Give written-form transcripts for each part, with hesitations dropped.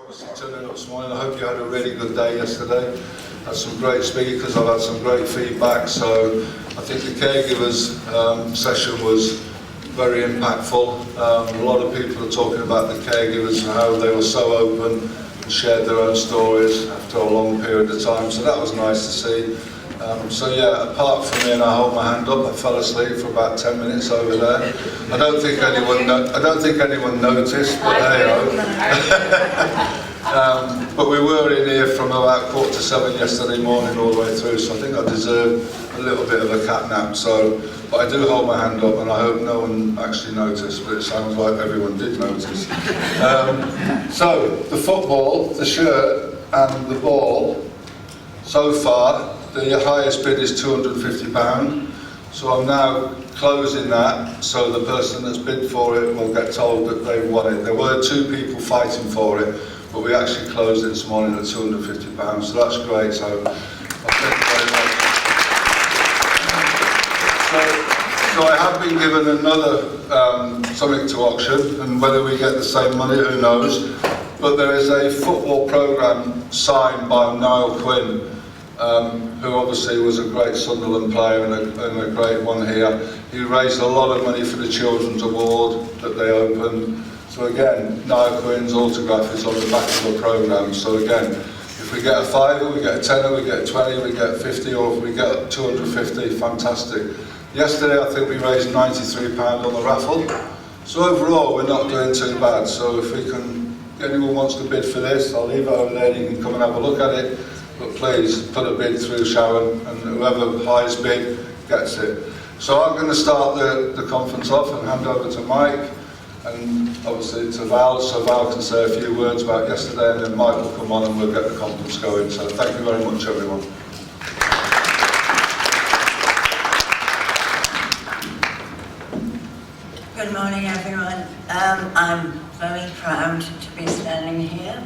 obviously turning up this morning. I hope you had a really good day yesterday. Had some great speakers, I've had some great feedback, so I think the caregivers session was very impactful. A lot of people are talking about the caregivers and how they were so open and shared their own stories after a long period of time, so that was nice to see. So yeah, apart from me, and I hold my hand up, I fell asleep for about 10 minutes over there. I don't think anyone noticed, but hey, but we were in here from about 6:45 yesterday morning all the way through, so I think I deserve a little bit of a cat nap. So, but I do hold my hand up, and I hope no one actually noticed, but it sounds like everyone did notice. So, the football, the shirt, and the ball, so far, the highest bid is £250, so I'm now closing that, so the person that's bid for it will get told that they won it. There were two people fighting for it, but we actually closed it this morning at £250, so that's great. So thank you very much. So I have been given another something to auction, and whether we get the same money, who knows, but there is a football programme signed by Niall Quinn, who obviously was a great Sunderland player and a great one here. He raised a lot of money for the Children's Award that they opened. So again, Niall Quinn's autograph is on the back of the programme. So again, if we get a fiver, we get a tenner, we get a 20, we get 50, or if we get 250, fantastic. Yesterday I think we raised £93 on the raffle. So overall we're not doing too bad. So if we can, anyone wants to bid for this, I'll leave it over there, you can come and have a look at it. But please put a bid through Sharon, and whoever highest bid gets it. So I'm going to start the conference off and hand over to Mike, and obviously to Val, so Val can say a few words about yesterday, and then Mike will come on and we'll get the conference going. So thank you very much, everyone. Good morning, everyone. I'm very proud to be standing here.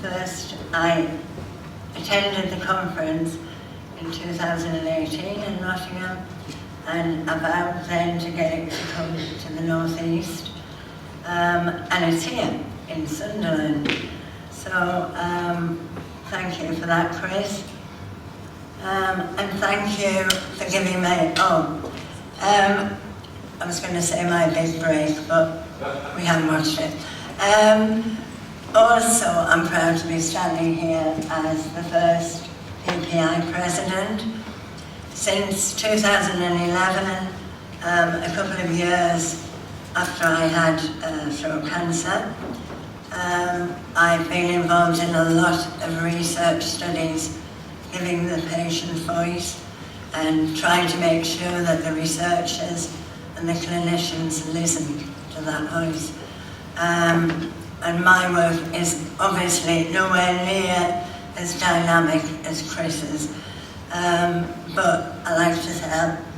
First, I attended the conference in 2018 in Nottingham, and I vowed then to get it to come to the North East, and it's here in Sunderland. So thank you for that, Chris, and thank you for giving me, I was going to say my big break, but we haven't watched it. Also, I'm proud to be standing here as the first PPI president. Since 2011, a couple of years after I had throat cancer, I've been involved in a lot of research studies, giving the patient voice and trying to make sure that the researchers and the clinicians listen to that voice. And my work is obviously nowhere near as dynamic as Chris's, but I like to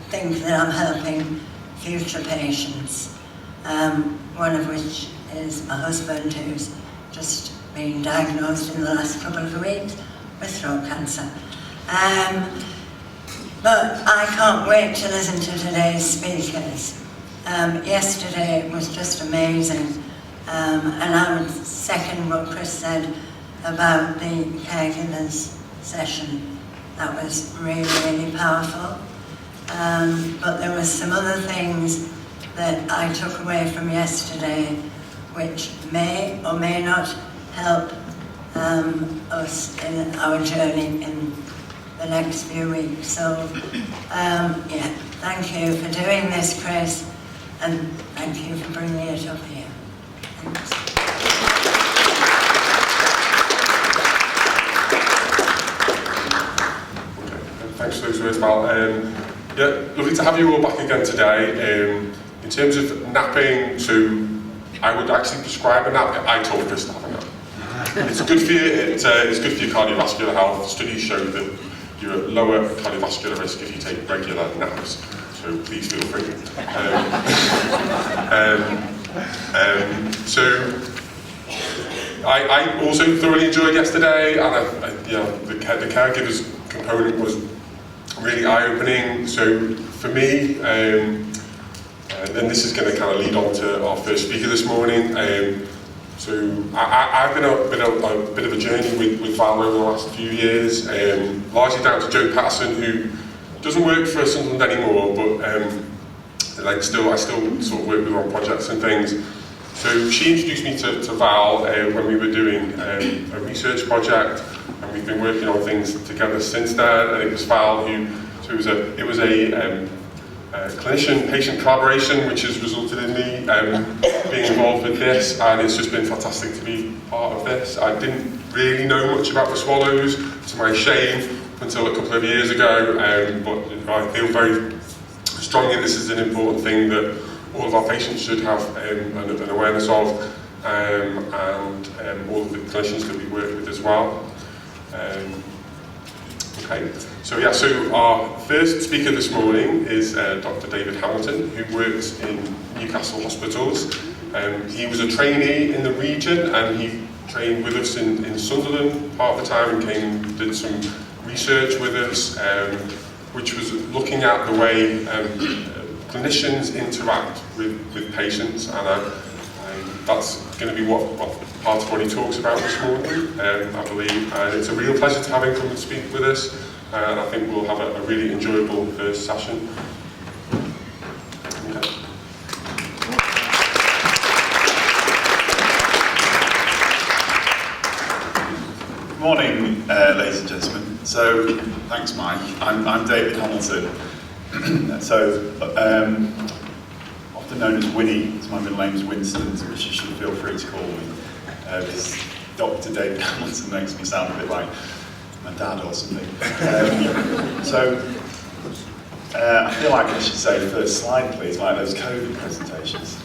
think that I'm helping future patients, one of which is my husband, who's just been diagnosed in the last couple of weeks with throat cancer. But I can't wait to listen to today's speakers. Yesterday was just amazing. And I would second what Chris said about the caregivers session. That was really, really powerful. But there were some other things that I took away from yesterday which may or may not help us in our journey in the next few weeks. So, yeah, thank you for doing this, Chris, and thank you for bringing it up here. Thanks. Thanks for those words, Val. Yeah, lovely to have you all back again today. In terms of napping, so I would actually prescribe a nap. I told Chris to have a nap. It's good for you. It's good for your cardiovascular health. Studies show that you're at lower cardiovascular risk if you take regular naps. So please feel free. So I also thoroughly enjoyed yesterday, and the caregivers component was really eye-opening. So for me, and this is going to kind of lead on to our first speaker this morning. So I've been a bit of a journey with Val over the last few years, largely down to Joe Patterson, who doesn't work for Sunderland anymore, but I still sort of work with her on projects and things. So she introduced me to Val when we were doing a research project, and we've been working on things together since then. And it was Val who, so it was a clinician-patient collaboration, which has resulted in me being involved with this, and it's just been fantastic to be part of this. I didn't really know much about the swallows, to my shame, until a couple of years ago, but I feel very strongly this is an important thing that all of our patients should have an awareness of, and all of the clinicians that we work with as well. Okay, so our first speaker this morning is Dr. David Hamilton, who works in Newcastle Hospitals. He was a trainee in the region, and he trained with us in Sunderland part of the time, and came and did some research with us, which was looking at the way clinicians interact with patients, and that's going to be what part of what he talks about this morning, I believe, and it's a real pleasure to have him come and speak with us, and I think we'll have a really enjoyable first session. Okay. Good morning, ladies and gentlemen. So, thanks, Mike. I'm David Hamilton. Often known as Winnie, so my middle name is Winston, which you should feel free to call me. This Dr. David Hamilton makes me sound a bit like my dad or something. I feel like I should say first slide, please, like those COVID presentations.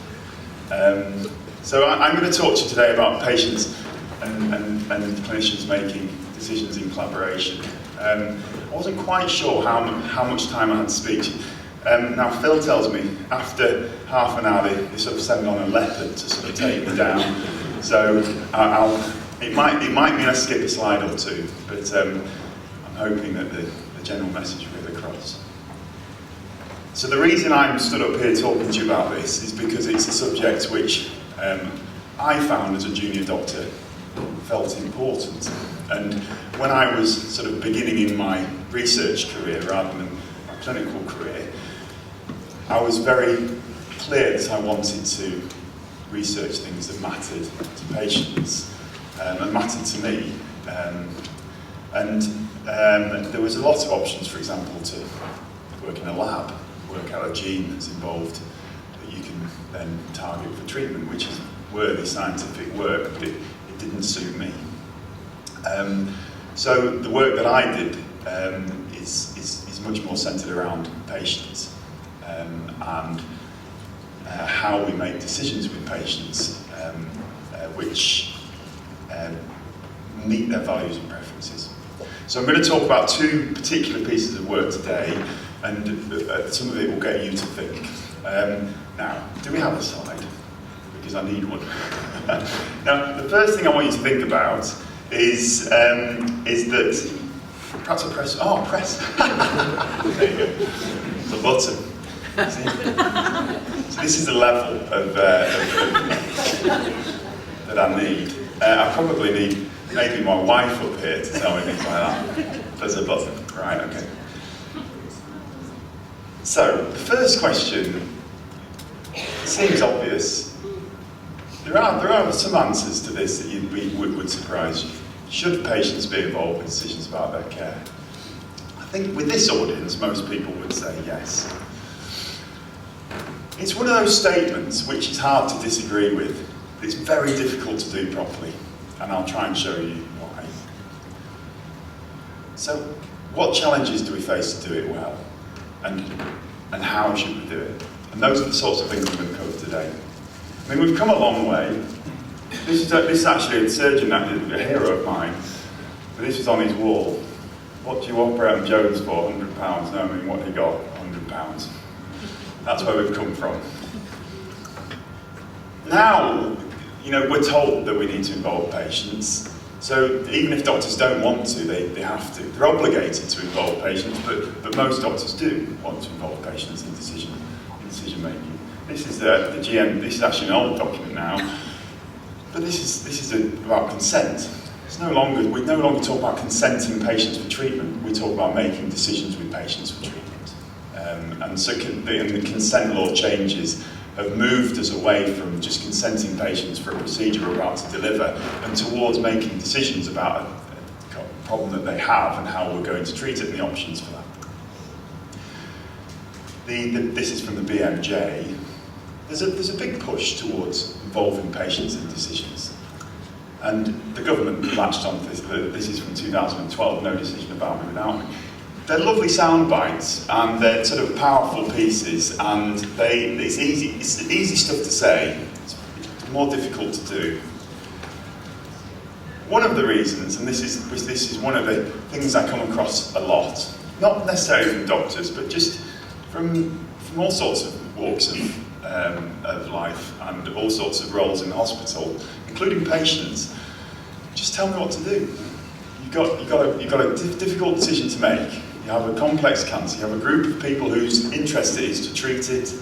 So I'm going to talk to you today about patients and clinicians making decisions in collaboration. I wasn't quite sure how much time I had to speak to you. Now Phil tells me after half an hour they sort of send on a leopard to sort of take me down. So it might mean I skip a slide or two, but I'm hoping that the general message will get across. So the reason I'm stood up here talking to you about this is because it's a subject which I found as a junior doctor felt important. And when I was sort of beginning in my research career rather than my clinical career, I was very clear that I wanted to research things that mattered to patients and mattered to me. There was a lot of options, for example, to work in a lab, work out a gene that's involved that you can then target for treatment, which is worthy scientific work, but it didn't suit me. So the work that I did is much more centred around patients and how we make decisions with patients which meet their values and preferences. So I'm going to talk about two particular pieces of work today, and some of it will get you to think. Now, do we have a slide? Because I need one. Now, the first thing I want you to think about is that perhaps a press. Oh, press. There you go. It's a button. See? So this is the level of that I need. I probably need maybe my wife up here to tell me things like that. There's a button. Right. Okay. So the first question seems obvious. There are some answers to this that would surprise you. Should patients be involved in decisions about their care? I think with this audience, most people would say yes. It's one of those statements which is hard to disagree with. It's very difficult to do properly, and I'll try and show you why. So, what challenges do we face to do it well? And how should we do it? And those are the sorts of things we're going to cover today. I mean, we've come a long way. This is actually a surgeon, a hero of mine, but this was on his wall. What do you operate on Jones for? £100. No, I mean, what he got? £100. That's where we've come from. Now, we're told that we need to involve patients. So even if doctors don't want to, they have to. They're obligated to involve patients, but most doctors do want to involve patients in decision making. This is the GM. This is actually an old document now. But this is about consent. We no longer talk about consenting patients for treatment. We talk about making decisions with patients for treatment. And the consent law changes have moved us away from just consenting patients for a procedure we're about to deliver and towards making decisions about a problem that they have and how we're going to treat it and the options for that. This is from the BMJ. There's a big push towards involving patients in decisions. And the government latched on to this. This is from 2012, No Decision About Me Without Me. They're lovely sound bites and they're sort of powerful pieces, and it's easy stuff to say. It's more difficult to do. One of the reasons, and this is one of the things I come across a lot, not necessarily from doctors, but just from all sorts of walks of life and all sorts of roles in the hospital, including patients. Just tell me what to do. You've got a difficult decision to make. You have a complex cancer. You have a group of people whose interest it is to treat it.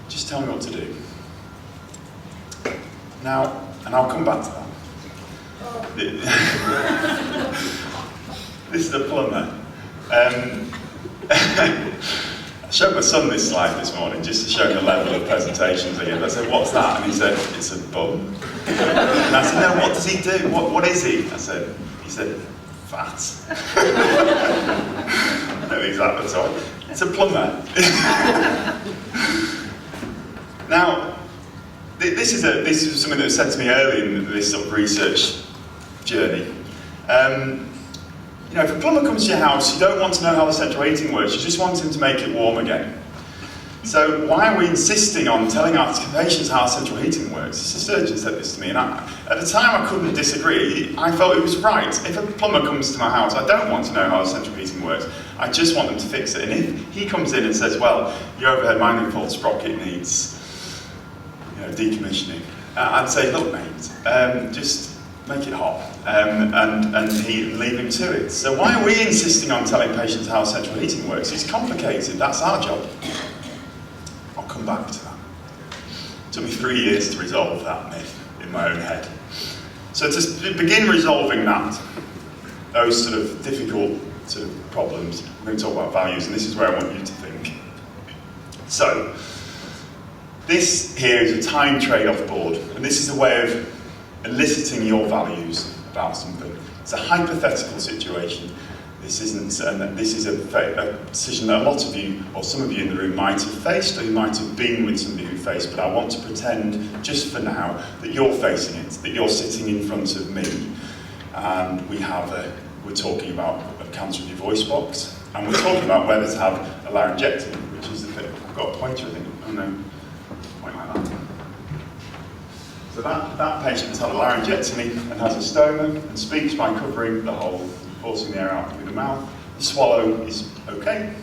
Just tell me what to do. Now, and I'll come back to that. This is a plumber. I showed my son this slide this morning just to show the level of presentations I give. I said, "What's that?" And he said, "It's a bum." And I said, "No, what does he do? What is he?" He said, "Fat." I know exactly what's on. It's a plumber. Now, this is something that was said to me early in this sort of research journey. You know, if a plumber comes to your house, you don't want to know how the central heating works, you just want him to make it warm again. So why are we insisting on telling our patients how central heating works? The surgeon said this to me, and at the time I couldn't disagree. I felt it was right. If a plumber comes to my house, I don't want to know how the central heating works. I just want them to fix it. And if he comes in and says, "Well, your overhead mounting fault sprocket needs, decommissioning," I'd say, "Look, mate, just make it hot," and leave him to it. So why are we insisting on telling patients how central heating works? It's complicated. That's our job. I'll come back to that. It took me 3 years to resolve that myth in my own head. So to begin resolving those sort of difficult sort of problems, we're going to talk about values, and this is where I want you to think. So this here is a time trade-off board, and this is a way of eliciting your values about something. It's a hypothetical situation. This is a decision that a lot of you, or some of you in the room, might have faced, or you might have been with somebody who faced, but I want to pretend, just for now, that you're facing it, that you're sitting in front of me, and we're talking about a cancer of your voice box, and we're talking about whether to have a laryngectomy, which is the bit, I've got a pointer, I think, oh no, point like that. So that patient has had a laryngectomy and has a stoma and speaks by covering the hole, forcing the air out through the mouth. The swallow is okay,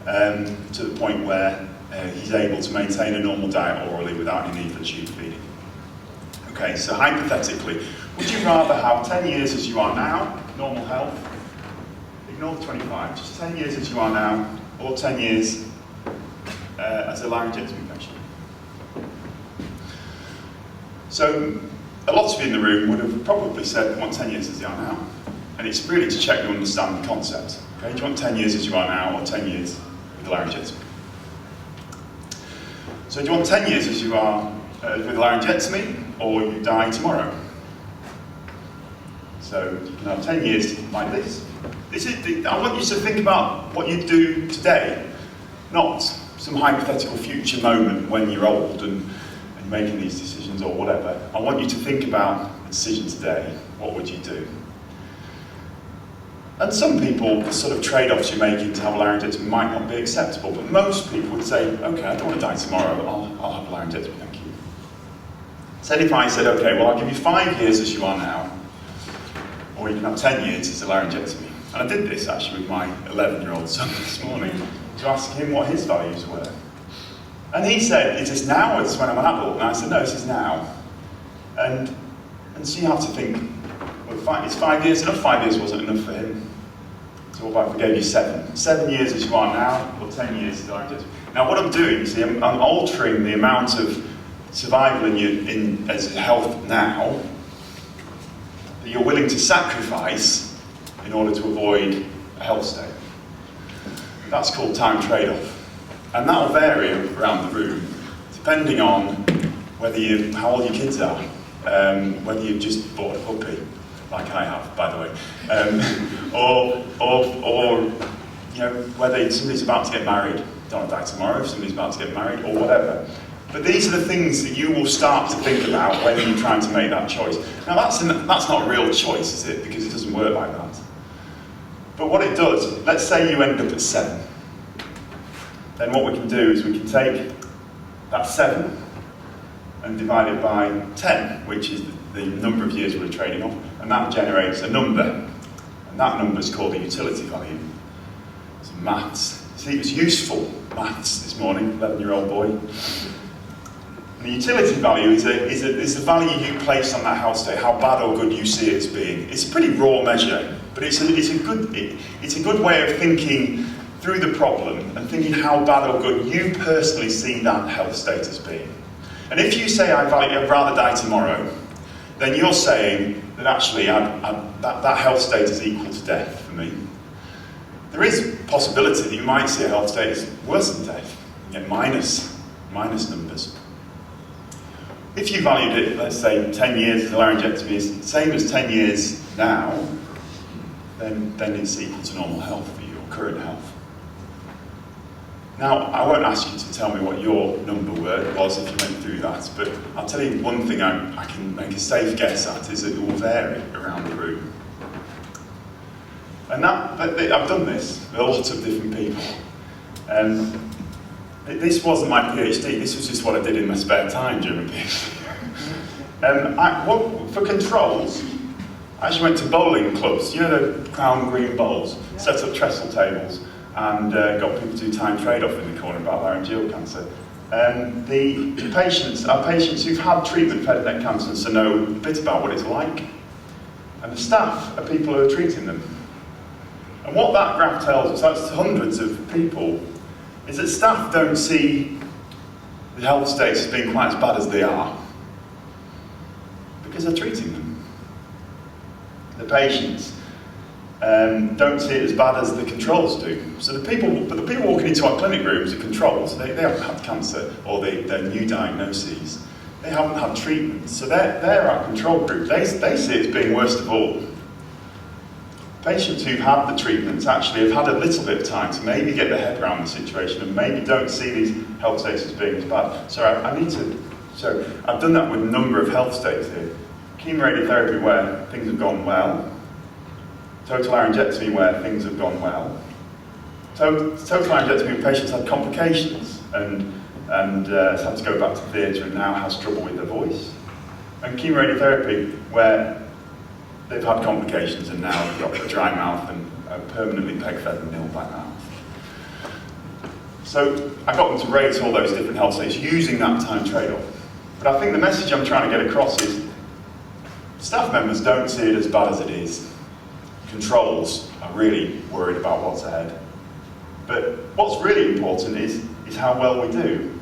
to the point where he's able to maintain a normal diet orally without any need for tube feeding. Okay, so hypothetically, would you rather have 10 years as you are now, normal health, ignore the 25, just 10 years as you are now, or 10 years as a laryngectomy patient? So, a lot of you in the room would have probably said, "I want 10 years as you are now." And it's really to check you understand the concept. Okay? Do you want 10 years as you are now, or 10 years with laryngectomy? So do you want 10 years as you are with laryngectomy, or you die tomorrow? So you can have 10 years like this. I want you to think about what you do today, not some hypothetical future moment when you're old and making these decisions or whatever. I want you to think about the decision today. What would you do? And some people, the sort of trade-offs you're making to have a laryngectomy might not be acceptable, but most people would say, "Okay, I don't want to die tomorrow, I'll have a laryngectomy, thank you." So if I said, "Okay, well I'll give you 5 years as you are now, or you can have 10 years as a laryngectomy." And I did this actually with my 11-year-old son this morning, to ask him what his values were. And he said, "Is this now or is this when I'm an adult?" And I said, "No, this is now." And so you have to think, well, is 5 years enough? 5 years wasn't enough for him. So what if I gave you 7? 7 years as you are now, or 10 years as laryngectomy? Now what I'm doing, you see, I'm altering the amount of survival as health now that you're willing to sacrifice in order to avoid a health state. That's called time trade-off. And that will vary around the room, depending on how old your kids are, whether you've just bought a puppy, like I have, by the way, or you know, whether somebody's about to get married, don't die tomorrow, if somebody's about to get married, or whatever. But these are the things that you will start to think about when you're trying to make that choice. Now that's not a real choice, is it? Because it doesn't work like that. But what it does, let's say you end up at 7. Then what we can do is we can take that 7 and divide it by 10, which is the number of years we're trading off, and that generates a number. And that number is called the utility value. It's maths. See, it was useful maths this morning, 11-year-old boy. And the utility value is the value you place on that health state, how bad or good you see it as being. It's a pretty raw measure, but it's a good way of thinking through the problem and thinking how bad or good you personally see that health state as being. And if you say, I'd rather die tomorrow, then you're saying that actually that health state is equal to death for me. There is a possibility that you might see a health state as worse than death, you get minus numbers. If you valued it, let's say 10 years as a laryngectomy is the same as 10 years now, then it's equal to normal health for you, or current health. Now, I won't ask you to tell me what your number was if you went through that, but I'll tell you one thing I can make a safe guess at is that it will vary around the room. And I've done this with lots of different people. This wasn't my PhD, this was just what I did in my spare time during my PhD. For controls, I actually went to bowling clubs, you know the crown green bowls, set up trestle tables, and got people to do time trade-off in the corner about laryngeal cancer. Our patients who've had treatment for head and neck cancer so know a bit about what it's like. And the staff are people who are treating them. And what that graph tells us, that's hundreds of people, is that staff don't see the health states as being quite as bad as they are, because they're treating them. The patients don't see it as bad as the controls do. So the people walking into our clinic rooms are controls. They haven't had cancer, or they're new diagnoses. They haven't had treatment, so they're our control group. They see it as being worst of all. Patients who've had the treatments actually have had a little bit of time to maybe get their head around the situation and maybe don't see these health states as being as bad. So I've done that with a number of health states here. Chemoradiotherapy where things have gone well. Total laryngectomy where things have gone well. Total laryngectomy when patients had complications and has had to go back to theatre and now has trouble with their voice. And chemoradiotherapy where they've had complications and now they've got a dry mouth and are permanently peg-fed and nil back mouth. So I got them to rate all those different health states using that time trade-off. But I think the message I'm trying to get across is staff members don't see it as bad as it is. Controls are really worried about what's ahead. But what's really important is how well we do,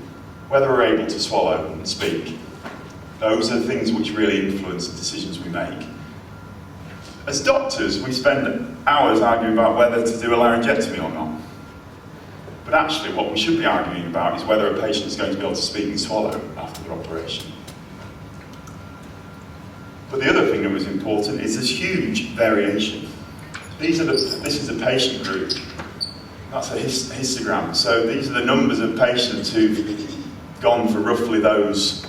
whether we're able to swallow and speak. Those are things which really influence the decisions we make. As doctors, we spend hours arguing about whether to do a laryngectomy or not. But actually, what we should be arguing about is whether a patient is going to be able to speak and swallow after their operation. But the other thing that was important is there's huge variation. This is a patient group. That's a histogram. So these are the numbers of patients who've gone for roughly those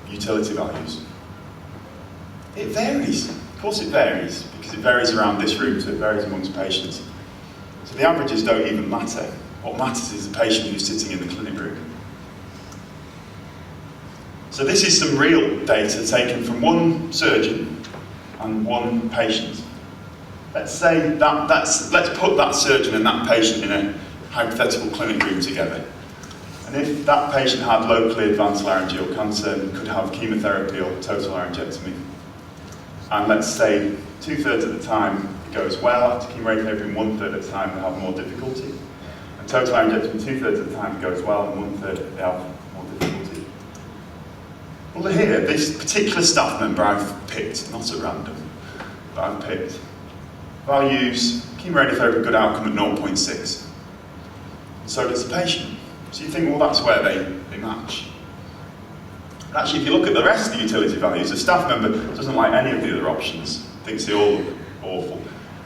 utility values. It varies. Of course it varies, because it varies around this room, so it varies amongst patients. So the averages don't even matter. What matters is the patient who's sitting in the clinic room. So this is some real data taken from one surgeon and one patient. Let's put that surgeon and that patient in a hypothetical clinic room together. And if that patient had locally advanced laryngeal cancer and could have chemotherapy or total laryngectomy, and let's say 2/3 of the time it goes well after chemoradiotherapy and 1/3 of the time they have more difficulty. And total laryngectomy 2/3 of the time it goes well and 1/3 they have more difficulty. Well, here, this particular staff member I've picked, not at random, but I've picked, values chemoradiotherapy good outcome at 0.6. So does the patient. So you think, well, that's where they match. But actually, if you look at the rest of the utility values, the staff member doesn't like any of the other options, thinks they all look awful.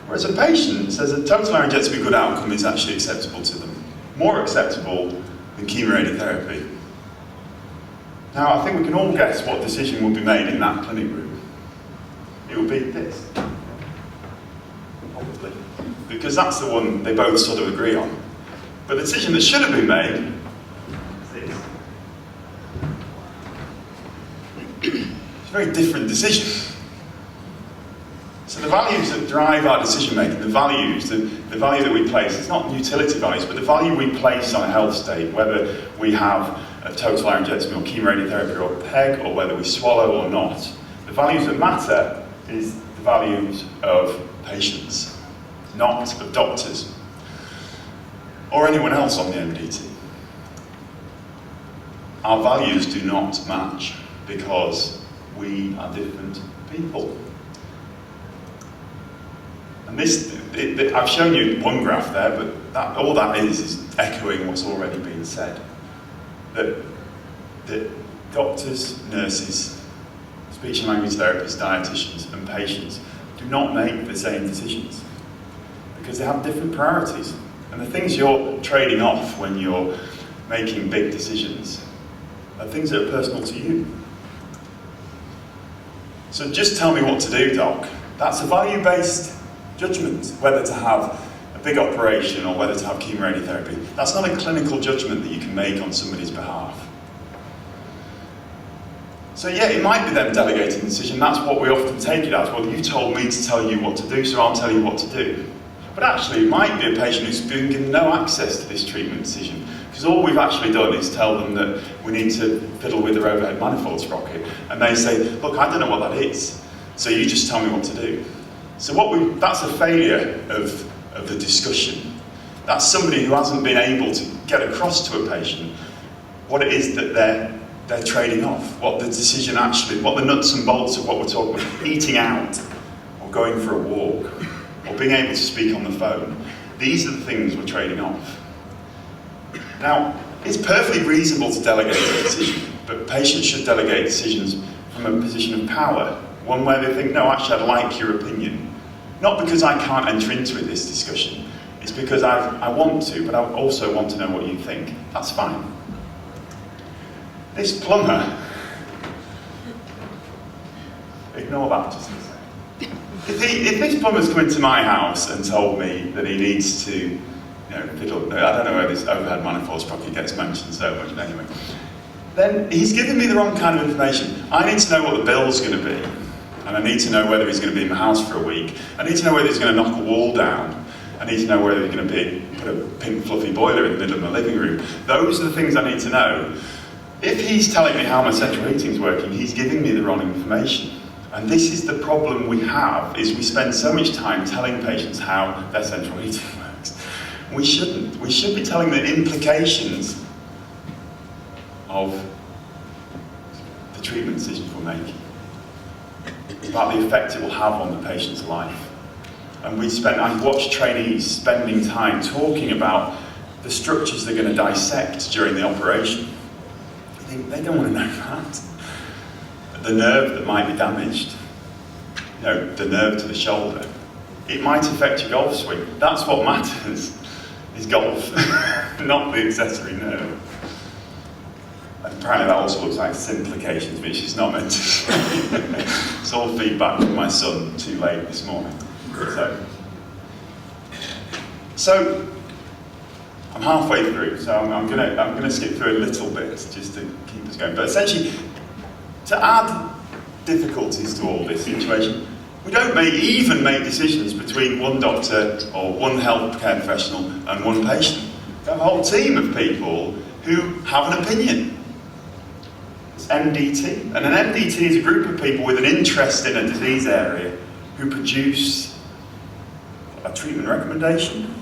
Whereas a patient says that total laryngectomy good outcome is actually acceptable to them, more acceptable than chemoradiotherapy. Now, I think we can all guess what decision will be made in that clinic room. It will be this. Probably. Because that's the one they both sort of agree on. But the decision that should have been made is this. It's a very different decision. So the values that drive our decision making, the values, the value that we place, it's not utility values, but the value we place on a health state, whether we have a total laryngectomy or chemoradiotherapy or PEG, or whether we swallow or not, the values that matter is the values of patients, not of doctors or anyone else on the MDT. Our values do not match because we are different people. And this, I've shown you one graph there, but all that is echoing what's already been said. That doctors, nurses, speech and language therapists, dietitians and patients do not make the same decisions because they have different priorities. And the things you're trading off when you're making big decisions are things that are personal to you. So just tell me what to do, doc. That's a value-based judgment, whether to have a big operation or whether to have chemoradiotherapy. That's not a clinical judgment that you can make on somebody's behalf. So yeah, it might be them delegating the decision. That's what we often take it as. Well, you told me to tell you what to do, so I'll tell you what to do. But actually, it might be a patient who's been given no access to this treatment decision, because all we've actually done is tell them that we need to fiddle with their overhead manifold sprocket, and they say, look, I don't know what that is, so you just tell me what to do. So that's a failure of the discussion. That's somebody who hasn't been able to get across to a patient what it is that they're trading off, what the decision actually, what the nuts and bolts of what we're talking about, eating out, or going for a walk, or being able to speak on the phone. These are the things we're trading off. Now, it's perfectly reasonable to delegate a decision, but patients should delegate decisions from a position of power, one where they think, no, actually, I'd like your opinion. Not because I can't enter into this discussion, it's because I want to, but I also want to know what you think. That's fine. This plumber, ignore that just a second. If this plumber's come into my house and told me that he needs to, fiddle, I don't know where this overhead manifold sprocket gets mentioned so much, but anyway, then he's giving me the wrong kind of information. I need to know what the bill's going to be, and I need to know whether he's going to be in my house for a week. I need to know whether he's going to knock a wall down. I need to know whether he's going to put a pink fluffy boiler in the middle of my living room. Those are the things I need to know. If he's telling me how my central heating's working, he's giving me the wrong information. And this is the problem we have, is we spend so much time telling patients how their central heating works. We shouldn't. We should be telling the implications of the treatment decisions we're making, about the effect it will have on the patient's life. And I watch trainees spending time talking about the structures they're going to dissect during the operation. They don't want to know that. The nerve that might be damaged, the nerve to the shoulder, it might affect your golf swing. That's what matters, is golf, not the accessory nerve. And apparently that also looks like simplifications, which is not meant to. It's all feedback from my son, too late this morning. So I'm halfway through, so I'm gonna skip through a little bit just to keep us going. But essentially, to add difficulties to all this situation, we don't even make decisions between one doctor or one healthcare professional and one patient. We have a whole team of people who have an opinion. It's MDT. And an MDT is a group of people with an interest in a disease area who produce a treatment recommendation.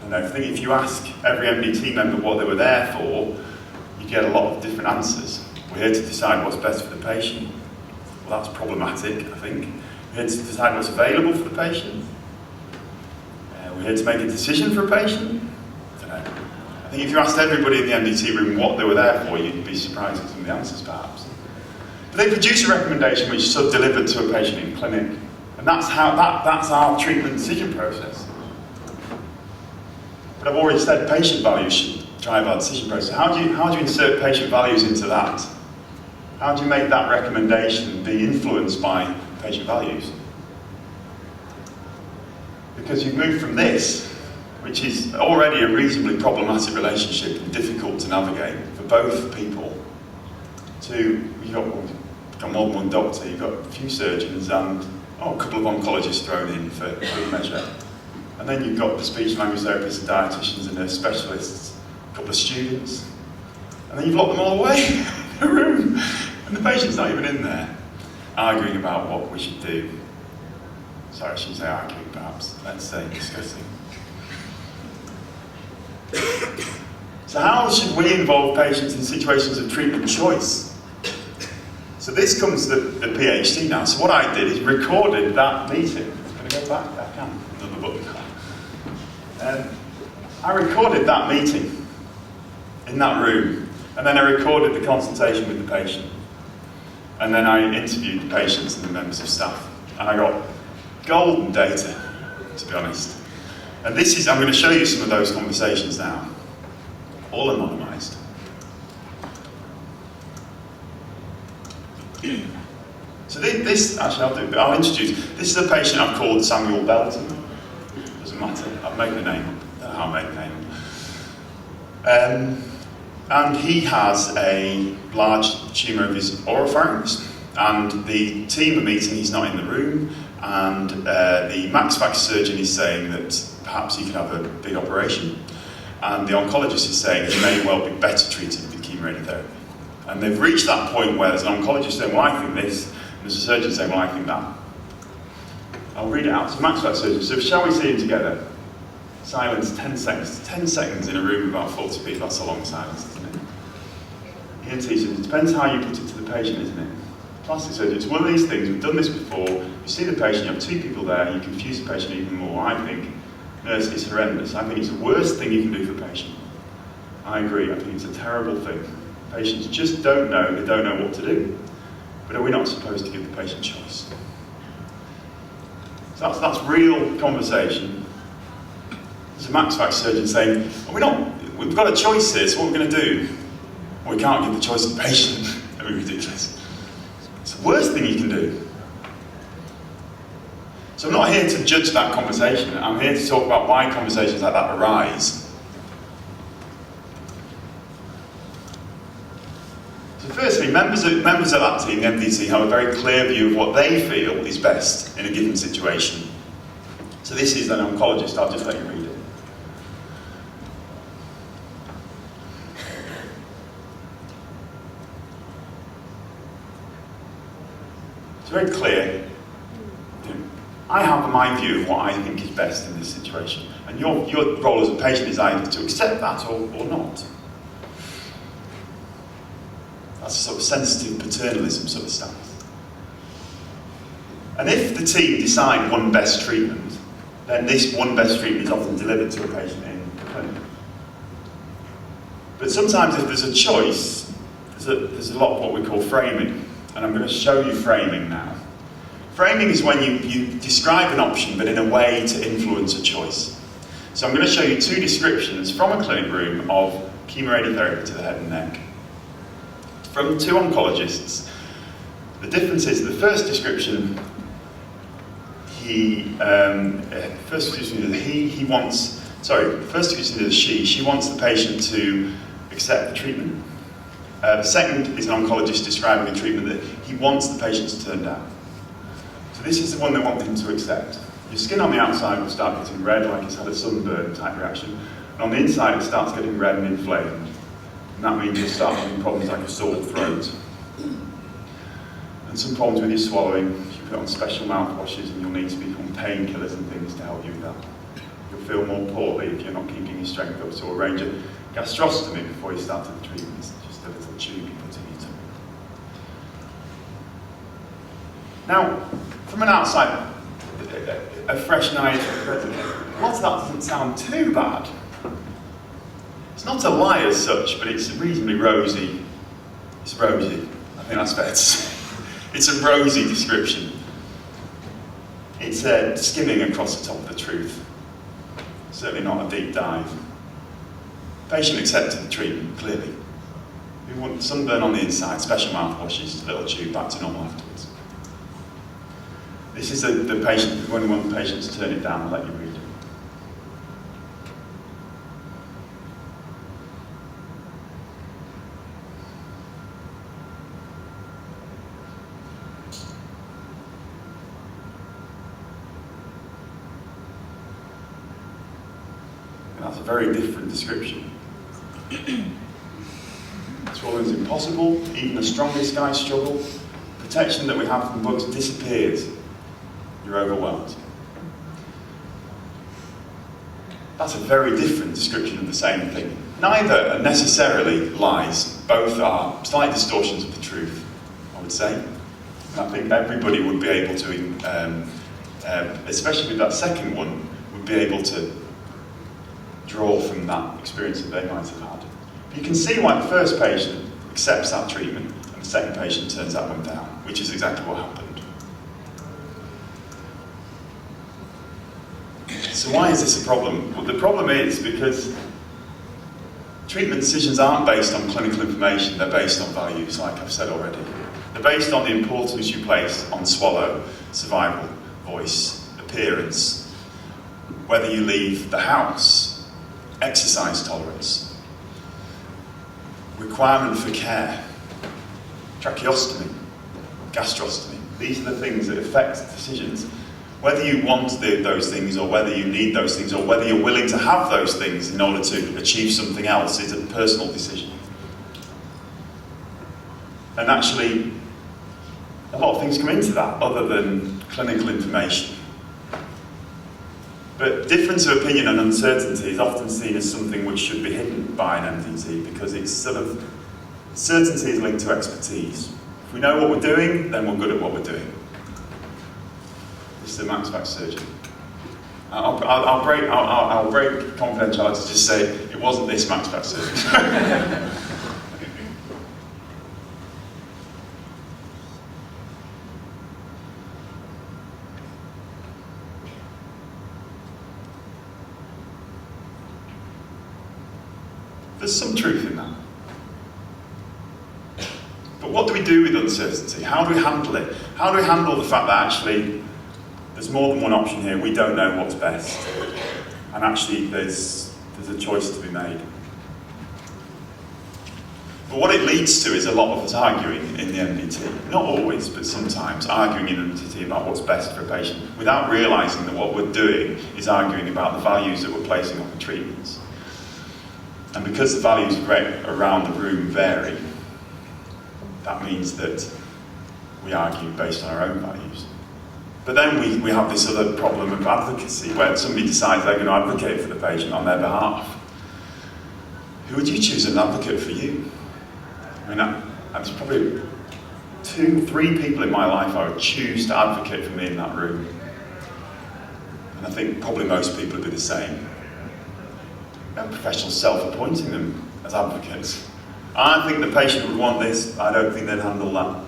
And I think if you ask every MDT member what they were there for, you get a lot of different answers. We're here to decide what's best for the patient. Well, that's problematic, I think. We're here to decide what's available for the patient. We're here to make a decision for a patient. I don't know. I think if you asked everybody in the MDT room what they were there for, you'd be surprised at some of the answers, perhaps. But they produce a recommendation which is sort of delivered to a patient in clinic. And that's our treatment decision process. But I've already said patient values should drive our decision process. How do you insert patient values into that? How do you make that recommendation be influenced by patient values? Because you've moved from this, which is already a reasonably problematic relationship and difficult to navigate for both people, to you've got more than one doctor, you've got a few surgeons and a couple of oncologists thrown in for good measure. And then you've got the speech language therapists and dietitians and nurse specialists, a couple of students. And then you've locked them all away in a room. And the patient's not even in there, arguing about what we should do. Sorry, I shouldn't say arguing perhaps, let's say discussing. So how should we involve patients in situations of treatment choice? So this comes to the PhD now. So what I did is recorded that meeting. Can I go back? I can. Another button. I recorded that meeting in that room, and then I recorded the consultation with the patient. And then I interviewed the patients and the members of staff. And I got golden data, to be honest. And this is, I'm going to show you some of those conversations now. All anonymised. So this, actually I'll introduce, this is a patient I've called Samuel Belton. Doesn't matter, I've made the name up. I don't know how I made the name up. And he has a large tumour of his oropharynx, and the team are meeting, he's not in the room, and the MaxFax surgeon is saying that perhaps he could have a big operation, and the oncologist is saying he may well be better treated with chemoradiotherapy. And they've reached that point where there's an oncologist saying, well, I think this, and there's a surgeon saying, well, I think that. I'll read it out. So MaxFax surgeon, so shall we see him together? Silence, 10 seconds. 10 seconds in a room of about 40 people, that's a long silence, isn't it? ENT says, it depends how you put it to the patient, isn't it? Plastic surgery, it's one of these things, we've done this before, you see the patient, you have two people there, you confuse the patient even more. I think, nurse, it's horrendous. I think it's the worst thing you can do for a patient. I agree, I think it's a terrible thing. Patients just don't know, they don't know what to do. But are we not supposed to give the patient choice? So that's real conversation. There's a MaxFax surgeon saying, we've got a choice here, so what are we going to do? Well, we can't give the choice to the patient. That would be ridiculous. It's the worst thing you can do. So I'm not here to judge that conversation. I'm here to talk about why conversations like that arise. So firstly, members of that team, the MDT, have a very clear view of what they feel is best in a given situation. So this is an oncologist, I'll just let you read it. It's very clear. I have my view of what I think is best in this situation. And your role as a patient is either to accept that or not. That's sort of sensitive paternalism sort of stuff. And if the team decide one best treatment, then this one best treatment is often delivered to a patient in the clinic. But sometimes if there's a choice, there's a lot of what we call framing. And I'm going to show you framing now. Framing is when you describe an option, but in a way to influence a choice. So I'm going to show you two descriptions from a clinic room of chemoradiotherapy to the head and neck. From two oncologists. The difference is the first description, she wants the patient to accept the treatment. The second is an oncologist describing a treatment that he wants the patient to turn down. So this is the one they want him to accept. Your skin on the outside will start getting red, like it's had a sunburn type reaction. And on the inside it starts getting red and inflamed. And that means you'll start having problems like a sore throat. And some problems with your swallowing. You put on special mouthwashes and you'll need to be on painkillers and things to help you with that. You'll feel more poorly if you're not keeping your strength up. So arrange a gastrostomy before you start the treatment. It's just a little tube you put in your tummy. Now, from an outside, a fresh naive president, lots of that doesn't sound too bad. It's not a lie as such, but it's reasonably rosy. It's rosy. I think that's fair to say. It's a rosy description. It's skimming across the top of the truth. Certainly not a deep dive. Patient accepted the treatment, clearly. We want sunburn on the inside, special mouthwashes, little tube back to normal afterwards. This is the patient, when we want the patient to turn it down and let you read it. And that's a very different description. Swallowing is impossible, even the strongest guys struggle. Protection that we have from bugs disappears. You're overwhelmed. That's a very different description of the same thing. Neither are necessarily lies, both are slight distortions of the truth, I would say. And I think everybody would be able to, especially with that second one, would be able to draw from that experience that they might have had. But you can see why the first patient accepts that treatment and the second patient turns that one down, which is exactly what happened. So why is this a problem? Well, the problem is because treatment decisions aren't based on clinical information, they're based on values, like I've said already. They're based on the importance you place on swallow, survival, voice, appearance, whether you leave the house, exercise tolerance, requirement for care, tracheostomy, gastrostomy. These are the things that affect decisions. Whether you want those things, or whether you need those things, or whether you're willing to have those things in order to achieve something else is a personal decision. And actually, a lot of things come into that other than clinical information. But difference of opinion and uncertainty is often seen as something which should be hidden by an MDT because it's sort of, certainty is linked to expertise. If we know what we're doing, then we're good at what we're doing. This is the Max Back surgeon. I'll break confidentiality to just say it wasn't this Max Back surgeon. There's some truth in that. But what do we do with uncertainty? How do we handle it? How do we handle the fact that actually there's more than one option here, we don't know what's best, and actually there's a choice to be made. But what it leads to is a lot of us arguing in the MDT. Not always, but sometimes, arguing in MDT about what's best for a patient, without realising that what we're doing is arguing about the values that we're placing on the treatments. And because the values around the room vary, that means that we argue based on our own values. But then we have this other problem of advocacy, where somebody decides they're going to advocate for the patient on their behalf. Who would you choose as an advocate for you? I mean, there's probably 2, 3 people in my life I would choose to advocate for me in that room. And I think probably most people would be the same. And professionals self-appointing them as advocates. I think the patient would want this, I don't think they'd handle that.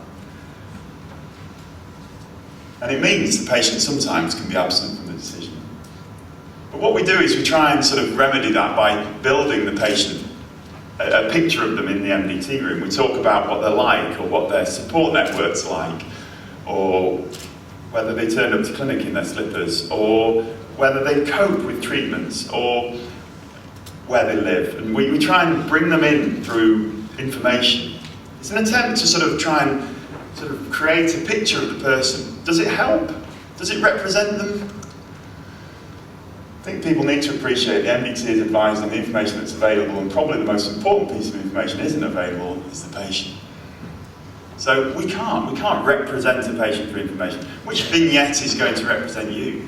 And it means the patient sometimes can be absent from the decision. But what we do is we try and sort of remedy that by building the patient a picture of them in the MDT room. We talk about what they're like, or what their support network's like, or whether they turn up to clinic in their slippers, or whether they cope with treatments, or where they live. And we try and bring them in through information. It's an attempt to sort of try and sort of create a picture of the person. Does it help? Does it represent them? I think people need to appreciate the MDT is advised on the information that's available, and probably the most important piece of information isn't available is the patient. So we can't represent a patient through information. Which vignette is going to represent you?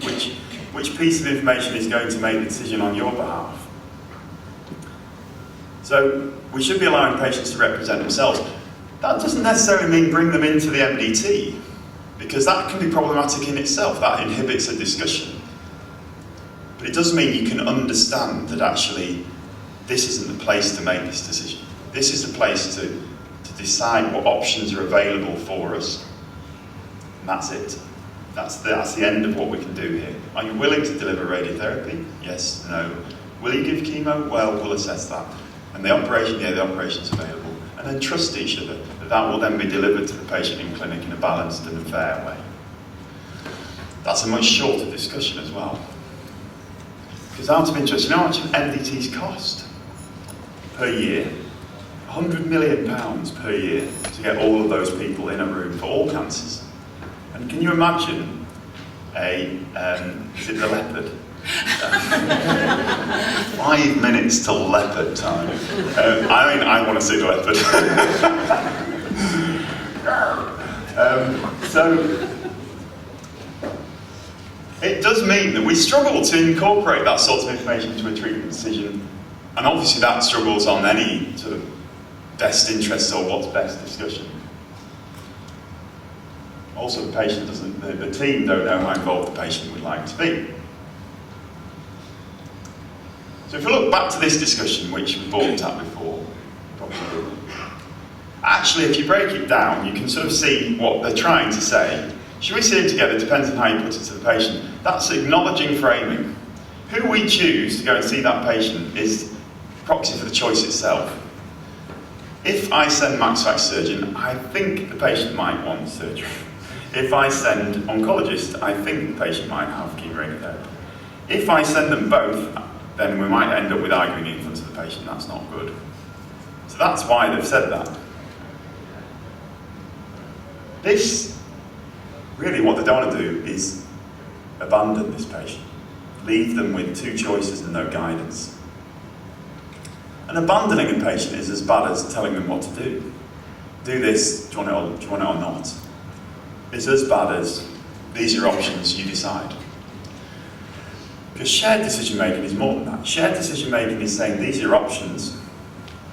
Which piece of information is going to make the decision on your behalf? So we should be allowing patients to represent themselves. That doesn't necessarily mean bring them into the MDT. because that can be problematic in itself. That inhibits a discussion. But it does mean you can understand that actually this isn't the place to make this decision. This is the place to decide what options are available for us. And that's it. That's the end of what we can do here. Are you willing to deliver radiotherapy? Yes, no. Will you give chemo? Well, we'll assess that. And the operation, yeah, the operation's available. And then trust each other that will then be delivered to the patient in clinic in a balanced and a fair way. That's a much shorter discussion as well. Because out of interest, you know how much MDTs cost per year? £100 million per year to get all of those people in a room for all cancers. And can you imagine is it the leopard? 5 minutes to leopard time. I want to see the leopard. So it does mean that we struggle to incorporate that sort of information into a treatment decision, and obviously that struggles on any sort of best interests or what's best discussion. Also, the patient doesn't, the team don't know how involved the patient would like to be. So if we look back to this discussion, which we balked at before, probably, actually, if you break it down, you can sort of see what they're trying to say. Should we see it together? Depends on how you put it to the patient. That's acknowledging framing. Who we choose to go and see that patient is proxy for the choice itself. If I send Maxvax surgeon, I think the patient might want surgery. If I send oncologist, I think the patient might have chemoradiotherapy. If I send them both, then we might end up with arguing in front of the patient. That's not good. So that's why they've said that. This, really what they don't want to do is abandon this patient. Leave them with two choices and no guidance. And abandoning a patient is as bad as telling them what to do. Do this, do you want it or not? It's as bad as, these are options, you decide. Because shared decision making is more than that. Shared decision making is saying, these are options.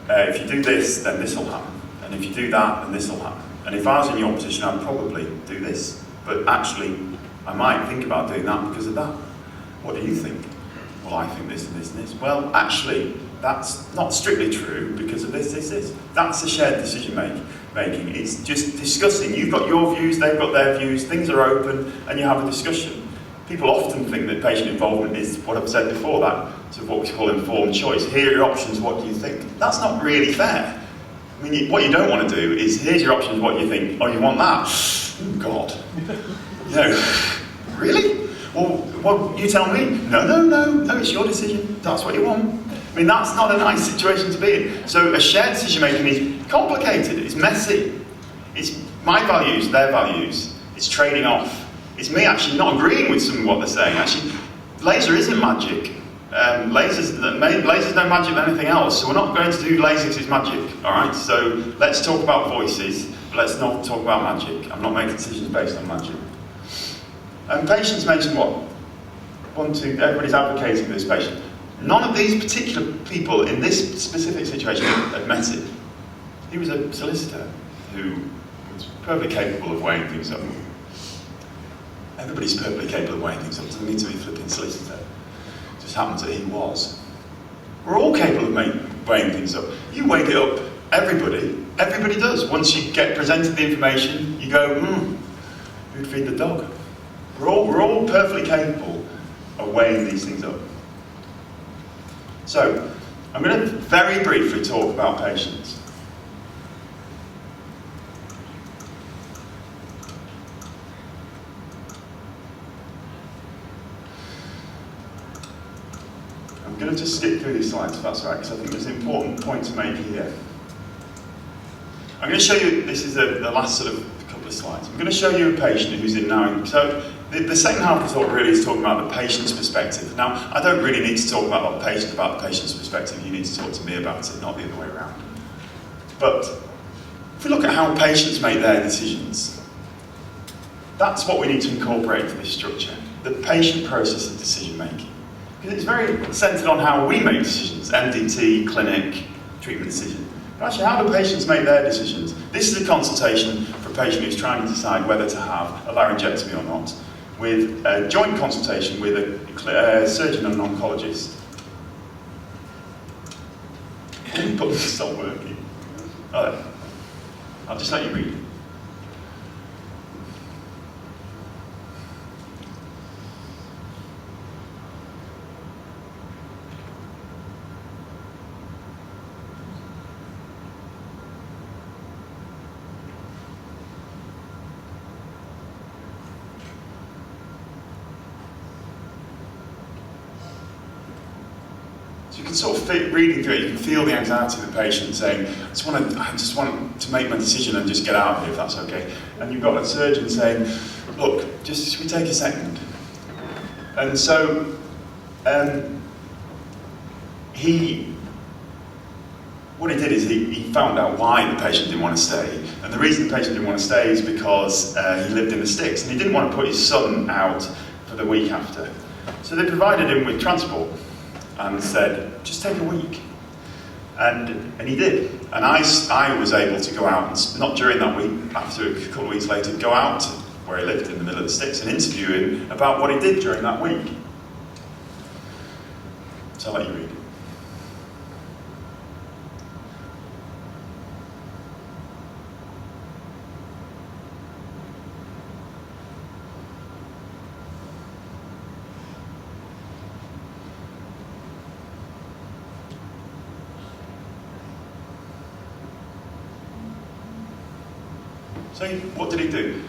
If you do this, then this will happen. And if you do that, then this will happen. And if I was in your position, I'd probably do this. But actually, I might think about doing that because of that. What do you think? Well, I think this and this and this. Well, actually, that's not strictly true because of this. That's a shared decision making. It's just discussing. You've got your views, they've got their views, things are open, and you have a discussion. People often think that patient involvement is what I've said before, that sort of what we call informed choice. Here are your options, what do you think? That's not really fair. I mean, what you don't want to do is, here's your options, what do you think? Oh, you want that? Oh, God. You know, really? Well, you tell me. No, it's your decision. That's what you want. I mean, that's not a nice situation to be in. So a shared decision making is complicated, it's messy. It's my values, their values. It's trading off. It's me actually not agreeing with some of what they're saying. Actually, laser isn't magic. Lasers no magic than anything else, so we're not going to do laser because it's magic, all right? So let's talk about voices, but let's not talk about magic. I'm not making decisions based on magic. And patients mentioned what? Everybody's advocating for this patient. None of these particular people in this specific situation had met him. He was a solicitor who was perfectly capable of weighing things up. Everybody's perfectly capable of weighing things up. Doesn't need to be flipping solicitor. It just happens that he was. We're all capable of weighing things up. You weigh it up. Everybody does. Once you get presented the information, you go, who'd feed the dog? We're all perfectly capable of weighing these things up. So, I'm going to very briefly talk about patients. I'm going to just skip through these slides if that's all right, because I think there's an important point to make here. I'm going to show you, this is the last sort of couple of slides. I'm going to show you a patient who's in now. So the second half of the talk really is talking about the patient's perspective. Now, I don't really need to talk about the patient's perspective. You need to talk to me about it, not the other way around. But if we look at how patients make their decisions, that's what we need to incorporate into this structure, the patient process of decision making. Because it's very centred on how we make decisions, MDT, clinic, treatment decision. But actually, how do patients make their decisions? This is a consultation for a patient who's trying to decide whether to have a laryngectomy or not, with a joint consultation with a surgeon and an oncologist. But this is not working. Oh, I'll just let you read. So you can sort of reading through it, you can feel the anxiety of the patient saying, I just want to make my decision and just get out of here if that's okay. And you've got a surgeon saying, look, should we take a second? And so what he did is he found out why the patient didn't want to stay. And the reason the patient didn't want to stay is because he lived in the sticks and he didn't want to put his son out for the week after. So they provided him with transport and said, just take a week. And he did. And I was able to go out, and not during that week, after a couple of weeks later, go out to where he lived in the middle of the sticks and interview him about what he did during that week. So I'll let you read it. So what did he do?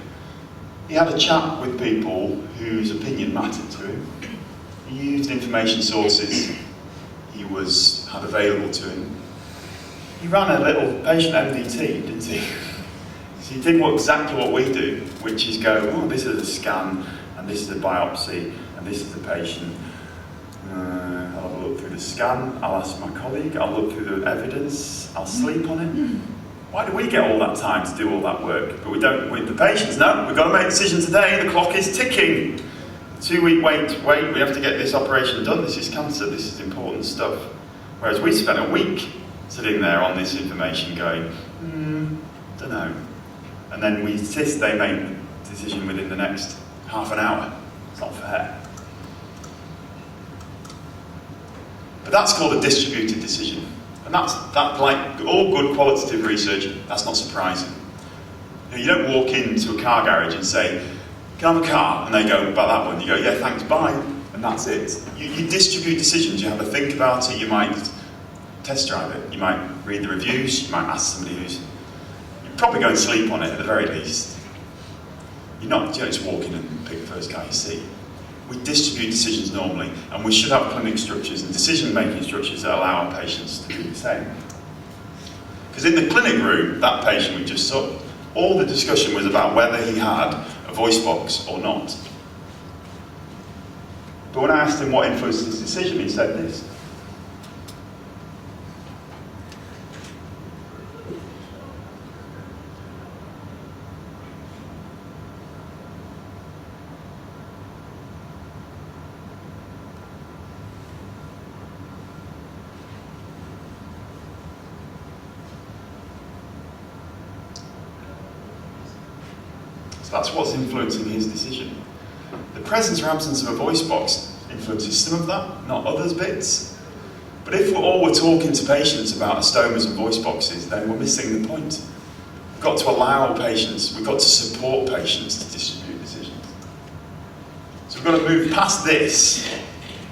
He had a chat with people whose opinion mattered to him. He used information sources he had available to him. He ran a little patient MDT, didn't he? So he did exactly what we do, which is go, oh, this is a scan, and this is a biopsy, and this is the patient. I'll have a look through the scan, I'll ask my colleague, I'll look through the evidence, I'll sleep on it. Why do we get all that time to do all that work? But we don't with the patients. No, we've got to make a decision today. The clock is ticking. 2-week wait, we have to get this operation done. This is cancer, this is important stuff. Whereas we spent a week sitting there on this information going, don't know. And then we insist they make the decision within the next half an hour. It's not fair. But that's called a distributed decision. And that's like all good qualitative research, that's not surprising. You don't walk into a car garage and say, can I have a car? And they go, about that one. You go, yeah, thanks, bye. And that's it. You distribute decisions, you have a think about it, you might test drive it, you might read the reviews, you might ask somebody you're probably going to sleep on it at the very least. You don't just walk in and pick the first guy you see. We distribute decisions normally, and we should have clinic structures and decision-making structures that allow our patients to do the same. Because in the clinic room, that patient we just saw, all the discussion was about whether he had a voice box or not. But when I asked him what influenced his decision, he said this. That's what's influencing his decision. The presence or absence of a voice box influences some of that, not others bits. But if we're talking to patients about stomas and voice boxes, then we're missing the point. We've got to allow patients, we've got to support patients to distribute decisions. So we've got to move past this,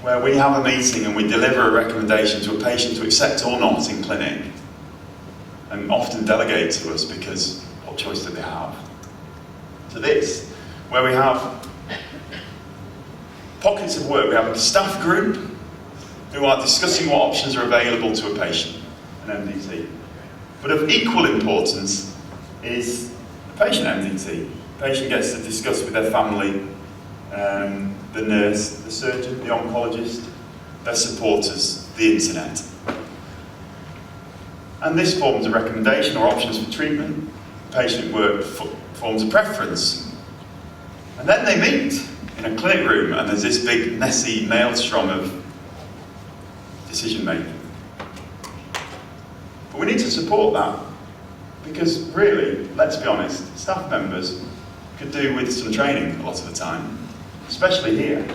where we have a meeting and we deliver a recommendation to a patient to accept or not in clinic, and often delegate to us because what choice do they have? To this, where we have pockets of work. We have a staff group who are discussing what options are available to a patient, an MDT. But of equal importance is the patient MDT. The patient gets to discuss with their family, the nurse, the surgeon, the oncologist, their supporters, the internet. And this forms a recommendation or options for treatment. Patient work forms a preference. And then they meet in a clinic room and there's this big messy maelstrom of decision making. But we need to support that. Because really, let's be honest, staff members could do with some training a lot of the time, especially here.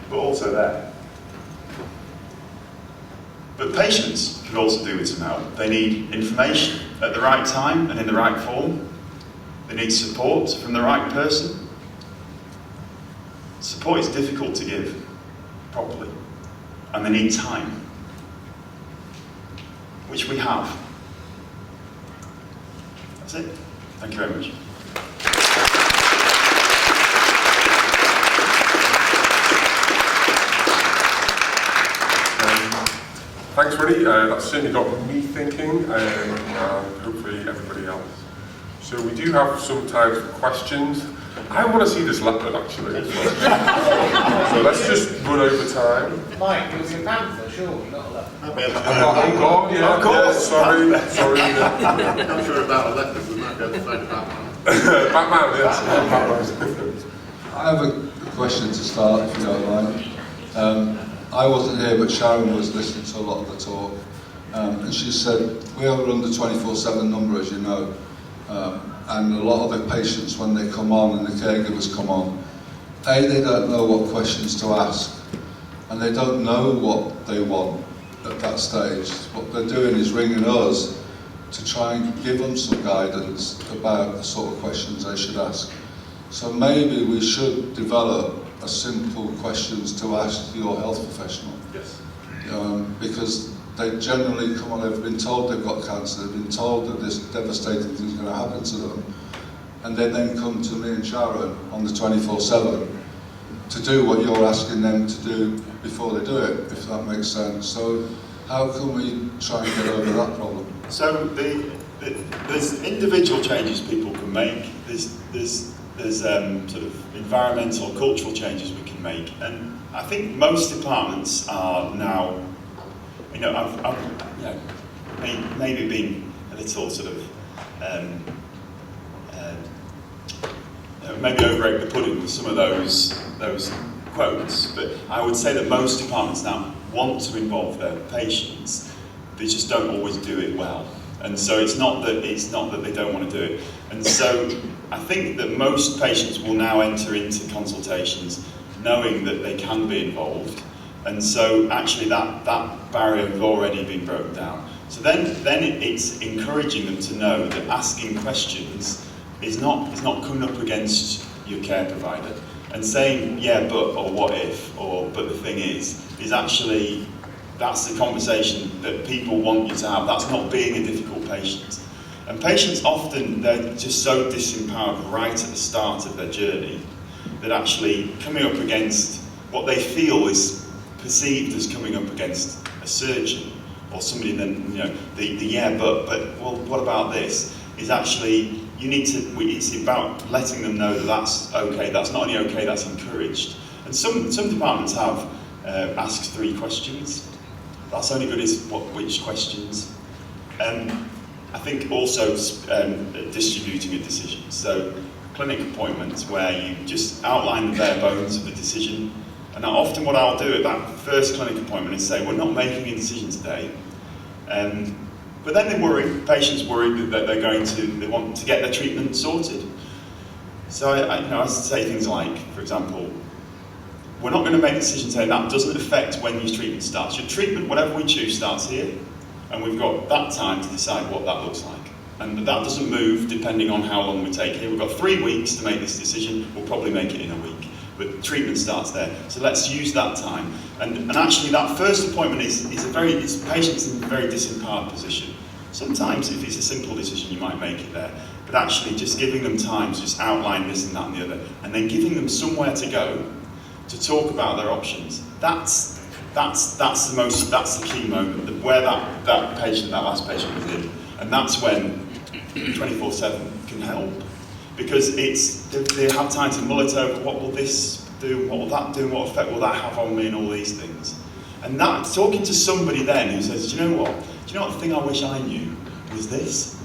But also there. But patients could also do with some help. They need information at the right time and in the right form. They need support from the right person. Support is difficult to give properly, and they need time, which we have. That's it. Thank you very much. Thanks, Rennie. That's certainly got me thinking, and hopefully everybody else. So we do have some time for questions. I want to see this leopard actually as well. So let's just run over time. Mike, it was a panther, surely, not a leopard. Oh God, yeah. Of course. Yeah, sorry. I'm sure about a leopard, we might be able to find Batman. Batman, yes. I have a question to start, if you don't mind. I wasn't here, but Sharon was listening to a lot of the talk, and she said, we are under 24/7 number, as you know, and a lot of the patients, when they come on and the caregivers come on, they don't know what questions to ask, and they don't know what they want at that stage. What they're doing is ringing us to try and give them some guidance about the sort of questions they should ask. So maybe we should develop a simple questions to ask your health professional. Yes. Because they generally come on, they've been told they've got cancer, they've been told that this devastating thing's going to happen to them, and they then come to me and Sharon on the 24/7 to do what you're asking them to do before they do it, if that makes sense. So how can we try and get over that problem? So there's individual changes people can make. There's sort of environmental, cultural changes we can make, and I think most departments are now, you know, I've you know, maybe been a little sort of maybe over-egg the pudding with some of those quotes, but I would say that most departments now want to involve their patients, they just don't always do it well. And so it's not that they don't want to do it. And so I think that most patients will now enter into consultations knowing that they can be involved. And so actually that barrier has already been broken down. So then it's encouraging them to know that asking questions is not coming up against your care provider and saying, yeah, but, or what if, or but the thing is actually, that's the conversation that people want you to have. That's not being a difficult patient. And patients often, they're just so disempowered right at the start of their journey that actually coming up against what they feel is perceived as coming up against a surgeon or somebody then, you know, the yeah, but, well, what about this? Is actually, you need to, it's about letting them know that that's okay, that's not only okay, that's encouraged. And some departments have asked 3 questions. That's only good as which questions. I think also distributing a decision. So clinic appointments where you just outline the bare bones of the decision. And often what I'll do at that first clinic appointment is say, we're not making a decision today. But then they worry, patients worry that they want to get their treatment sorted. So I say things like, for example, we're not going to make a decision today, that doesn't affect when your treatment starts. Your treatment, whatever we choose, starts here, and we've got that time to decide what that looks like. And that doesn't move depending on how long we take here. We've got 3 weeks to make this decision, we'll probably make it in a week. But treatment starts there. So let's use that time. And actually that first appointment is patients in a very disempowered position. Sometimes if it's a simple decision you might make it there. But actually just giving them time to just outline this and that and the other, and then giving them somewhere to go to talk about their options. That's the key moment, where that last patient was in. And that's when 24/7 can help. Because they have time to mull it over, what will this do, what will that do, what effect will that have on me, and all these things. And that, talking to somebody then who says, do you know what the thing I wish I knew was this?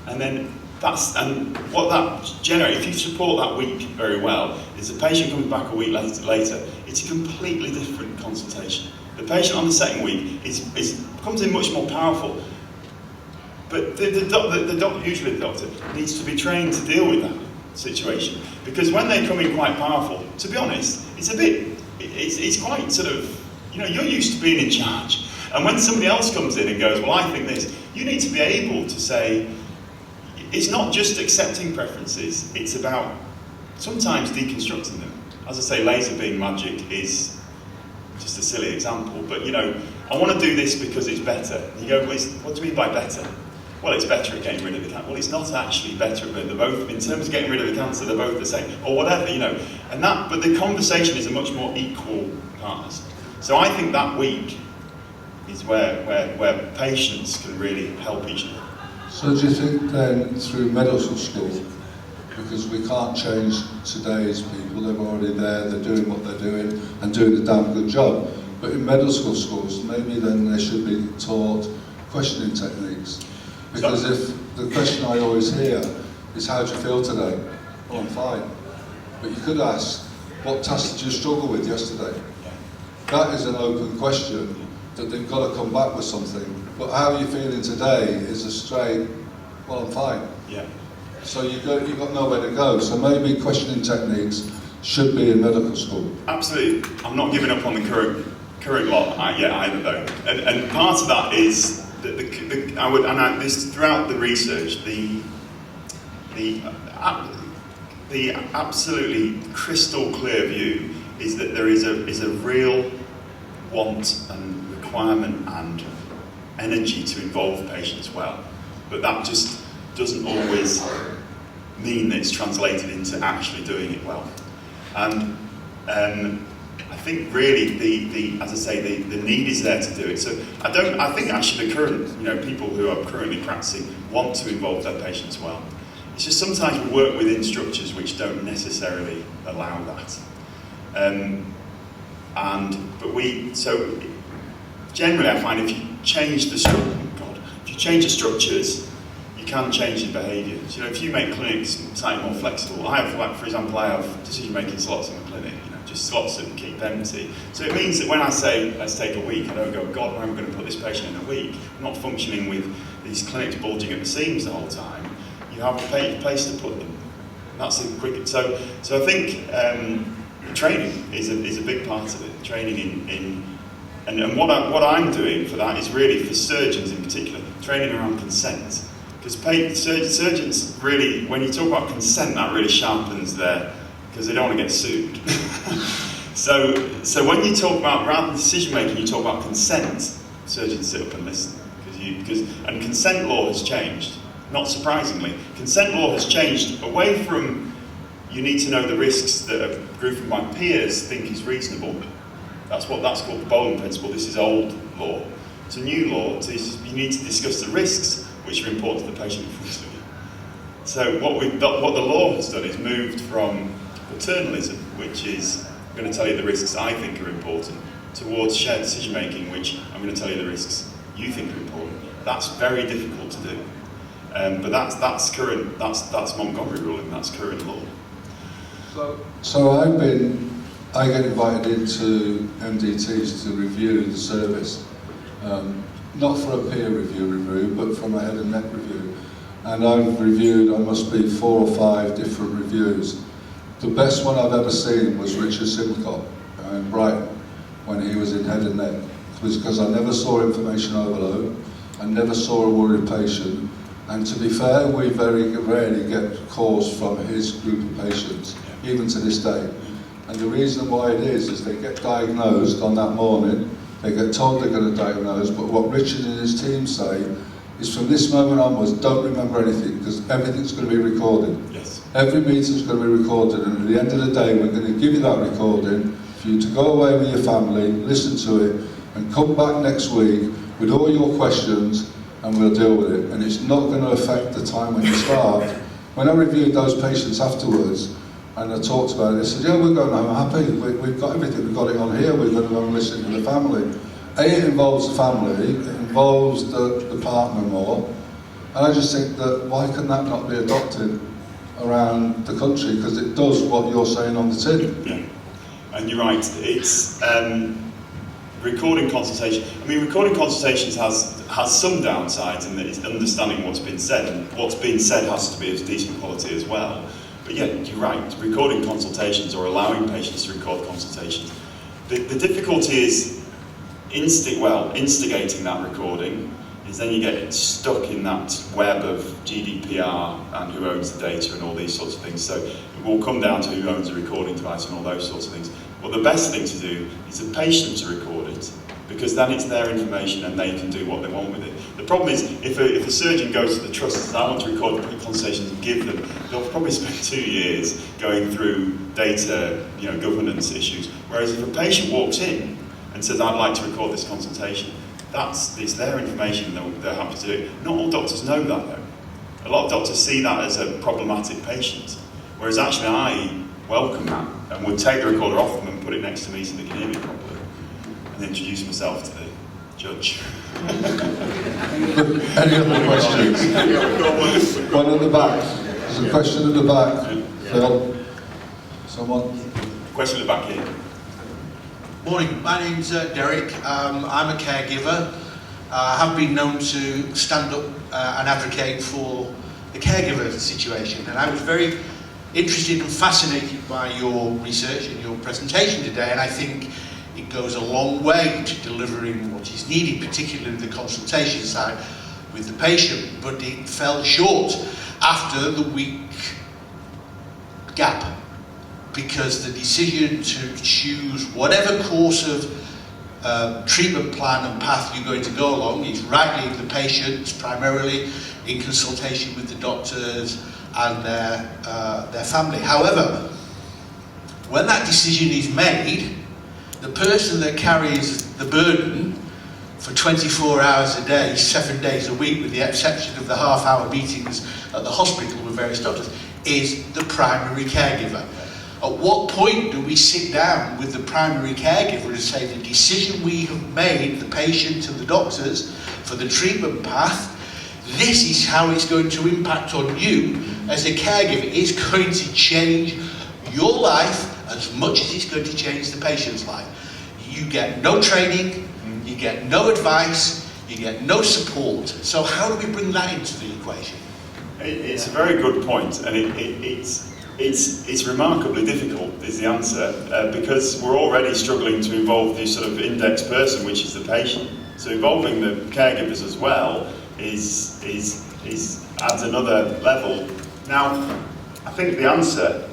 And then and what that generates, if you support that week very well, is the patient comes back a week later, it's a completely different consultation. The patient on the second week comes in much more powerful. But the doctor, usually the doctor, needs to be trained to deal with that situation. Because when they come in quite powerful, to be honest, it's quite sort of, you're used to being in charge. And when somebody else comes in and goes, well, I think this, you need to be able to say, it's not just accepting preferences, it's about sometimes deconstructing them. As I say, laser beam magic is just a silly example, but I want to do this because it's better. You go, well, what do you mean by better? Well, it's better at getting rid of the cancer. Well, it's not actually better, but they're both, in terms of getting rid of the cancer, they're both the same, or whatever, but the conversation is a much more equal partners. So I think that week is where patients can really help each other. So do you think then through medical school, because we can't change today's people, they're already there, they're doing what they're doing and doing a damn good job, but in medical schools maybe then they should be taught questioning techniques, because if the question I always hear is how do you feel today? Well, I'm fine. But you could ask, what task did you struggle with yesterday? That is an open question that they've got to come back with something. But how are you feeling today is a straight, well, I'm fine. Yeah. So you've got nowhere to go. So maybe questioning techniques should be in medical school. Absolutely. I'm not giving up on the current lot yet either, though. And part of that is that this throughout the research, the absolutely crystal clear view is that there is a real want and requirement and energy to involve patients well, but that just doesn't always mean that it's translated into actually doing it well. And I think really as I say, the need is there to do it. So I think actually the current, people who are currently practicing want to involve their patients well. It's just sometimes we work within structures which don't necessarily allow that. So generally I find if you change the structures, you can change the behaviours. If you make clinics slightly more flexible, for example, I have decision-making slots in the clinic, just slots that keep empty. So it means that when I say, let's take a week, I don't go, God, where am I going to put this patient in a week? I'm not functioning with these clinics bulging at the seams the whole time. You have a place to put them. That's a quick. So I think training is a big part of it. Training and what I'm doing for that is really for surgeons in particular, training around consent. Because surgeons really, when you talk about consent, that really sharpens because they don't want to get sued. So when you talk about, rather than decision making, you talk about consent, surgeons sit up and listen. And consent law has changed. Not surprisingly, consent law has changed away from you need to know the risks that a group of my peers think is reasonable. That's called the Bowen principle. This is old law. To new law, you need to discuss the risks which are important to the patient in front of you. So what the law has done is moved from paternalism, which is I'm going to tell you the risks I think are important, towards shared decision making, which I'm going to tell you the risks you think are important. That's very difficult to do. But that's current. That's Montgomery ruling. That's current law. So I get invited into MDTs to review the service, not for a peer review, but from a head and neck review. And I've reviewed, I must be 4 or 5 different reviews. The best one I've ever seen was Richard Simcoe in Brighton when he was in head and neck. It was because I never saw information overload, I never saw a worried patient. And to be fair, we very rarely get calls from his group of patients, even to this day. And the reason why it is they get diagnosed on that morning, they get told they're going to diagnose, but what Richard and his team say is from this moment onwards, don't remember anything, because everything's going to be recorded. Yes. Every meeting's going to be recorded, and at the end of the day, we're going to give you that recording for you to go away with your family, listen to it, and come back next week with all your questions, and we'll deal with it. And it's not going to affect the time when you start. When I reviewed those patients afterwards, and I talked about it, they said, yeah, we're going home happy, we've got everything, we've got it on here, we're going to go and listen to the family. It involves the family, it involves the partner more, and I just think that why can that not be adopted around the country, because it does what you're saying on the tin. Yeah, and you're right, it's recording consultation. I mean, recording consultations has some downsides in that it's understanding what's been said, and what's being said has to be of decent quality as well. But yeah, you're right. Recording consultations or allowing patients to record consultations. The difficulty is instigating that recording. Is then you get stuck in that web of GDPR and who owns the data and all these sorts of things. So it will come down to who owns the recording device and all those sorts of things. Well, the best thing to do is the patient to record it, because then it's their information and they can do what they want with it. The problem is, if a surgeon goes to the trust and says, I want to record the consultations and give them, they'll probably spend 2 years going through data, governance issues. Whereas if a patient walks in and says, I'd like to record this consultation, it's their information and they're happy to do it. Not all doctors know that though. A lot of doctors see that as a problematic patient, whereas actually I welcome that and would take the recorder off them and put it next to me so they can hear me properly, and introduce myself to the judge. Any other questions? One at the back. There's a question at the back. Phil? Someone? Question at the back here. Morning, my name's Derek. I'm a caregiver. I have been known to stand up and advocate for the caregiver situation, and I was very interested and fascinated by your research and your presentation today, and I think it goes a long way to delivering what is needed, particularly the consultation side with the patient, but it fell short after the week gap, because the decision to choose whatever course of treatment plan and path you're going to go along is rightly the patients, primarily in consultation with the doctors and their family. However, when that decision is made, the person that carries the burden for 24 hours a day, 7 days a week, with the exception of the half-hour meetings at the hospital with various doctors, is the primary caregiver. At what point do we sit down with the primary caregiver and say the decision we have made, the patient and the doctors, for the treatment path, this is how it's going to impact on you as a caregiver. It's going to change your life as much as it's going to change the patient's life. You get no training, you get no advice, you get no support. So how do we bring that into the equation? It's a very good point, and it's remarkably difficult, is the answer, because we're already struggling to involve the sort of index person, which is the patient. So involving the caregivers as well is adds another level. Now, I think the answer.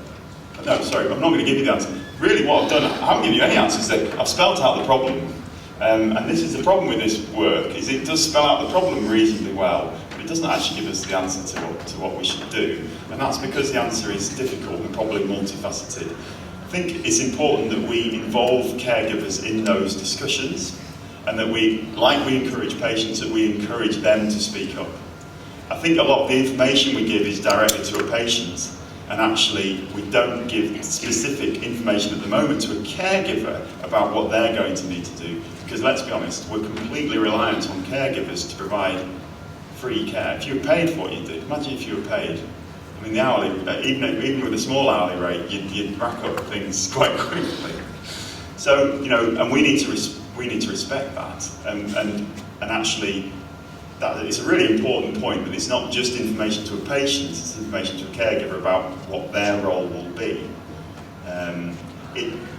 No, sorry, I'm not going to give you the answer. Really, what I've done, I haven't given you any answers. That I've spelled out the problem, and this is the problem with this work: is it does spell out the problem reasonably well. It doesn't actually give us the answer to what we should do, and that's because the answer is difficult and probably multifaceted. I think it's important that we involve caregivers in those discussions, and that we encourage patients, that we encourage them to speak up. I think a lot of the information we give is directed to a patient, and actually we don't give specific information at the moment to a caregiver about what they're going to need to do, because let's be honest, we're completely reliant on caregivers to provide free care. If you were paid for what you did, imagine if you were paid. I mean, the hourly, even with a small hourly rate, you'd rack up things quite quickly. So, and we need to respect that, and actually, that it's a really important point that it's not just information to a patient; it's information to a caregiver about what their role will be.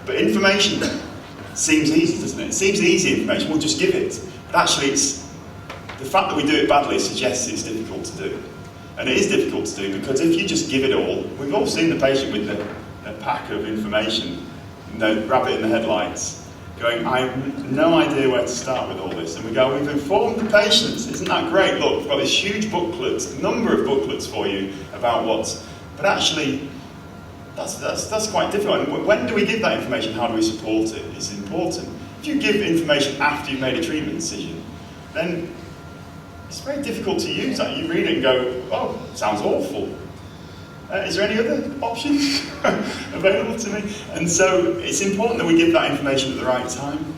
But information seems easy, doesn't it? It seems easy information. We'll just give it, but actually, the fact that we do it badly suggests it's difficult to do. And it is difficult to do because if you just give it all, we've all seen the patient with a pack of information, rabbit in the headlights, going, I have no idea where to start with all this. And we go, we've informed the patients, isn't that great? Look, we've got this huge booklet, a number of booklets for you about what, but actually, that's quite difficult. And when do we give that information? How do we support it? It's important. If you give information after you've made a treatment decision, then it's very difficult to use that. You read it and go, oh, sounds awful. Is there any other options available to me? And so it's important that we give that information at the right time.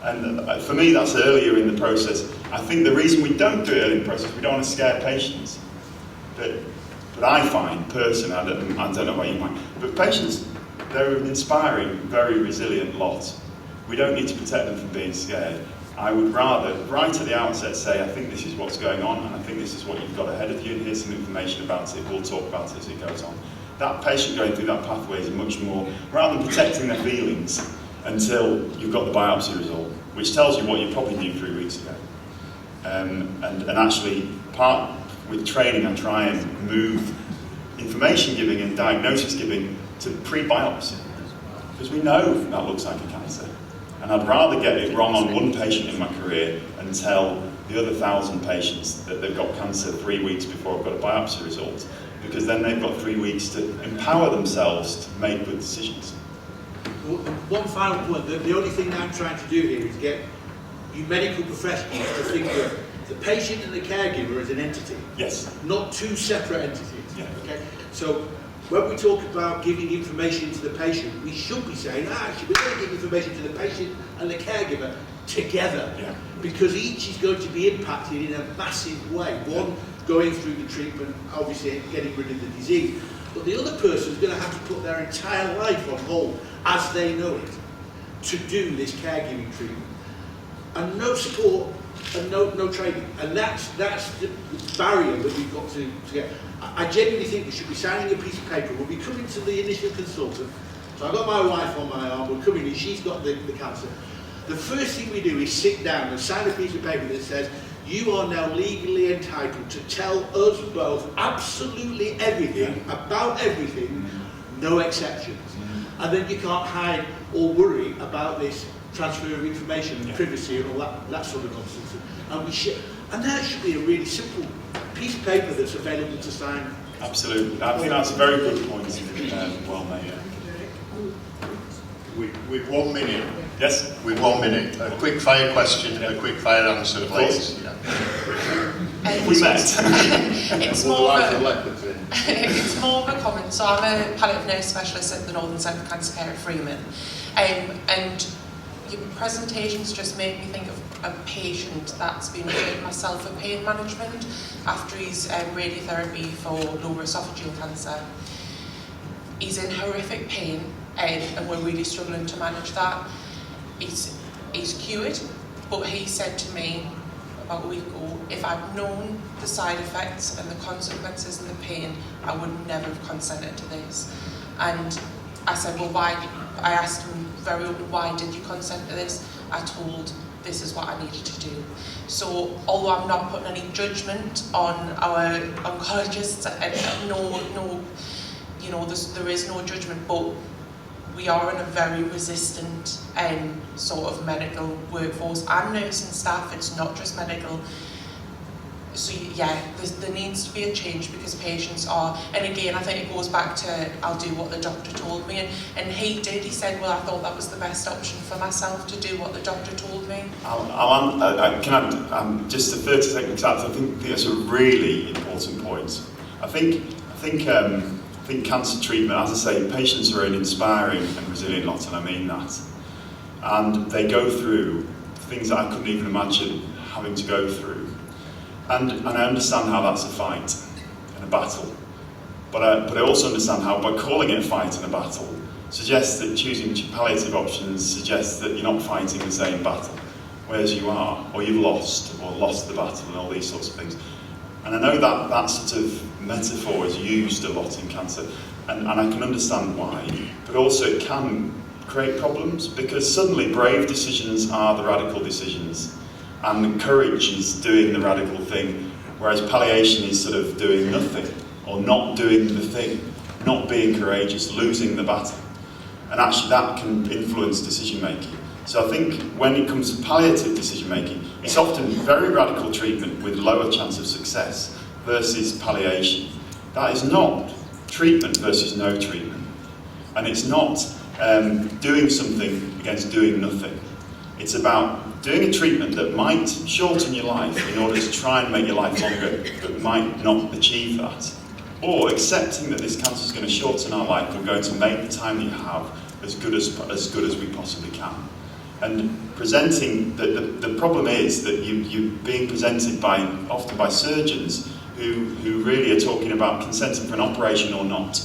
And for me, that's earlier in the process. I think the reason we don't do it early in the process, we don't want to scare patients. But I find, personally, I don't know about you, Mike, but patients, they're an inspiring, very resilient lot. We don't need to protect them from being scared. I would rather, right at the outset, say, I think this is what's going on, and I think this is what you've got ahead of you, and here's some information about it, we'll talk about it as it goes on. That patient going through that pathway is much more, rather than protecting their feelings until you've got the biopsy result, which tells you what you probably knew 3 weeks ago. And actually, with training, I try and move information giving and diagnosis giving to pre-biopsy, because we know that looks like a cancer. And I'd rather get it wrong on one patient in my career and tell the other 1,000 patients that they've got cancer 3 weeks before I've got a biopsy result, because then they've got 3 weeks to empower themselves to make good decisions. Well, one final point, the only thing I'm trying to do here is get you medical professionals to think of the patient and the caregiver as an entity. Yes. Not two separate entities. Yeah. Okay? So when we talk about giving information to the patient, we should be saying, actually, we're going to give information to the patient and the caregiver together. Yeah. Because each is going to be impacted in a massive way. One, going through the treatment, obviously getting rid of the disease, but the other person is going to have to put their entire life on hold, as they know it, to do this caregiving treatment. And no support and no training. And that's the barrier that we've got to get. I genuinely think we should be signing a piece of paper. We'll be coming to the initial consultant. So I've got my wife on my arm, we're coming in, she's got the cancer. The first thing we do is sit down and sign a piece of paper that says, you are now legally entitled to tell us both absolutely everything, about everything, no exceptions. And then you can't hide or worry about this transfer of information and privacy and all that sort of nonsense. And that should be a really simple piece of paper that's available to sign. Absolutely. I think that's a very good point, well made. With 1 minute. Yes? With 1 minute. A quick fire question and a quick fire answer, please. Yeah. We met. It's more of a comment. So I'm a palliative nurse specialist at the Northern Centre for Cancer Care at Freeman. And your presentations just made me think of a patient that's been referred myself for pain management after his radiotherapy for lower esophageal cancer. He's in horrific pain and we're really struggling to manage that. He's cured, but he said to me about a week ago, if I'd known the side effects and the consequences and the pain, I would never have consented to this. And I said, well, why? I asked him very openly, why did you consent to this? I told, this is what I needed to do. So, although I'm not putting any judgment on our oncologists, there is no judgment, but we are in a very resistant sort of medical workforce and nursing staff. It's not just medical. So yeah, there needs to be a change because patients are, and again, I think it goes back to, I'll do what the doctor told me, and he did. He said, well, I thought that was the best option for myself, to do what the doctor told me. Just a 30-second I think that's a really important point. I think cancer treatment, as I say, patients are an inspiring and resilient lot, and I mean that. And they go through things that I couldn't even imagine having to go through. And I understand how that's a fight and a battle. But I also understand how, by calling it a fight and a battle, suggests that choosing palliative options suggests that you're not fighting the same battle, whereas you are, or you've lost the battle, and all these sorts of things. And I know that sort of metaphor is used a lot in cancer, and I can understand why, but also it can create problems, because suddenly brave decisions are the radical decisions, and courage is doing the radical thing, whereas palliation is sort of doing nothing, or not doing the thing, not being courageous, losing the battle. And actually that can influence decision making. So I think when it comes to palliative decision making, it's often very radical treatment with lower chance of success versus palliation. That is not treatment versus no treatment. And it's not doing something against doing nothing. It's about doing a treatment that might shorten your life in order to try and make your life longer, but might not achieve that. Or accepting that this cancer is going to shorten our life, we're going to make the time that you have as good as we possibly can. And presenting, the problem is that you're being presented often by surgeons who really are talking about consenting for an operation or not.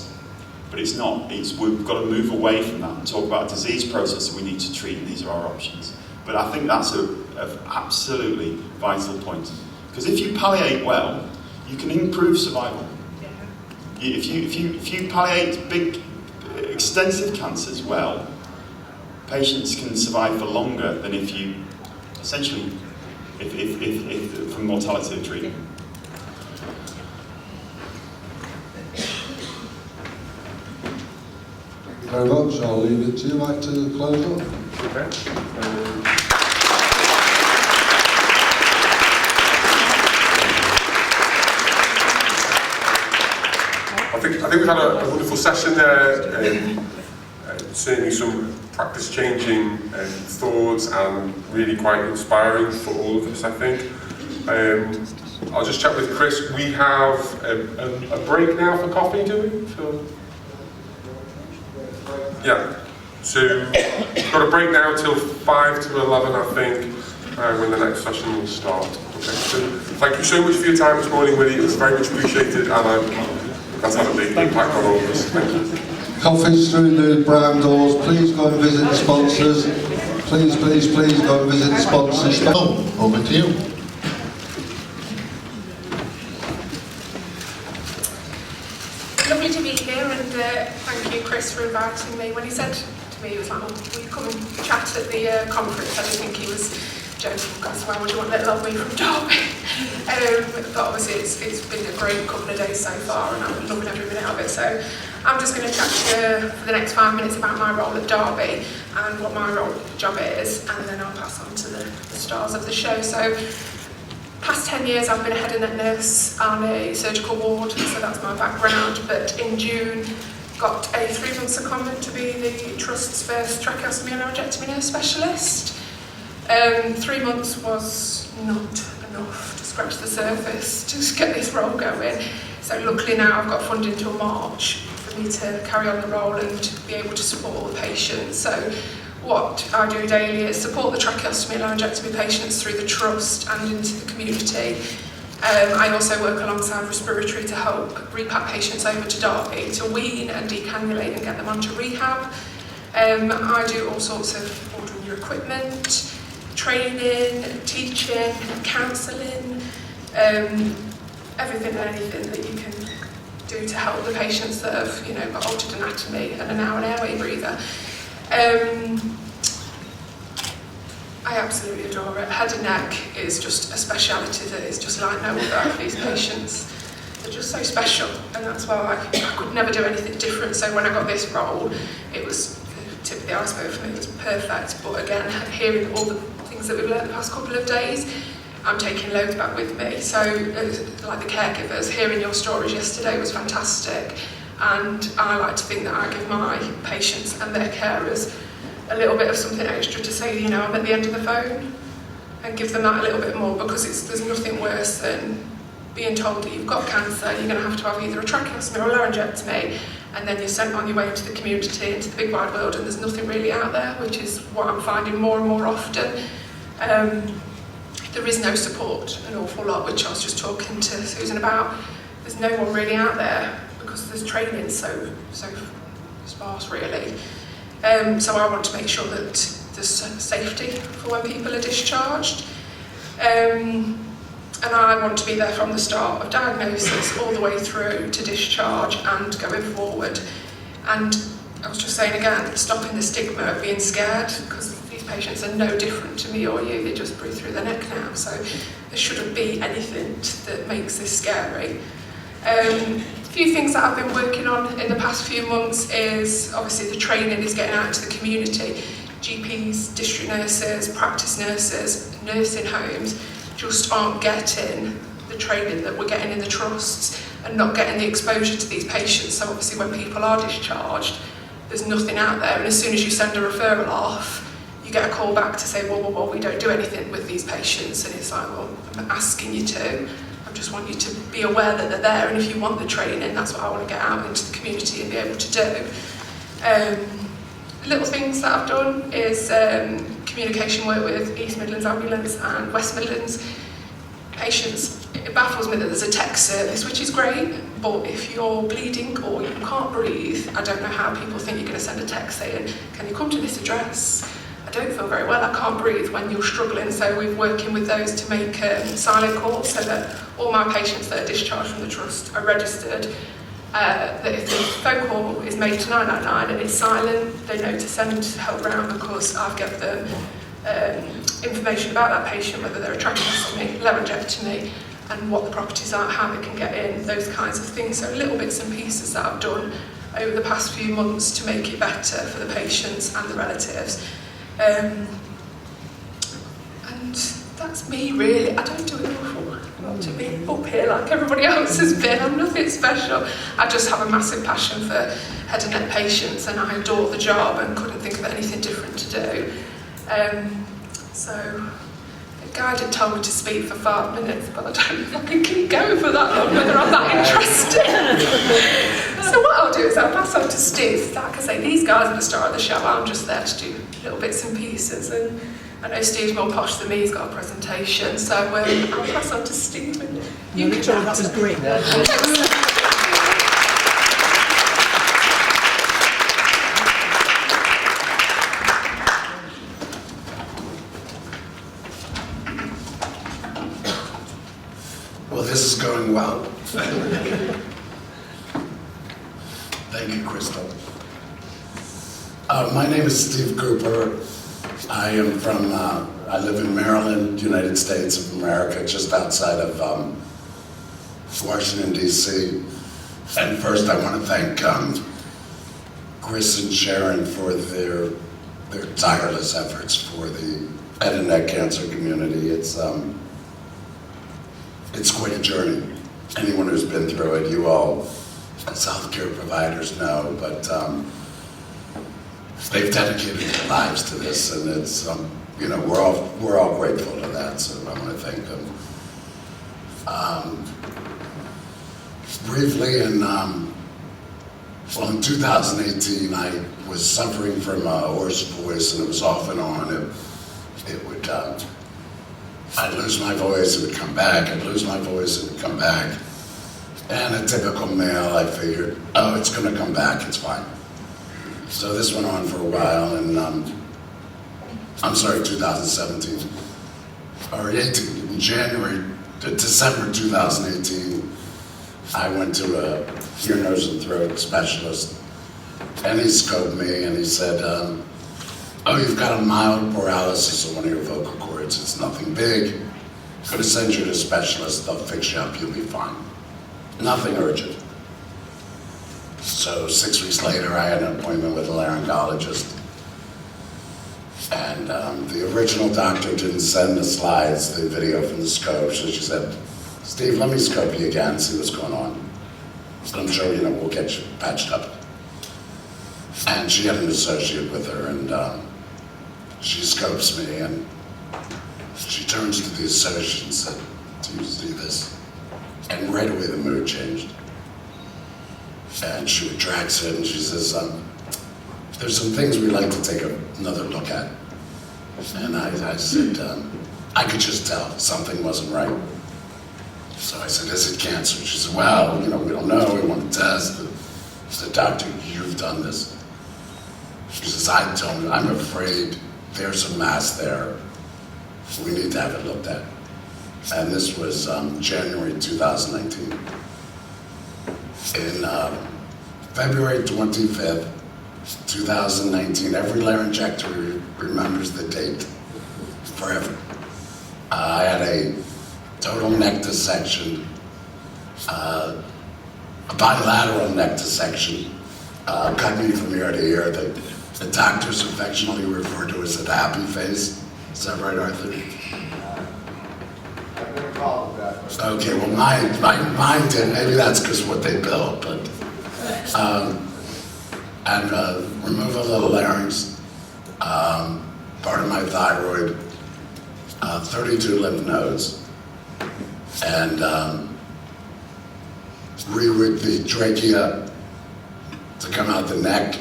but it's not. We've got to move away from that and talk about a disease process that we need to treat, and these are our options. But I think that's an absolutely vital point. Because if you palliate well, you can improve survival. If you palliate big, extensive cancers well, patients can survive for longer than if you, essentially, if from mortality of treatment. Thank you very much. I'll leave it to you, Mike, to close up. Okay. I think we've had a wonderful session there. Certainly some practice-changing thoughts and really quite inspiring for all of us, I think. I'll just chat with Chris. We have a break now for coffee, do we? Yeah. So we've got a break now till 5 to 11, I think, when the next session will start. Okay. So thank you so much for your time this morning, Willie. It was very much appreciated, and that's had a big impact on all of us. Thank you. Coffee's through the brown doors. Please go and visit the sponsors. Please go and visit the sponsors. Over to you. Lovely to be here, and thank you, Chris, for inviting me. When he said to me, he was like, "Oh, will you come and chat at the conference?" I didn't think he was joking. Because why would you want little old me from Derby? But obviously, it's been a great couple of days so far, and I'm loving every minute of it. So I'm just going to chat to you for the next 5 minutes about my role at Derby and what my job is, and then I'll pass on to the stars of the show. So, past 10 years I've been a head and neck nurse on a surgical ward, so that's my background. But in June, got a 3-month secondment to be the Trust's first tracheostomy and laryngectomy nurse specialist. 3 months was not enough to scratch the surface to get this role going. So luckily now I've got funding till March for me to carry on the role and be able to support all the patients. So what I do daily is support the tracheostomy and laryngectomy patients through the Trust and into the community. I also work alongside respiratory to help repat patients over to Derby to wean and decannulate and get them onto rehab. I do all sorts of ordering new equipment, training, teaching, counselling, everything and anything that you can do to help the patients that have, got altered anatomy and are now an airway breather. I absolutely adore it. Head and neck is just a speciality that is just like no other. These patients, they're just so special, and that's why I could never do anything different. So when I got this role, it was the tip of the iceberg for me. It was perfect. But again, hearing all the things that we've learned the past couple of days, I'm taking loads back with me. So, like the caregivers, hearing your stories yesterday was fantastic, and I like to think that I give my patients and their carers a little bit of something extra to say, I'm at the end of the phone, and give them that a little bit more, because there's nothing worse than being told that you've got cancer, you're going to have either a tracheostomy or a laryngectomy, and then you're sent on your way into the community, into the big wide world, and there's nothing really out there, which is what I'm finding more and more often. There is no support an awful lot, which I was just talking to Susan about. There's no one really out there because there's training so sparse, really. So I want to make sure that there's safety for when people are discharged. And I want to be there from the start of diagnosis all the way through to discharge and going forward. And I was just saying again, stopping the stigma of being scared, because these patients are no different to me or you, they just breathe through their neck now, so there shouldn't be anything that makes this scary. A few things that I've been working on in the past few months is obviously the training is getting out into the community. GPs, district nurses, practice nurses, nursing homes just aren't getting the training that we're getting in the trusts and not getting the exposure to these patients. So obviously when people are discharged, there's nothing out there, and as soon as you send a referral off, you get a call back to say, well, we don't do anything with these patients, and it's like, well, I'm asking you to. I just want you to be aware that they're there, and if you want the training, that's what I want to get out into the community and be able to do. Little things that I've done is communication work with East Midlands Ambulance and West Midlands patients. It baffles me that there's a text service, which is great, But if you're bleeding or you can't breathe, I don't know how people think you're going to send a text saying, can you come to this address? I don't feel very well, I can't breathe when you're struggling. So we're working with those to make silent calls so that all my patients that are discharged from the trust are registered. That if the phone call is made to 999 and it's silent, they know to send help round, because I've given them information about that patient, whether they're a tracheostomy, laryngectomy, and what the properties are, how they can get in, those kinds of things. So little bits and pieces that I've done over the past few months to make it better for the patients and the relatives. And that's me really. I don't do an awful lot to be up here like everybody else has been. I'm nothing special. I just have a massive passion for head and neck patients, and I adore the job and couldn't think of anything different to do. So the guy did tell me to speak for 5 minutes, but I don't know if I can keep going for that long, whether I'm that interested. So what I'll do is I'll pass on to Steve. Like I say, these guys are the star of the show. I'm just there to do little bits and pieces, and I know Steve's more posh than me. He's got a presentation, so I'll pass on to Steve. And you can that was great. Well, this is going well. Thank you, Crystal. My name is Steve Cooper. I am from, I live in Maryland, United States of America, just outside of Washington, D.C. And first I want to thank Chris and Sharon for their tireless efforts for the head and neck cancer community. It's quite a journey. Anyone who's been through it, you all as healthcare providers know, but they've dedicated their lives to this, and it's you know, we're all grateful to that. So I want to thank them. Briefly, in 2018, I was suffering from a hoarse voice, and it was off and on. It would I'd lose my voice, it would come back. I'd lose my voice, it would come back. And a typical male, I figured, oh, it's going to come back. It's fine. So this went on for a while, and 2017, or 18, in January to December 2018, I went to a ear, nose, and throat specialist, and he scoped me, and he said, oh, you've got a mild paralysis of one of your vocal cords. It's nothing big. I'm going to send you to a specialist. They'll fix you up. You'll be fine. Nothing urgent. So 6 weeks later, I had an appointment with a laryngologist. And the original doctor didn't send the slides, the video from the scope. So she said, Steve, let me scope you again, see what's going on. So I'm sure, we'll get you patched up. And she had an associate with her, and she scopes me, and she turns to the associate and said, do you see this? And right away the mood changed. And she retracts it, and she says, there's some things we'd like to take another look at. And I said, I could just tell something wasn't right. So I said, is it cancer? She said, well, we don't know, we want to test. I said, doctor, you've done this. She says, I'm afraid there's a mass there. We need to have it looked at. And this was January 2019. In February 25th, 2019, every laryngectomy remembers the date forever. I had a total neck dissection, a bilateral neck dissection, cut me from ear to ear. The doctors affectionately refer to it as a happy face. Is that right, Arthur? Okay, well, mine did. Maybe that's because of what they built, but and removal of the larynx, part of my thyroid, 32 lymph nodes, and reroute the trachea to come out the neck,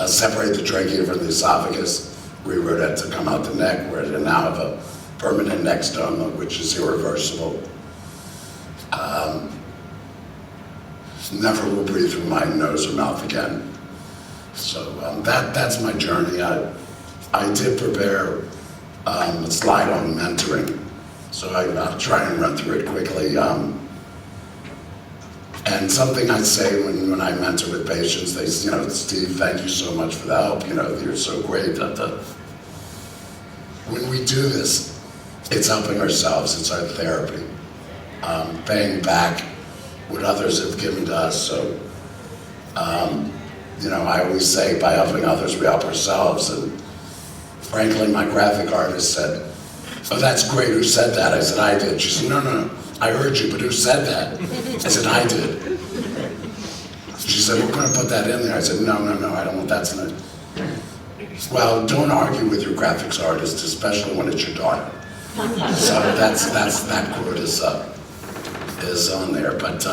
separate the trachea from the esophagus, reroute it to come out the neck, where they now have a permanent neck stoma, which is irreversible. never will breathe through my nose or mouth again. So that's my journey. I did prepare a slide on mentoring, so I'll try and run through it quickly. And something I say when I mentor with patients, they say, Steve, thank you so much for the help. You're so great. When we do this, it's helping ourselves. It's our therapy, paying back what others have given to us. So, I always say by helping others, we help ourselves. And frankly, my graphic artist said, "Oh, that's great. Who said that?" I said, "I did." She said, No. I heard you, but who said that? I said, "I did." She said, "We're going to put that in there." I said, No, I don't want that in it. Well, don't argue with your graphics artist, especially when it's your daughter. So that quote is on there. But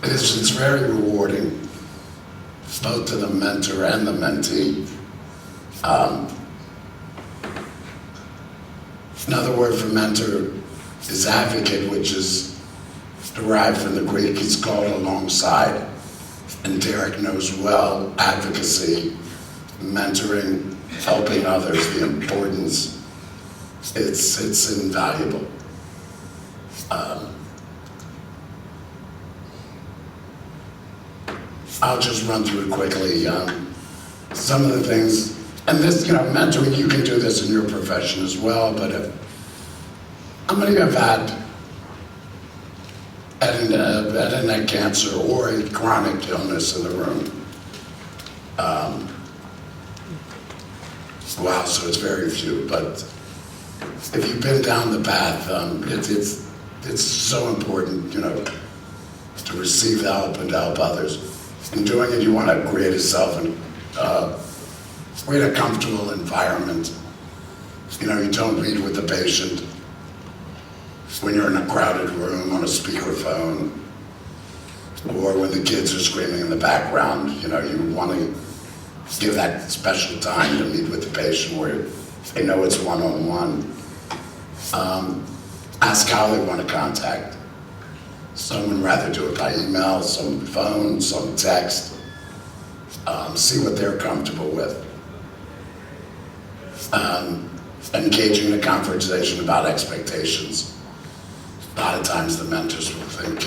it's very rewarding, both to the mentor and the mentee. Another word for mentor is advocate, which is derived from the Greek. It's called alongside. And Derek knows well advocacy, mentoring, helping others, the importance. It's invaluable. I'll just run through it quickly. Some of the things, and this, mentoring, you can do this in your profession as well, but how many have had head and neck cancer or a chronic illness in the room? Wow, so it's very few, but if you've been down the path, it's so important, to receive help and to help others. In doing it, you want to create create a comfortable environment. You don't meet with the patient when you're in a crowded room on a speakerphone, or when the kids are screaming in the background. You want to give that special time to meet with the patient where they know it's one-on-one. Ask how they want to contact. Some would rather do it by email, some phone, some text. See what they're comfortable with. Engaging in a conversation about expectations. A lot of times the mentors will think,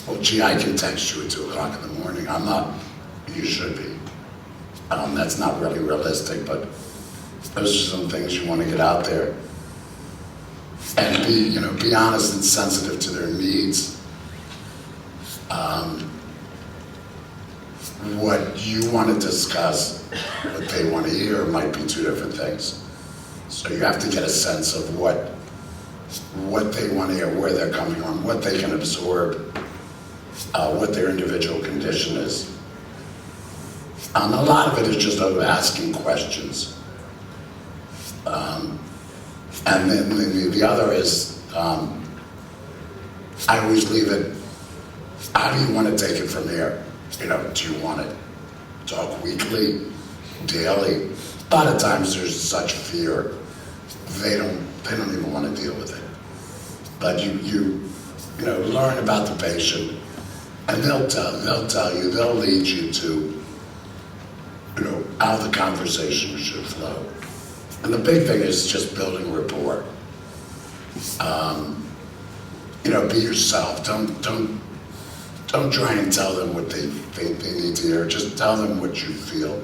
well, gee, I can text you at 2 o'clock in the morning. I'm not. You should be. That's not really realistic, but those are some things you want to get out there. And be honest and sensitive to their needs. What you want to discuss, what they want to hear might be two different things. So you have to get a sense of what they want to hear, where they're coming from, what they can absorb, what their individual condition is. A lot of it is just asking questions. And then the other is, I always leave it, how do you want to take it from here? Do you want to talk weekly, daily? A lot of times there's such fear, they don't even want to deal with it. But you learn about the patient, and they'll tell you, they'll lead you to, how the conversation should flow. And the big thing is just building rapport. Be yourself. Don't try and tell them what they think they need to hear. Just tell them what you feel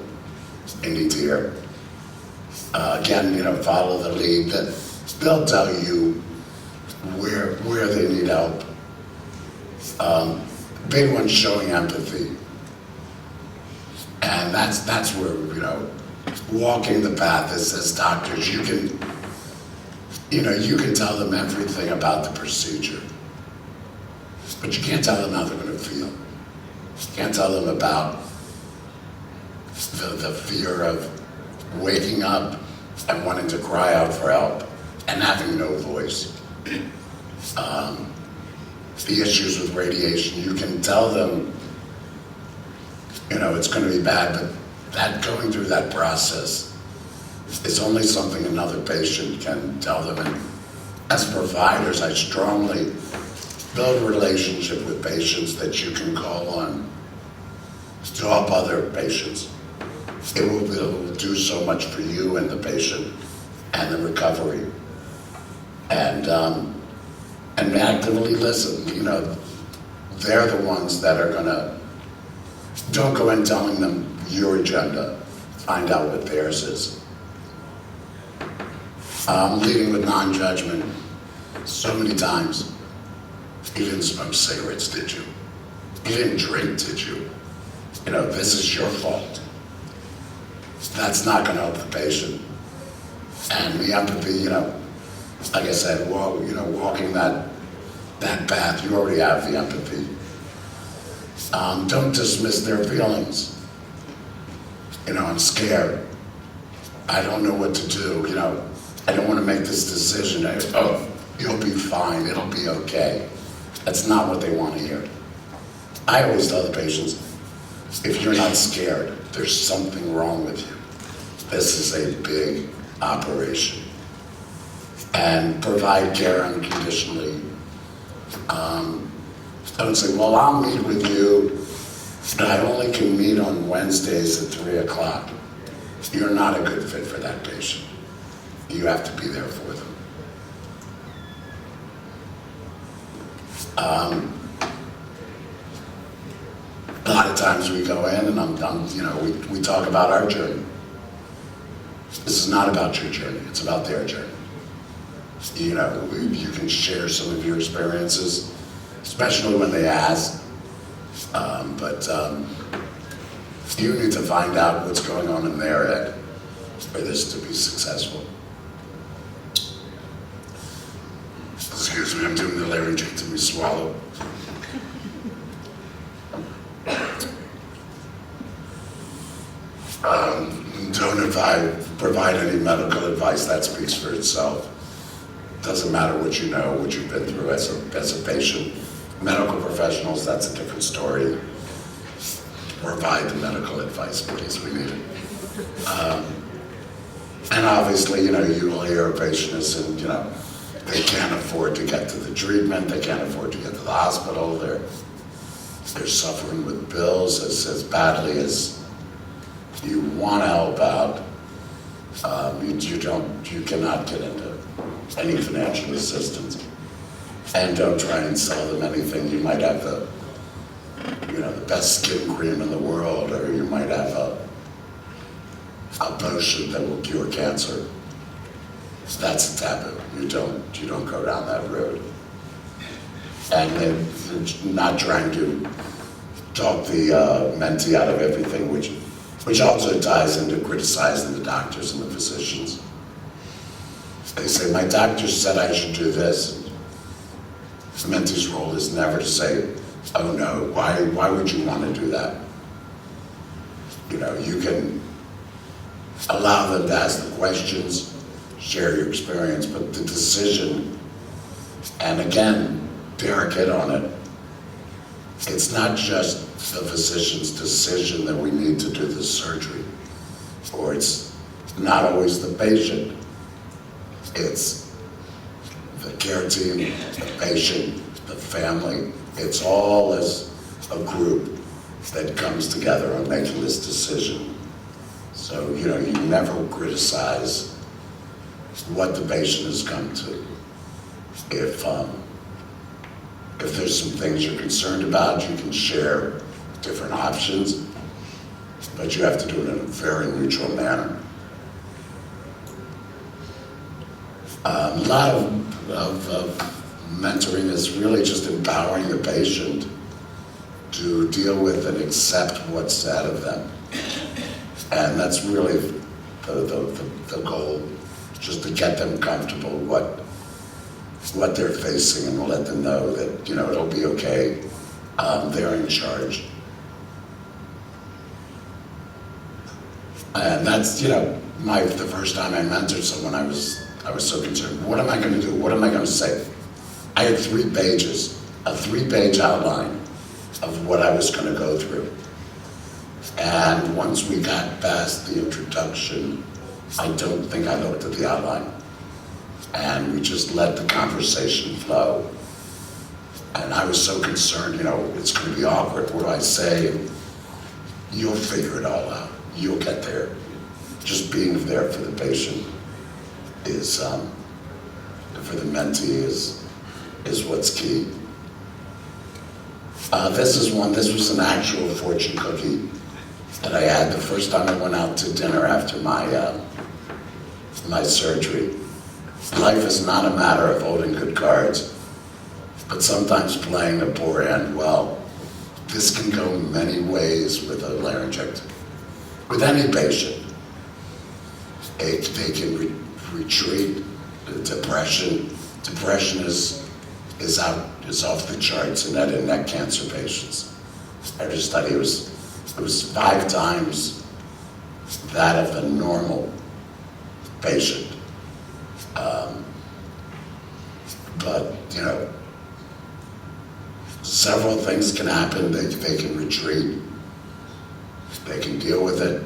they need to hear. Again, follow the lead. That they'll tell you where they need help. Big one's showing empathy, and that's where walking the path as doctors, you can tell them everything about the procedure, but you can't tell them how they're going to feel. You can't tell them about the fear of waking up and wanting to cry out for help and having no voice. The issues with radiation, you can tell them, it's going to be bad, but that going through that process is only something another patient can tell them. And as providers, I strongly build a relationship with patients that you can call on to help other patients. It will do so much for you and the patient and the recovery. And actively listen. You know, they're the ones that are gonna, don't go in telling them your agenda, find out what theirs is. Leading with non-judgment. So many times, you didn't smoke cigarettes, did you? You didn't drink, did you? You know, this is your fault. That's not gonna help the patient. And the empathy, you know, like I said, walking that path, you already have the empathy. Don't dismiss their feelings. You know, I'm scared. I don't know what to do, you know. I don't want to make this decision. Oh, you'll be fine, it'll be okay. That's not what they want to hear. I always tell the patients, if you're not scared, there's something wrong with you. This is a big operation. And provide care unconditionally. Don't say, well, I'll meet with you, but I only can meet on Wednesdays at 3 o'clock. You're not a good fit for that patient. You have to be there for them. A lot of times we go in and we talk about our journey. This is not about your journey, it's about their journey. You know, you can share some of your experiences, especially when they ask. But you need to find out what's going on in their head for this to be successful. Excuse me, I'm doing the laryngectomy swallow. Don't provide any medical advice. That speaks for itself. Doesn't matter what you know, what you've been through as a patient. Medical professionals, that's a different story. Provide the medical advice, please, we need it. And obviously, you know, you will hear a patient is in, you know, they can't afford to get to the treatment, they can't afford to get to the hospital, they're suffering with bills as badly as you want to help out. You cannot get into any financial assistance. And don't try and sell them anything. You might have the best skin cream in the world, or you might have a potion that will cure cancer. That's a taboo. You don't go down that road. And they're not trying to talk the mentee out of everything, which also ties into criticizing the doctors and the physicians. They say, my doctor said I should do this. The mentee's role is never to say, oh no, why would you want to do that? You know, you can allow them to ask the questions, share your experience, but the decision, and again, Derek hit on it, it's not just the physician's decision that we need to do the surgery, or it's not always the patient. It's the care team, the patient, the family. It's all as a group that comes together on making this decision. So, you know, you never criticize what the patient has come to. If there's some things you're concerned about, you can share different options, but you have to do it in a very neutral manner. A lot of mentoring is really just empowering the patient to deal with and accept what's said of them. And that's really the goal, just to get them comfortable what they're facing and let them know that, you know, it'll be okay. They're in charge. And that's, you know, the first time I mentored someone, I was so concerned. What am I going to do? What am I going to say? I had 3 pages, a 3-page outline of what I was going to go through. And once we got past the introduction, I don't think I looked at the outline. And we just let the conversation flow. And I was so concerned, it's going to be awkward. What do I say? And you'll figure it all out. You'll get there. Just being there for the patient is, for the mentee is what's key. This was an actual fortune cookie that I had the first time I went out to dinner after my surgery. Life is not a matter of holding good cards, but sometimes playing a poor hand well. This can go many ways with a laryngectomy. With any patient, they can retreat. Depression is off the charts in head and neck cancer patients. I just studied it was 5 times that of a normal patient. But several things can happen. They can retreat. They can deal with it.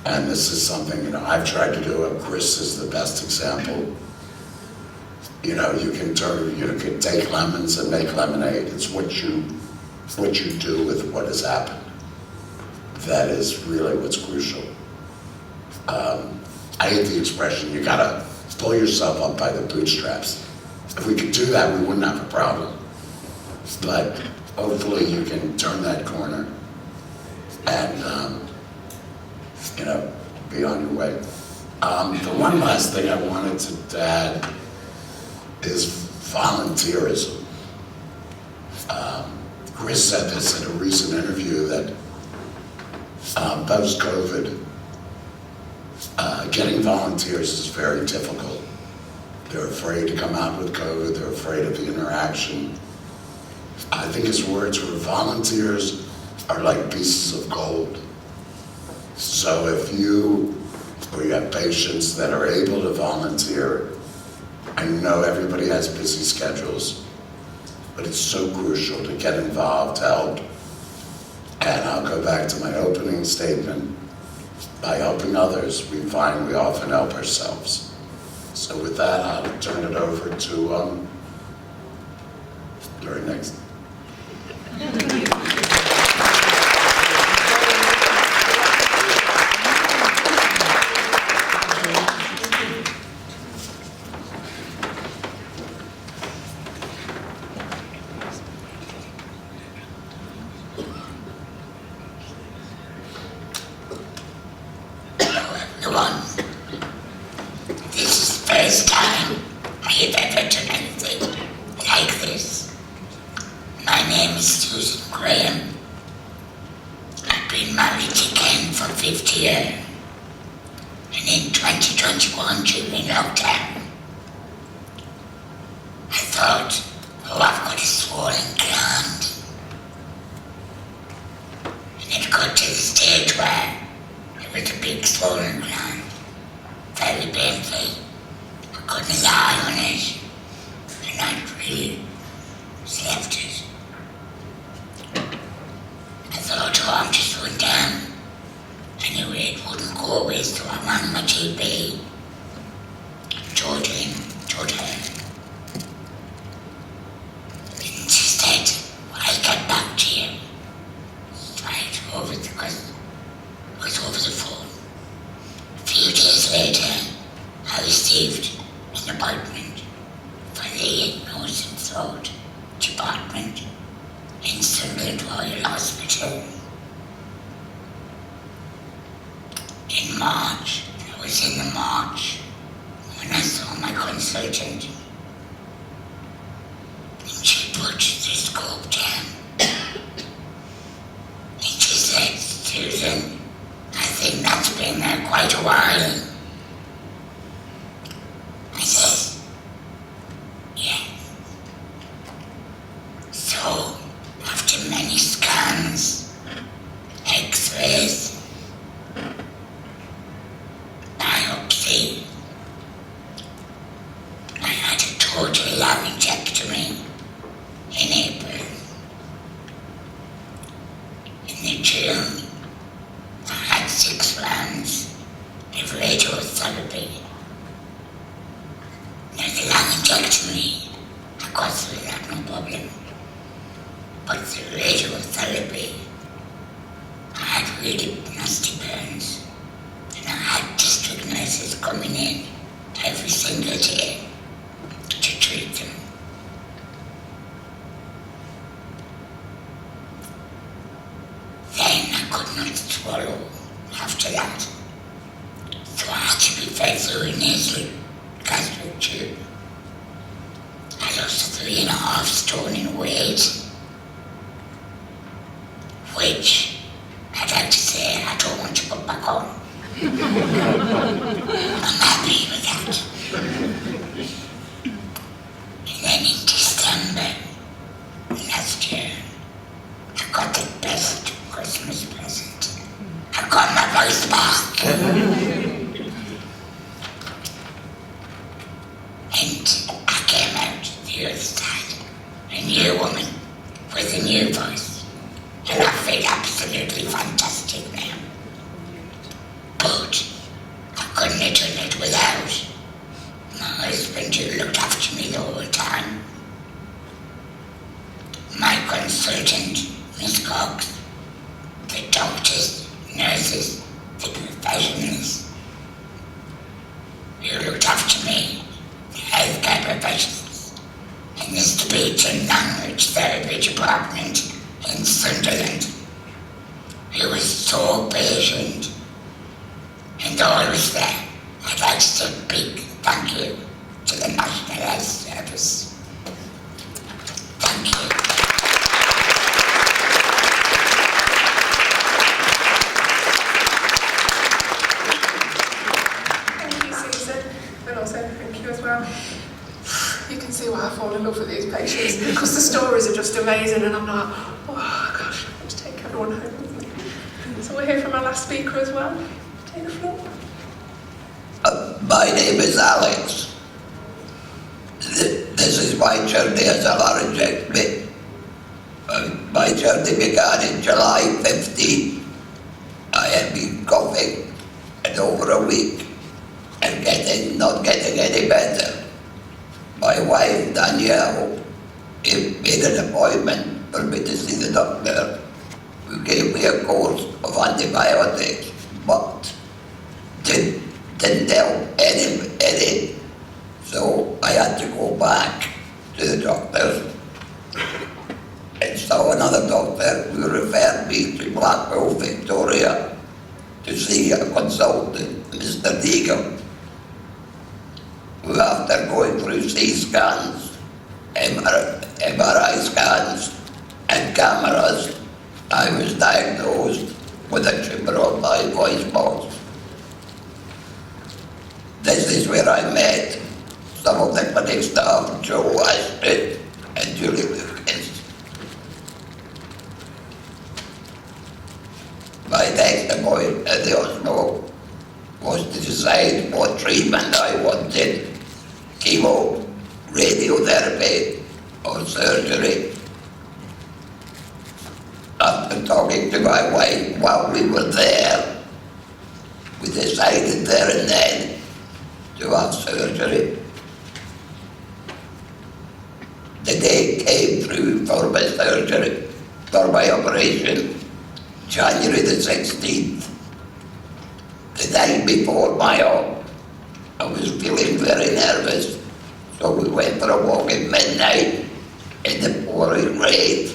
And this is something I've tried to do. Chris is the best example. You can take lemons and make lemonade. It's what you do with what has happened. That is really what's crucial. I hate the expression, you gotta pull yourself up by the bootstraps. If we could do that, we wouldn't have a problem. But hopefully you can turn that corner and, be on your way. The one last thing I wanted to add is volunteerism. Chris said this in a recent interview that post-COVID, getting volunteers is very difficult. They're afraid to come out with COVID, they're afraid of the interaction. I think his words were, volunteers are like pieces of gold. So if you have patients that are able to volunteer, I know everybody has busy schedules, but it's so crucial to get involved, to help. And I'll go back to my opening statement. By helping others, we find we often help ourselves. So with that, I'll turn it over to Lori next. In June, I had 6 plans. If radio nurses coming in every single day to treat them. Then I could not swallow after that. So I had to be fed through a nasal gastric tube. I lost 3.5 stone in weight, which I'd like to say I don't want to put back on. I'm happy with that. And then in December last year, I got the best Christmas present. I got my voice back. And I came out the other side, a new woman with a new voice. And I feel absolutely fantastic now. But I couldn't have done it without my husband who looked after me the whole time. My consultant, Miss Cox, the doctors, nurses, the professionals who looked after me, the healthcare professionals, in the speech and language therapy department in Sunderland, who was so patient and always there. I'd like to say a big thank you to the National Health Service. Thank you. Thank you, Susan, and also thank you as well. You can see why I fall in love with these patients, because the stories are just amazing, and I'm like, oh gosh, I want to take everyone home with me. So we'll hear from our last speaker as well. Take the floor. My name is Alex. This is my journey as a laryngectomy. My journey began in July 15. I had been coughing in over a week and not getting any better. My wife, Danielle, made an appointment for me to see the doctor, who gave me a course of antibiotics, but didn't help any. So I had to go back to the doctor and saw another doctor who referred me to Blackpool, Victoria, to see a consultant, Mr. Deegan, who after going through CT scans, MRI scans and cameras, I was diagnosed with a tumour on my voice box. This is where I met some of the clinic staff, Joe Ashton and Julie Lucas. My next appointment at the hospital was to decide what treatment I wanted: chemo, radiotherapy, or surgery. After talking to my wife while we were there, we decided there and then to have surgery. The day came through for my surgery, for my operation, January the 16th. The night before my op, I was feeling very nervous, so we went for a walk at midnight in the pouring rain.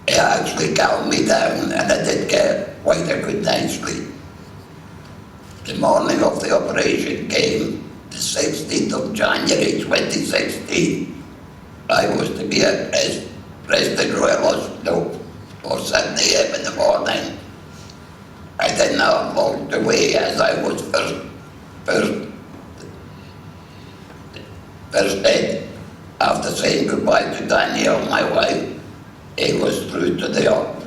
It actually calmed me down, and I did get quite a good night's sleep. The morning of the operation came, the 16th of January 2016. I was to be at Preston Royal Hospital for 7 a.m. in the morning. I then now walked away as I was first aid. After saying goodbye to Danielle, my wife, he was through to the op.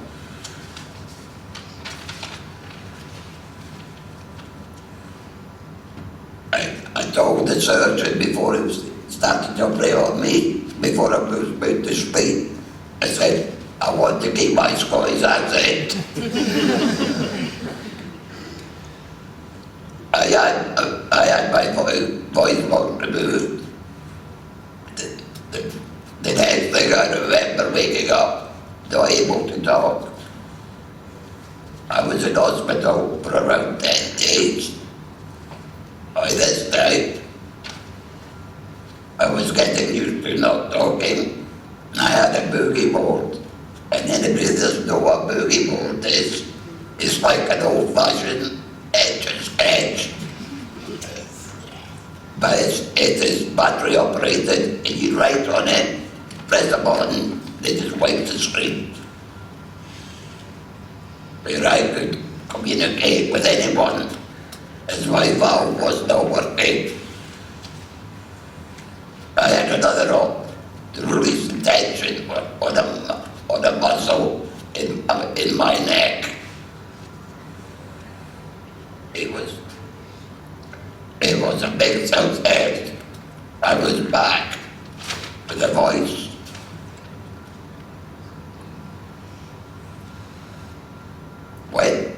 I told the surgeon before he started to operate on me, before I was about to speak, I said, I want to keep my Scottish accent. I had my voice box removed. The next thing I remember waking up, not able to talk. I was in hospital for around 10 days. By this time, I was getting used to not talking. I had a boogie board, and anybody that doesn't know what a boogie board is, it's like an old-fashioned etch-a-sketch. But it is battery operated, and you write on it, press a button, they just wipe the screen. Where I could communicate with anyone, as my valve was not working. I had another op to release the tension on a muscle in my neck. It was a big success. I was back with a voice. When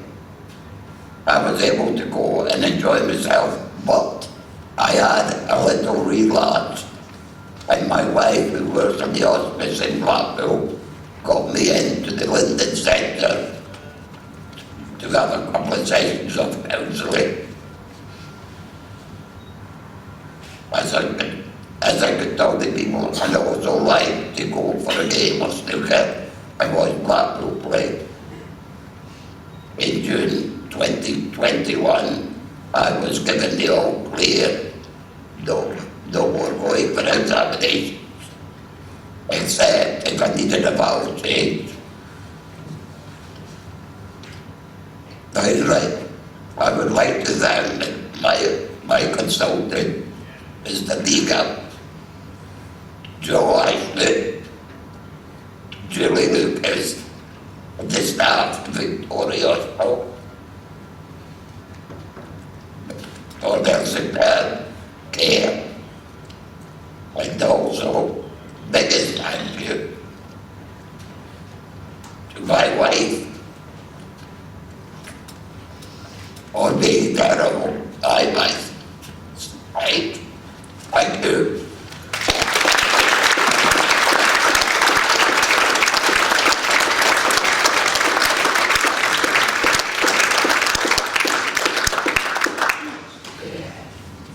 I was able to go and enjoy myself, but I had a little relapse, and my wife, who works in the hospice in Blackpool, got me into the Linden Centre to have a couple of sessions of counselling. As I could tell the people, and I also like to go for a game of snooker and watch Blackpool play. In June 2021, I was given the all clear, no more going for examinations, except if I needed a valve change. I would like to thank my consultant, Mr. Deacon, Joe Ashley, Julie Lucas, and the staff of Victoria Hospital, for their superb care, and also biggest thank you to my wife for being terrible. Thank you.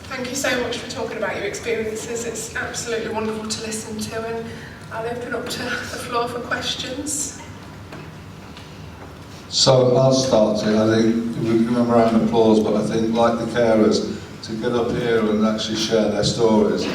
Thank you so much for talking about your experiences. It's absolutely wonderful to listen to, and I'll open up to the floor for questions. So I'll start it. I think we give them a round of applause, but I think, like the carers, to get up here and actually share their stories.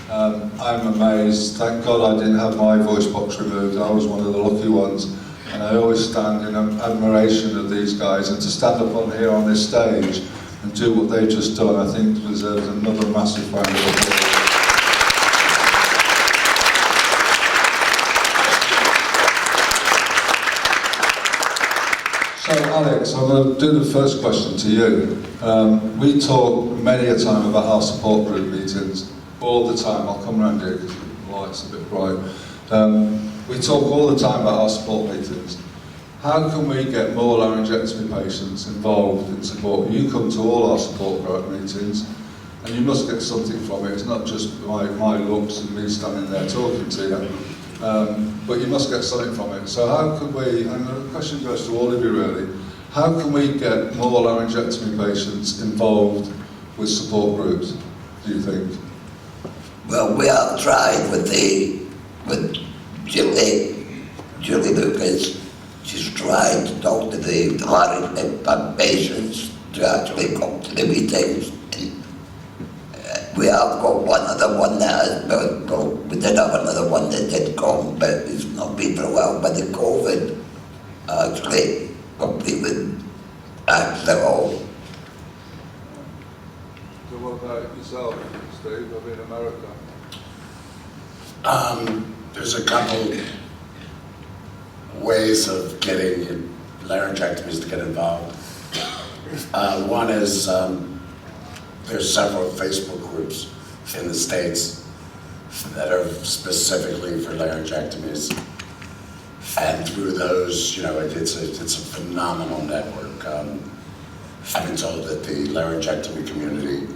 I'm amazed. Thank God I didn't have my voice box removed. I was one of the lucky ones. And I always stand in admiration of these guys. And to stand up on here on this stage and do what they've just done, I think deserves another massive round of applause. So Alex, I'm going to do the first question to you. We talk many a time about our support group meetings, all the time. I'll come around here because the light's a bit bright. We talk all the time about our support meetings. How can we get more laryngectomy patients involved in support? You come to all our support group meetings and you must get something from it. It's not just my looks and me standing there talking to you. But you must get something from it. So how could we, and the question goes to all of you really, how can we get more laryngectomy patients involved with support groups, do you think? Well, we have tried with Julie Lucas. She's tried to talk to the laryngeal patients to actually come to the meetings. We have got one other one that has been, we did have another one that did come, but it's not been very well by the COVID. Actually, completely axed it all. So what about yourself, Steve? I'm in America. There's a couple ways of getting laryngectomies to get involved. One is there's several Facebook groups in the States that are specifically for laryngectomies, and through those, you know, it's a phenomenal network. I've been told that the laryngectomy community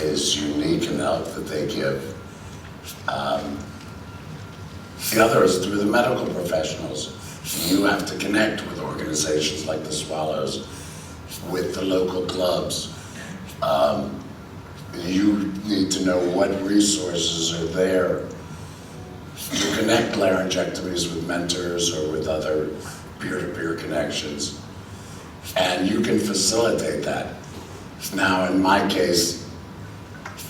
is unique in the help that they give. The other is through the medical professionals. You have to connect with organizations like the Swallows, with the local clubs. You need to know what resources are there to connect laryngectomies with mentors or with other peer-to-peer connections. And you can facilitate that. Now, in my case,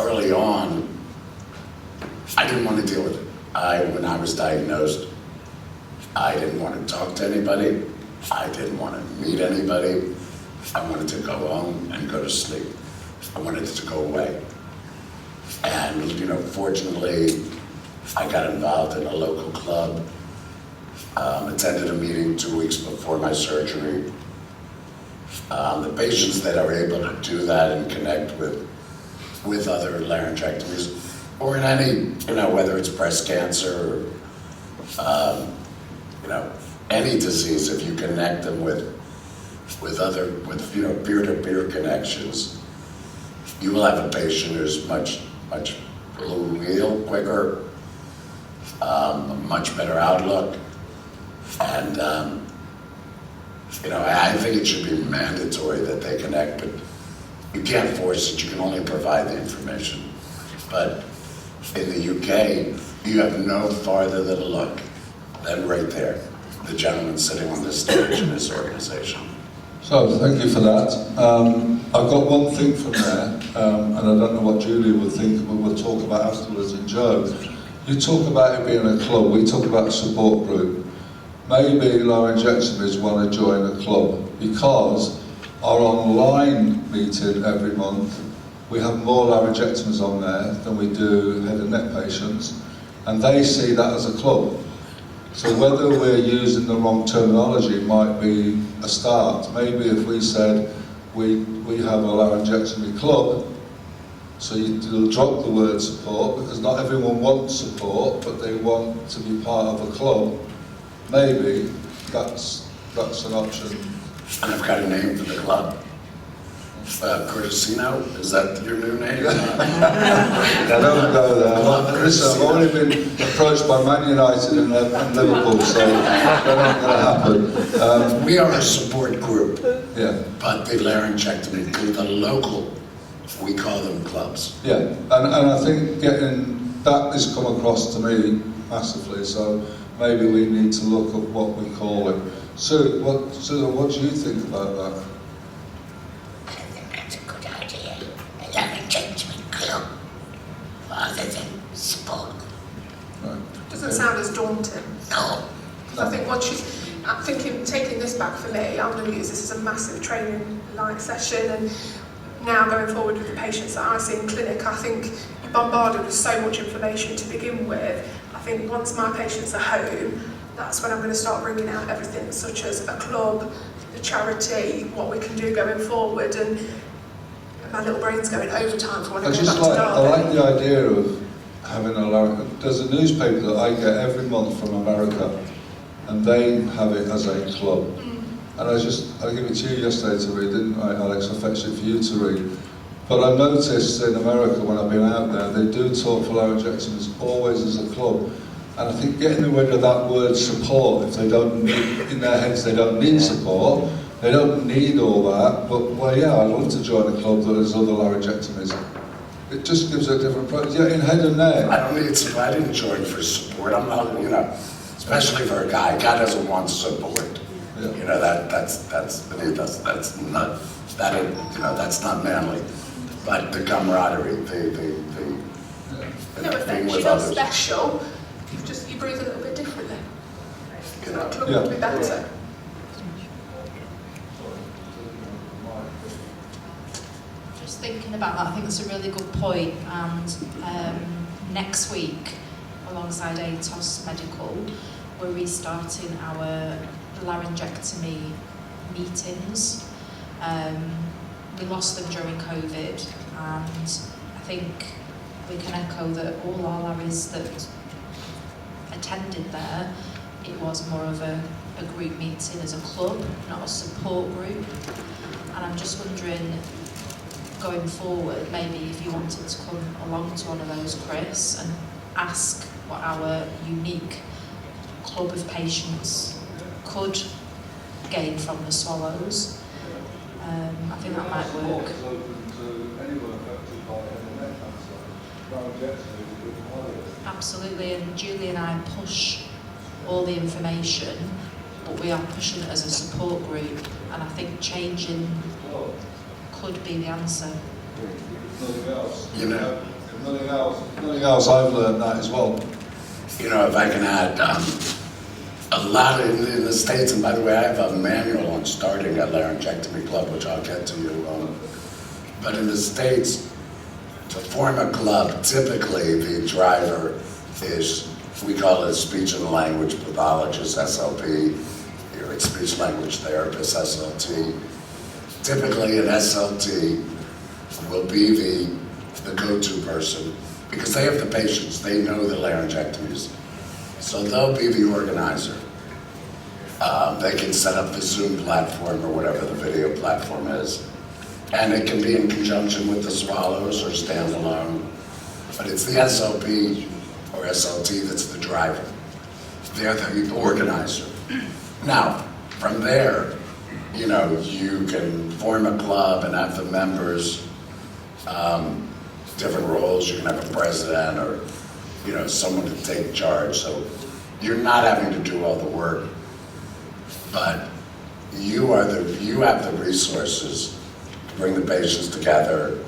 early on, I didn't want to deal with it. When I was diagnosed, I didn't want to talk to anybody. I didn't want to meet anybody. I wanted to go home and go to sleep. I wanted it to go away. And, you know, fortunately, I got involved in a local club, attended a meeting 2 weeks before my surgery. The patients that are able to do that and connect with other laryngectomies, or in any, you know, whether it's breast cancer or, you know, any disease, if you connect them with you know, peer-to-peer connections, you will have a patient who's much will heal quicker, a much better outlook, and you know, I think it should be mandatory that they connect, but you can't force it. You can only provide the information. But in the UK, you have no farther than a look than right there, the gentleman sitting on this stage in this organization. So, thank you for that. I've got one thing from there, and I don't know what Julia would think, but we'll talk about afterwards. And Joe, you talk about it being a club, we talk about a support group. Maybe laryngectomies want to join a club, because our online meeting every month, we have more laryngectomies on there than we do head and neck patients, and they see that as a club. So whether we're using the wrong terminology might be a start. Maybe if we said we have a laryngectomy club, so you'll drop the word support, because not everyone wants support, but they want to be part of a club. Maybe that's an option. And I've got a name for the club. Curtisino, is that your new name? I don't go there. Listen, I've already been approached by Man United and Liverpool, so that's not going to happen. We are a support group, Yeah, but the laryngectomy, the local, we call them clubs. yeah, and I think getting that has come across to me massively. So maybe we need to look at what we call it. Sue, what do you think about that? Laryngectomy club rather than support. Right. Doesn't sound as daunting. No. I think I'm thinking, taking this back for me, I'm going to use this as a massive training light session, and now going forward with the patients that I see in clinic, I think you're bombarded with so much information to begin with. I think once my patients are home, that's when I'm going to start bringing out everything, such as a club, the charity, what we can do going forward, and my little brain's going overtime for when I go back to Derby. I like the idea of having there's a newspaper that I get every month from America, and they have it as a club. And I gave it to you yesterday to read, didn't I, Alex? I fetched it for you to read. But I noticed in America, when I've been out there, they do talk for laryngectomies always as a club. And I think getting rid of that word support, if they don't need, in their heads they don't need support, they don't need all that, but well, yeah, I'd love to join a club that has other laryngectomies. It just gives a different approach. Yeah, in head and neck. I don't need support. I didn't join for support. I'm not, you know, especially for a guy. God doesn't want support. Yeah. You know, that's beneath us. That's not, you know, that's not manly. But the camaraderie, No being offence, with you're not others. special, you breathe a little bit differently. You know. That club would be better. Just thinking about that, I think that's a really good point. And next week, alongside ATOS Medical, we're restarting our laryngectomy meetings. We lost them during COVID, and I think we can echo that all our Larrys that attended there, it was more of a group meeting as a club, not a support group. And I'm just wondering, going forward, maybe if you wanted to come along to one of those, Chris, and ask what our unique club of patients could gain from the swallows. I think that might work. Absolutely, and Julie and I push all the information, but we are pushing it as a support group, and I think changing could be the answer. You know, Nothing else, I've learned that as well. you know, if I can add, a lot in the States, and by the way, I have a manual on starting a laryngectomy club, which I'll get to you. But in the States, to form a club, typically the driver is, we call it a speech and language pathologist, SLP, or a speech language therapist, SLT. Typically, an SLT will be the go-to person because they have the patients, they know the laryngectomies. So they'll be the organizer. They can set up the Zoom platform or whatever the video platform is. And it can be in conjunction with the swallows or standalone. But it's the SLP or SLT that's the driver. They're the organizer. Now, from there, you know, you can form a club and have the members, different roles. You can have a president or, you know, someone to take charge. So you're not having to do all the work, but you have the resources to bring the patients together,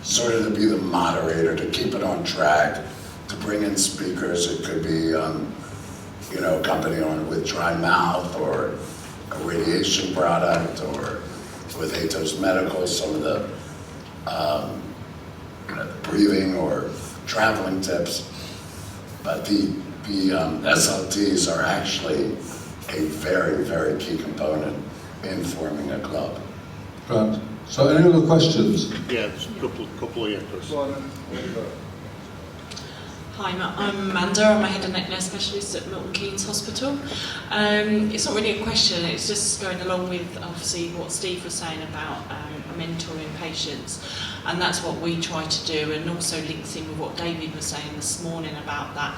sort of to be the moderator, to keep it on track, to bring in speakers. It could be, you know, a company with dry mouth or a radiation product, or with Atos Medical, some of the breathing or traveling tips. But the SLTs are actually a very, very key component in forming a club. Right. So any other questions? Yeah, there's a couple here, Chris. Hi, I'm Amanda. I'm a head and neck nurse specialist at Milton Keynes Hospital. It's not really a question, it's just going along with obviously what Steve was saying about mentoring patients, and that's what we try to do, and also links in with what David was saying this morning about that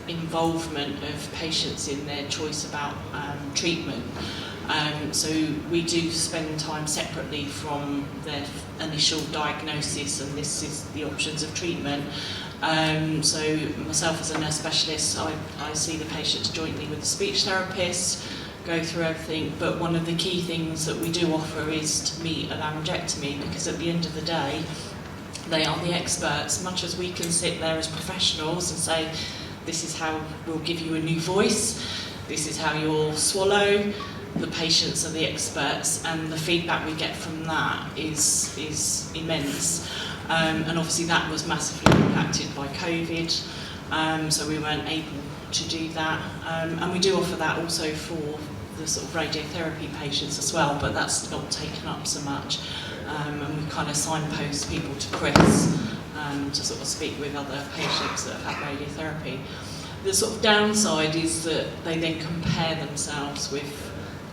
involvement of patients in their choice about treatment. So we do spend time separately from their initial diagnosis, and this is the options of treatment. So myself as a nurse specialist, I see the patients jointly with the speech therapist, go through everything, but one of the key things that we do offer is to meet a laryngectomy, because at the end of the day, they are the experts. Much as we can sit there as professionals and say, this is how we'll give you a new voice, this is how you'll swallow, the patients are the experts, and the feedback we get from that is immense. And obviously that was massively impacted by COVID, so we weren't able to do that. And we do offer that also for the sort of radiotherapy patients as well, but that's not taken up so much. And we kind of signpost people to Chris to sort of speak with other patients that have had radiotherapy. The sort of downside is that they then compare themselves with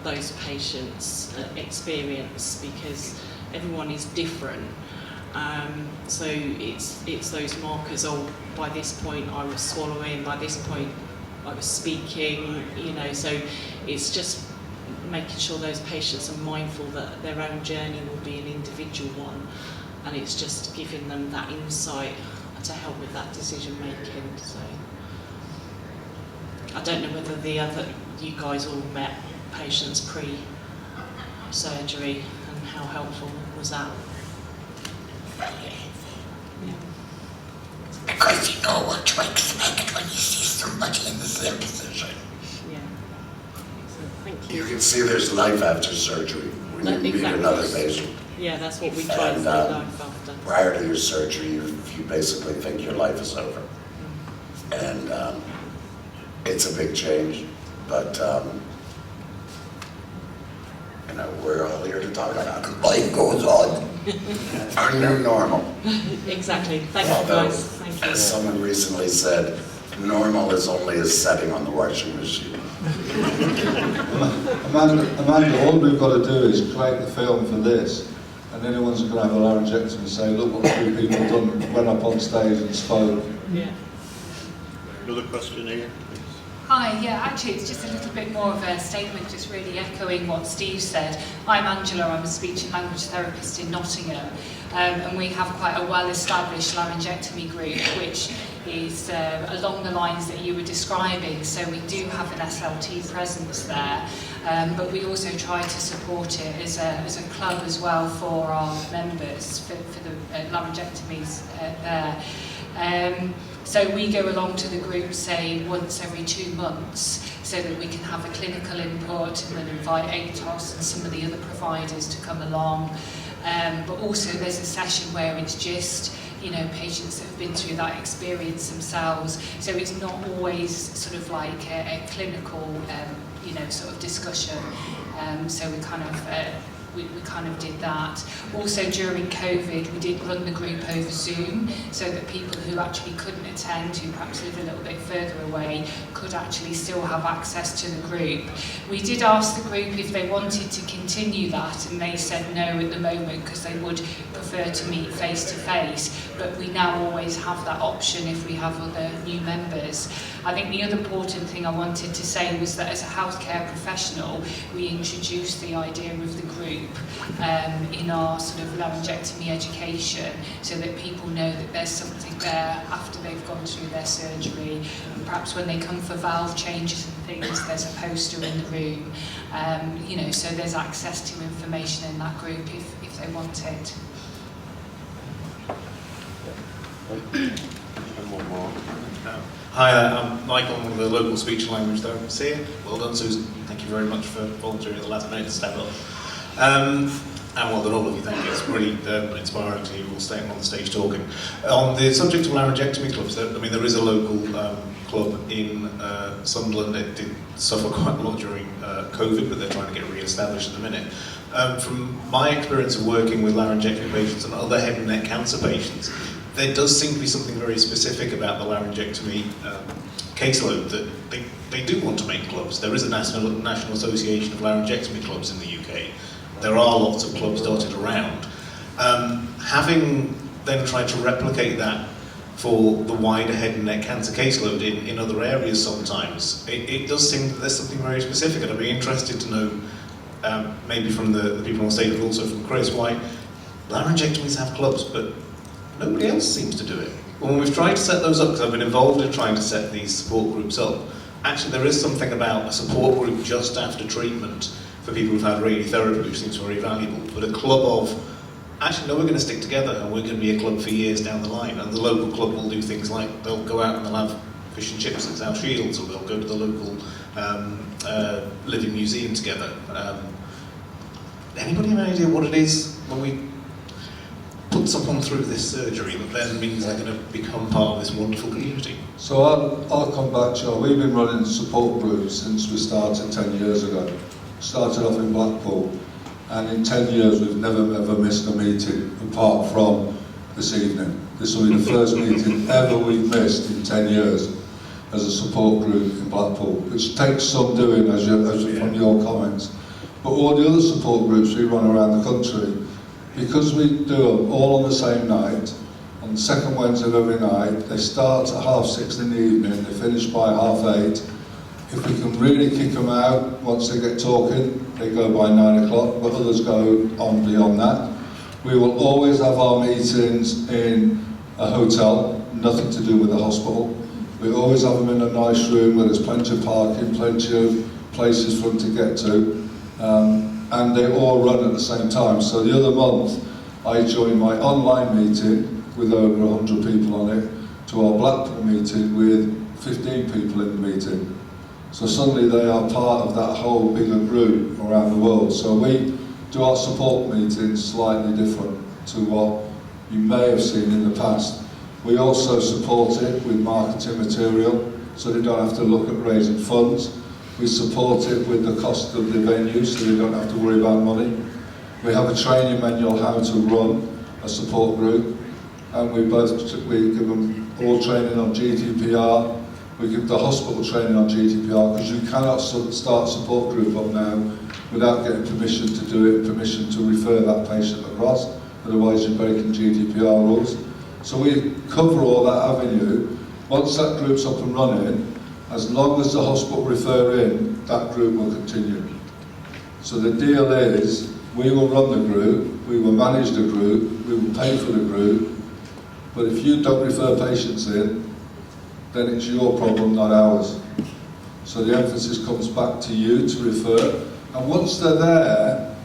those patients' experience, because everyone is different. So it's those markers, oh, by this point I was swallowing, by this point I was speaking, you know, so it's just making sure those patients are mindful that their own journey will be an individual one, and it's just giving them that insight to help with that decision making. So I don't know whether you guys all met patients pre-surgery, and how helpful was that? Yeah. Because you know what to expect when you see somebody in the same position. Yeah. So, thank you. You can see there's life after surgery when you meet another patient. Yeah, that's what we try to say life after. Prior to your surgery, you basically think your life is over. And it's a big change, but you know, we're all here to talk about it. Life goes on. Our new normal. Exactly. Thank you, guys. Thank you. As someone recently said, normal is only a setting on the washing machine. Amanda, all we've got to do is create the film for this, and anyone's going to have a laryngectomy and say, look what three people have done, went up on stage and spoke. Yeah. Another question here, please. Hi, yeah, actually it's just a little bit more of a statement, just really echoing what Steve said. I'm Angela, I'm a speech and language therapist in Nottingham, and we have quite a well-established laryngectomy group, which is along the lines that you were describing. So we do have an SLT presence there, but we also try to support it as a club as well for our members, for the laryngectomies there. So we go along to the group, say, once every 2 months, so that we can have a clinical input and then invite ATOS and some of the other providers to come along. But also there's a session where it's just, you know, patients that have been through that experience themselves. So it's not always sort of like a clinical, you know, sort of discussion. So we kind of we kind of did that. Also during COVID, we did run the group over Zoom, so that people who actually couldn't attend, who perhaps live a little bit further away, could actually still have access to the group. We did ask the group if they wanted to continue that, and they said no at the moment because they would prefer to meet face to face, but we now always have that option if we have other new members. I think the other important thing I wanted to say was that as a healthcare professional, we introduced the idea of the group in our sort of laryngectomy education, so that people know that there's something there after they've gone through their surgery, and perhaps when they come for valve changes and things, there's a poster in the room, you know, so there's access to information in that group if they want it. Hi there, I'm Michael, I'm one of the local speech and language therapists here. Well done, Susan. Thank you very much for volunteering at the last minute to stand up. And well done all of you, thank you. It's really inspiring to hear you all staying on the stage talking. On the subject of laryngectomy clubs, I mean, there is a local club in Sunderland. It did suffer quite a lot during COVID, but they're trying to get re-established at the minute. From my experience of working with laryngectomy patients and other head and neck cancer patients, there does seem to be something very specific about the laryngectomy caseload that they do want to make clubs. There is a National Association of Laryngectomy Clubs in the UK. There are lots of clubs dotted around. Having then tried to replicate that for the wider head and neck cancer caseload in other areas sometimes, it does seem that there's something very specific, and I'd be interested to know, maybe from the people on stage, but also from Chris, why laryngectomies have clubs, but nobody else seems to do it. When we've tried to set those up, because I've been involved in trying to set these support groups up, actually there is something about a support group just after treatment for people who've had radiotherapy, which seems very valuable, but a club of, actually no, we're going to stick together and we're going to be a club for years down the line, and the local club will do things like, they'll go out and they'll have fish and chips at South Shields, or they'll go to the local living museum together. Anybody have any idea what it is when we put someone through this surgery that then means they're going to become part of this wonderful community? So I'll come back, Joe. We've been running support groups since we started 10 years ago. Started off in Blackpool, and in 10 years we've never ever missed a meeting apart from this evening. This will be the first meeting ever we've missed in 10 years as a support group in Blackpool, which takes some doing as from your comments. But all the other support groups we run around the country, because we do them all on the same night, on the second Wednesday of every night, they start at 6:30 in the evening, they finish by 8:30. If we can really kick them out once they get talking, they go by 9 o'clock, but others go on beyond that. We will always have our meetings in a hotel, nothing to do with the hospital. We always have them in a nice room where there's plenty of parking, plenty of places for them to get to. And they all run at the same time. So the other month, I joined my online meeting with over 100 people on it to our Blackpool meeting with 15 people in the meeting. So suddenly they are part of that whole bigger group around the world. So we do our support meetings slightly different to what you may have seen in the past. We also support it with marketing material, so they don't have to look at raising funds. We support it with the cost of the venue, so they don't have to worry about money. We have a training manual how to run a support group, and we give them all training on GDPR. We give the hospital training on GDPR, because you cannot start a support group up now without getting permission to do it, permission to refer that patient across, otherwise you're breaking GDPR rules. So we cover all that avenue. Once that group's up and running, As long as the hospital refer in, that group will continue. So the deal is, we will run the group, we will manage the group, we will pay for the group, but if you don't refer patients in, then it's your problem, not ours. So the emphasis comes back to you to refer, and once they're there,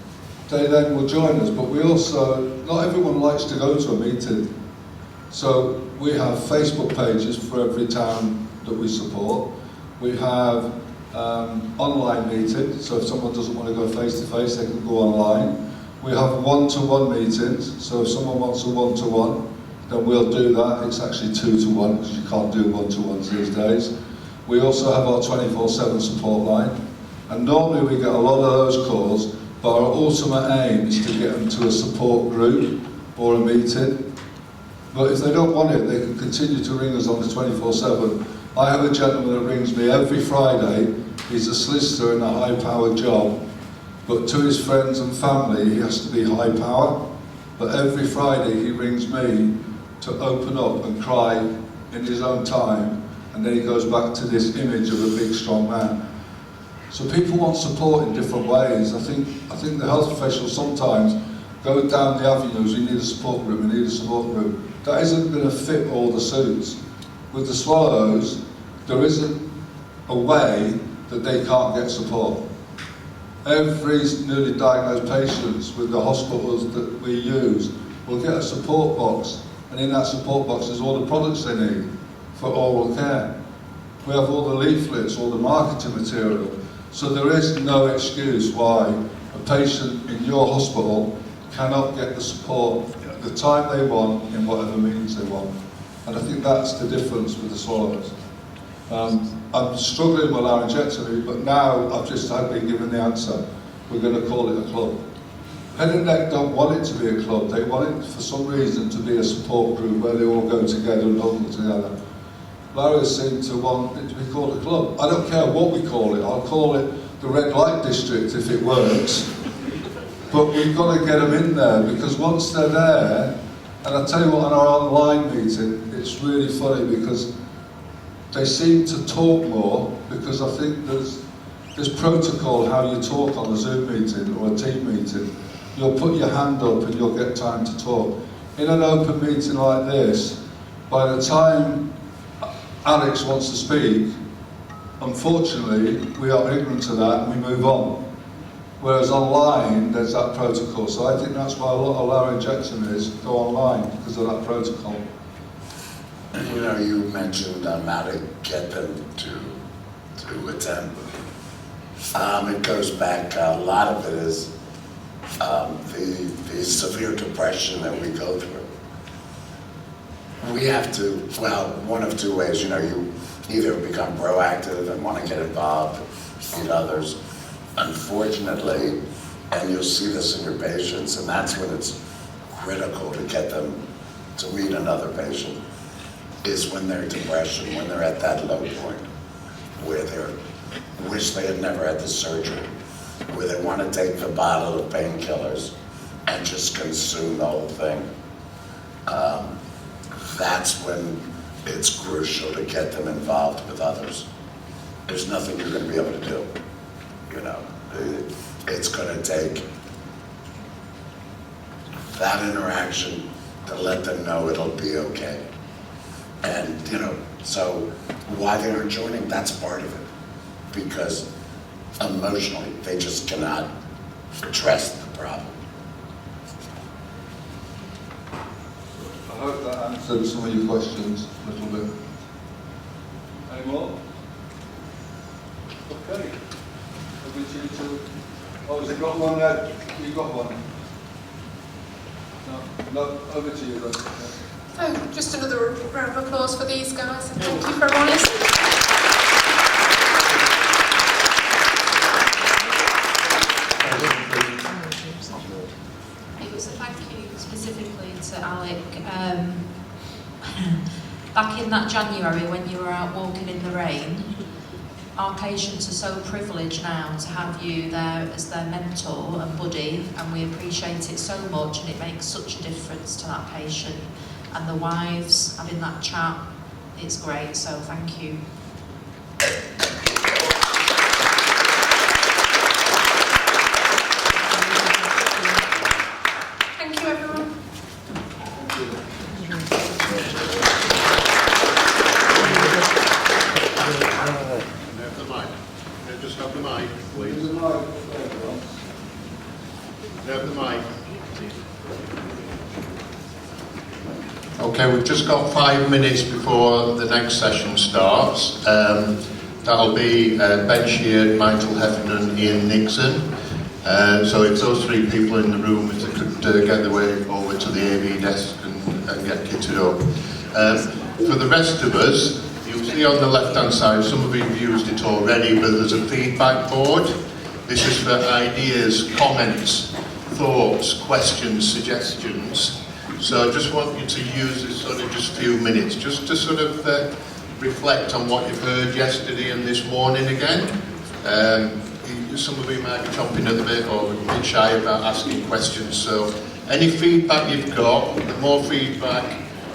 they then will join us. But we also, not everyone likes to go to a meeting. So we have Facebook pages for every town that we support. We have online meetings, so if someone doesn't want to go face to face, they can go online. We have one-to-one meetings, so if someone wants a one-to-one, then we'll do that. It's actually 2-to-1, because you can't do one-to-ones these days. We also have our 24/7 support line, and normally we get a lot of those calls, but our ultimate aim is to get them to a support group or a meeting. But if they don't want it, they can continue to ring us on the 24/7. I have a gentleman that rings me every Friday. He's a solicitor in a high-powered job, but to his friends and family, he has to be high power. But every Friday he rings me to open up and cry in his own time, and then he goes back to this image of a big, strong man. So people want support in different ways. I think the health professionals sometimes go down the avenues, we need a support group, we need a support group. That isn't going to fit all the suits. With the Swallows, there isn't a way that they can't get support. Every newly diagnosed patients with the hospitals that we use will get a support box, and in that support box is all the products they need for oral care. We have all the leaflets, all the marketing material. So there is no excuse why a patient in your hospital cannot get the support at the time they want, in whatever means they want. And I think that's the difference with the Swallows. I'm struggling with laryngectomy, but now I've just been given the answer. We're going to call it a club. Head and Neck don't want it to be a club. They want it, for some reason, to be a support group where they all go together and huddle together. Larry seemed to want it to be called a club. I don't care what we call it. I'll call it the Red Light District if it works. But we've got to get them in there, because once they're there, and I tell you what, on our online meeting, it's really funny because they seem to talk more, because I think there's protocol how you talk on a Zoom meeting or a team meeting. You'll put your hand up and you'll get time to talk. In an open meeting like this, by the time Alex wants to speak, unfortunately, we are ignorant of that and we move on. Whereas online, there's that protocol. So I think that's why a lot of laryngectomies go online, because of that protocol. You know, you mentioned how to get them to attend. It goes back, a lot of it is the severe depression that we go through. We have to, well, one of two ways, you know, you either become proactive and want to get involved, meet others. Unfortunately, and you'll see this in your patients, and that's when it's critical to get them to meet another patient, is when they're depression, when they're at that low point, where they wish they had never had the surgery, where they want to take the bottle of painkillers and just consume the whole thing. That's when it's crucial to get them involved with others. There's nothing you're going to be able to do. You know, it's going to take that interaction to let them know it'll be okay. And, you know, so why they aren't joining, that's part of it. Because emotionally, they just cannot address the problem. I hope that answered some of your questions a little bit. Any more? Okay. Oh, has it got one there? You got one? No, over to you then. So, just another round of applause for these guys, and thank you for everyone listening. It was a thank you specifically to Alec. Back in that January when you were out walking in the rain, our patients are so privileged now to have you there as their mentor and buddy, and we appreciate it so much, and it makes such a difference to that patient. And the wives having that chat, it's great, so thank you. mic. Just have the mic, please. Have the mic. Okay, we've just got 5 minutes before the next session starts. That'll be Ben Sheard, Michael Heffernan, Ian Nixon. So if those 3 people in the room, if they could get their way over to the AV desk and get kitted up. For the rest of us, you'll see on the left-hand side, some of you have used it already, but there's a feedback board. This is for ideas, comments, thoughts, questions, suggestions. So I just want you to use this sort of just a few minutes, just to sort of reflect on what you've heard yesterday and this morning again. Some of you might be chomping at the bit or a bit shy about asking questions, so any feedback you've got, the more feedback,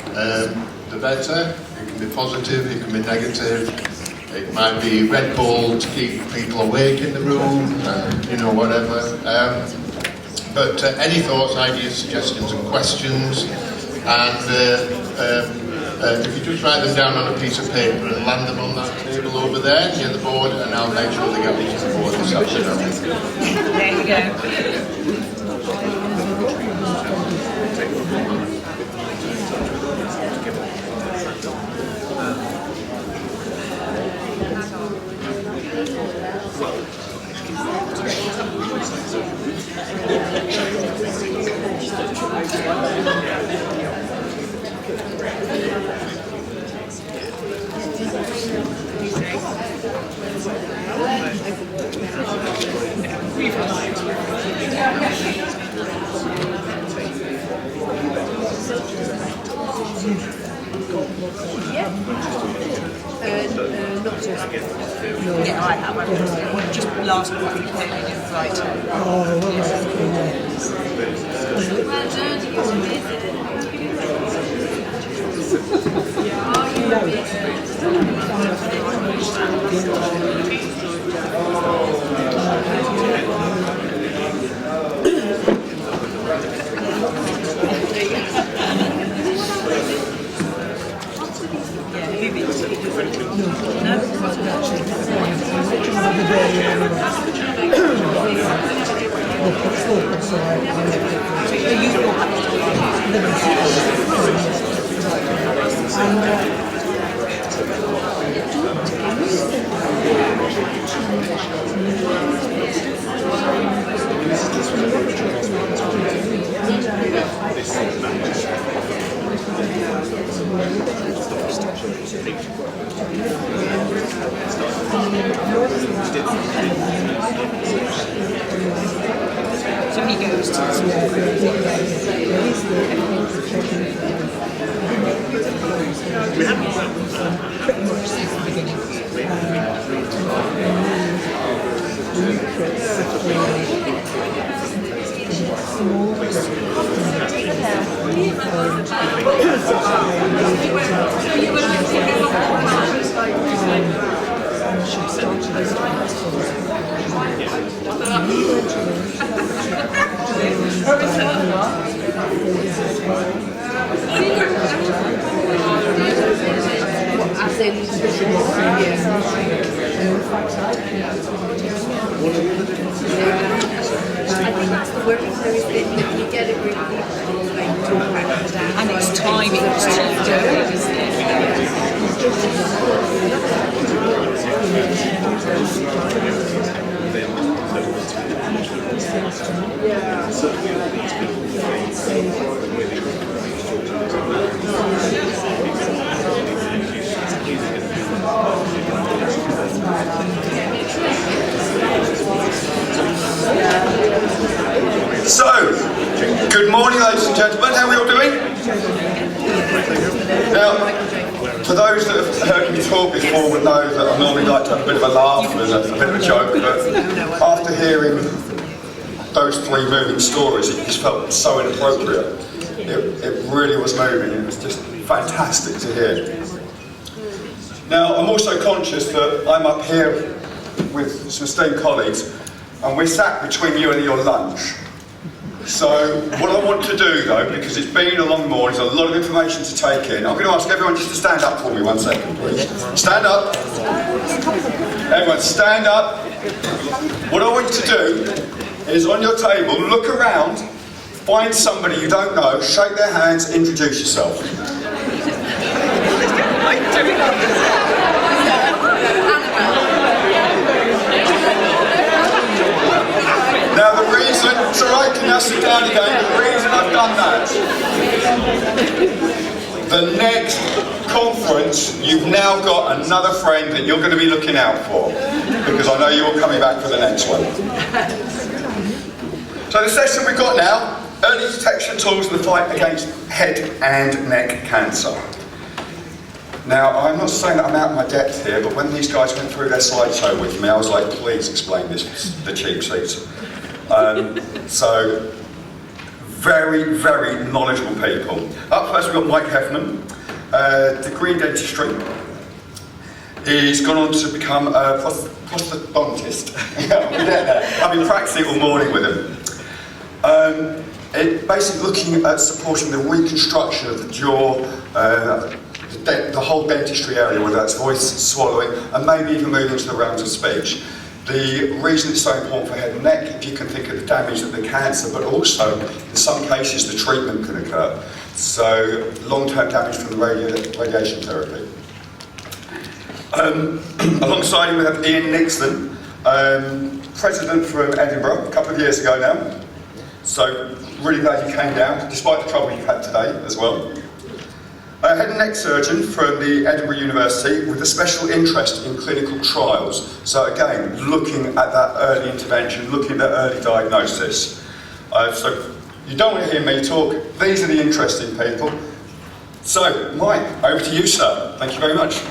the better. It can be positive, it can be negative, it might be Red Bull to keep people awake in the room, you know, whatever. But any thoughts, ideas, suggestions and questions, and if you just write them down on a piece of paper and land them on that table over there near the board, and I'll make sure they get onto the board this afternoon. There you go. Yeah, I have. Just last week, right. Oh, So he goes to the small pretty much since the beginning. And it's timing So, good morning ladies and gentlemen, how are we all doing? Now, for those that have heard me talk before would know that I normally like to have a bit of a laugh and a bit of a joke, but after hearing those 3 moving stories, it just felt so inappropriate. It really was moving, it was just fantastic to hear. Now, I'm also conscious that I'm up here with some esteemed colleagues, and we're sat between you and your lunch. So, what I want to do though, because it's been a long morning, there's a lot of information to take in, I'm going to ask everyone just to stand up for me 1 second, please. Stand up. Everyone stand up. What I want you to do is on your table, look around, find somebody you don't know, shake their hands, introduce yourself. Now the reason, it's alright, can you sit down again, the reason I've done that, the next conference, you've now got another friend that you're going to be looking out for, because I know you're all coming back for the next one. So the session we've got now, early detection tools in the fight against head and neck cancer. Now, I'm not saying that I'm out of my depth here, but when these guys went through their slideshow with me, I was like, please explain this, the cheap seats. So, very, very knowledgeable people. Up first we've got Mike Heffernan, degree in dentistry. He's gone on to become a prosthodontist. I've been practicing all morning with him. Basically looking at supporting the reconstruction of the jaw, the whole dentistry area, whether that's voice, swallowing, and maybe even moving into the realms of speech. The reason it's so important for head and neck, if you can think of the damage of the cancer, but also, in some cases, the treatment can occur. So, long-term damage from the radiation therapy. Alongside him we have Ian Nixon, president from Edinburgh, a couple of years ago now. So, really glad you came down, despite the trouble you've had today as well. Head and neck surgeon from the Edinburgh University with a special interest in clinical trials. So again, looking at that early intervention, looking at that early diagnosis. So you don't want to hear me talk, these are the interesting people. So, Mike, over to you, sir. Thank you very much.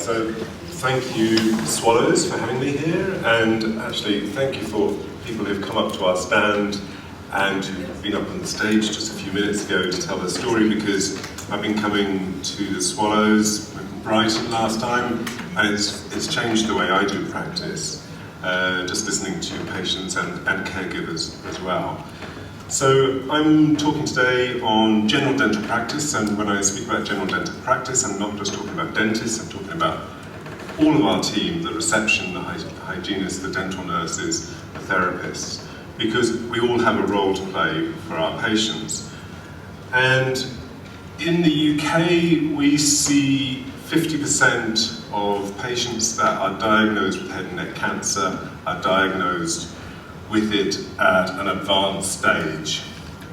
So thank you, Swallows, for having me here, and actually thank you for people who've come up to our stand and who've been up on the stage just a few minutes ago to tell their story, because I've been coming to the Swallows in Brighton last time, and it's changed the way I do practice, just listening to patients and caregivers as well. So I'm talking today on general dental practice, and when I speak about general dental practice, I'm not just talking about dentists, I'm talking about all of our team, the reception, the hygienists, the dental nurses, the therapists, because we all have a role to play for our patients. And in the UK, we see 50% of patients that are diagnosed with head and neck cancer are diagnosed with it at an advanced stage.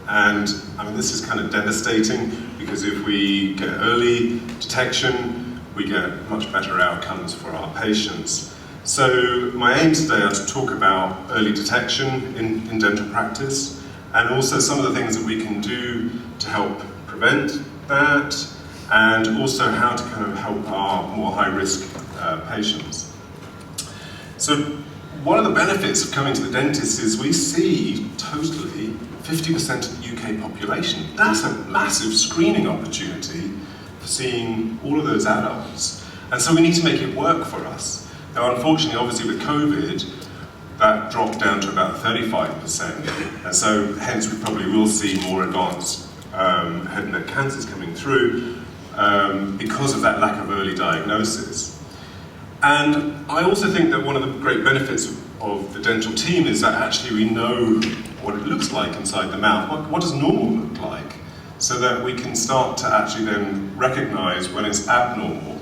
And I mean, this is kind of devastating, because if we get early detection, we get much better outcomes for our patients. So my aim today are to talk about early detection in dental practice, and also some of the things that we can do to help prevent that, and also how to kind of help our more high-risk patients. So one of the benefits of coming to the dentist is we see totally 50% of the UK population. That's a massive screening opportunity for seeing all of those adults. And so we need to make it work for us. Now, unfortunately, obviously with COVID, that dropped down to about 35%. And so hence we probably will see more advanced head and neck cancers coming through because of that lack of early diagnosis. And I also think that one of the great benefits of the dental team is that actually we know what it looks like inside the mouth. What does normal look like? So that we can start to actually then recognize when it's abnormal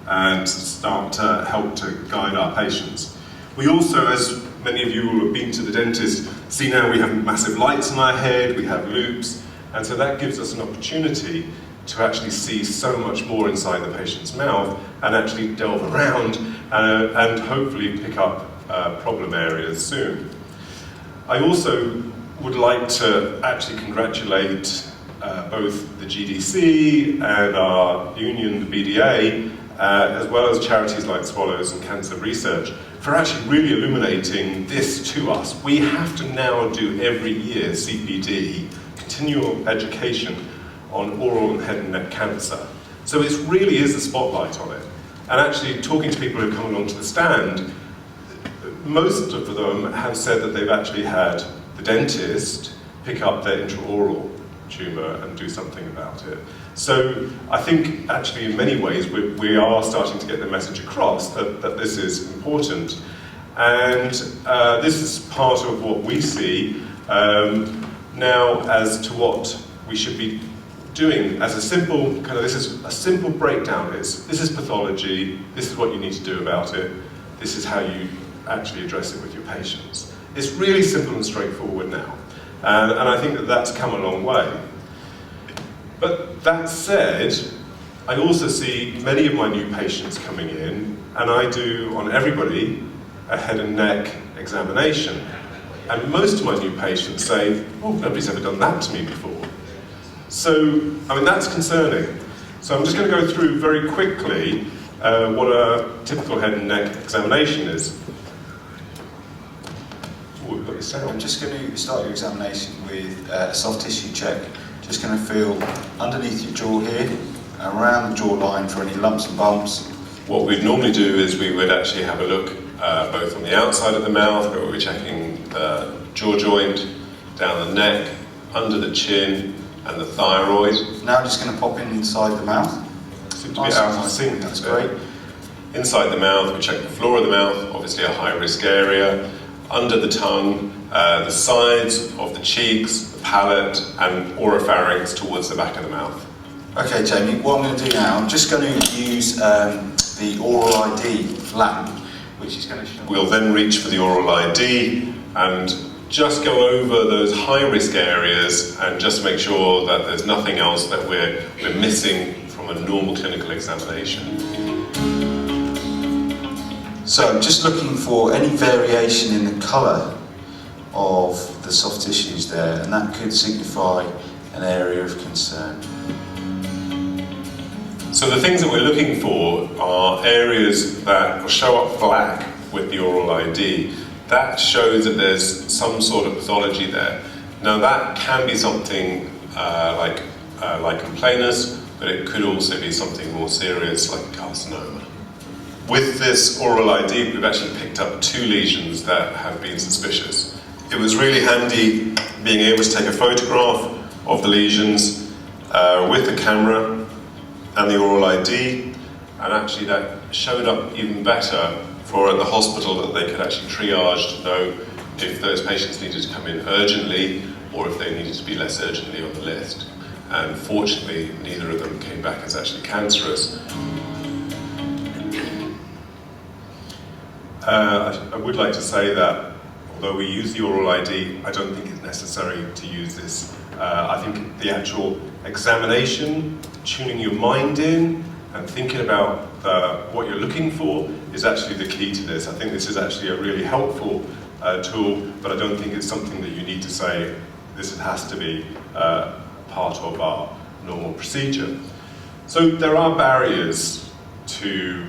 and start to help to guide our patients. We also, as many of you will have been to the dentist, see now we have massive lights on our head, we have loops, and so that gives us an opportunity to actually see so much more inside the patient's mouth and actually delve around and hopefully pick up problem areas soon. I also would like to actually congratulate both the GDC and our union, the BDA, as well as charities like Swallows and Cancer Research, for actually really illuminating this to us. We have to now do every year CPD, continual education on oral and head and neck cancer. So it really is a spotlight on it. And actually talking to people who come along to the stand, most of them have said that they've actually had the dentist pick up their intraoral tumour and do something about it. So I think actually in many ways we are starting to get the message across that this is important. And this is part of what we see now as to what we should be doing as a simple kind of, this is a simple breakdown. This is pathology, this is what you need to do about it, this is how you actually address it with your patients. It's really simple and straightforward now. And I think that that's come a long way. But that said, I also see many of my new patients coming in, and I do on everybody a head and neck examination. And most of my new patients say, oh, nobody's ever done that to me before. So, I mean, that's concerning. So I'm just going to go through very quickly what a typical head and neck examination is. Ooh, we've got the sound. I'm just going to start your examination with a soft tissue check. Just going to feel underneath your jaw here, around the jawline for any lumps and bumps. What we'd normally do is we would actually have a look both on the outside of the mouth, where we're checking the jaw joint, down the neck, under the chin, and the thyroid. Now I'm just going to pop in inside the mouth. Seems to be out of sync. That's great. Inside the mouth, we check the floor of the mouth, obviously a high-risk area, under the tongue, the sides of the cheeks, the palate, and oropharynx towards the back of the mouth. Okay, Jamie, what I'm going to do now, I'm just going to use the oral ID lamp, which is going to show. We'll then reach for the oral ID and just go over those high-risk areas and just make sure that there's nothing else that we're missing from a normal clinical examination. So I'm just looking for any variation in the colour of the soft tissues there, and that could signify an area of concern. So the things that we're looking for are areas that will show up black with the oral ID. That shows that there's some sort of pathology there. Now that can be something like lichen planus, but it could also be something more serious like carcinoma. With this oral ID, we've actually picked up 2 lesions that have been suspicious. It was really handy being able to take a photograph of the lesions with the camera and the oral ID, and actually that showed up even better for at the hospital that they could actually triage to know if those patients needed to come in urgently or if they needed to be less urgently on the list. And fortunately, neither of them came back as actually cancerous. I would like to say that although we use the oral ID, I don't think it's necessary to use this. I think the actual examination, tuning your mind in and thinking about what you're looking for is actually the key to this. I think this is actually a really helpful tool, but I don't think it's something that you need to say this has to be part of our normal procedure. So there are barriers to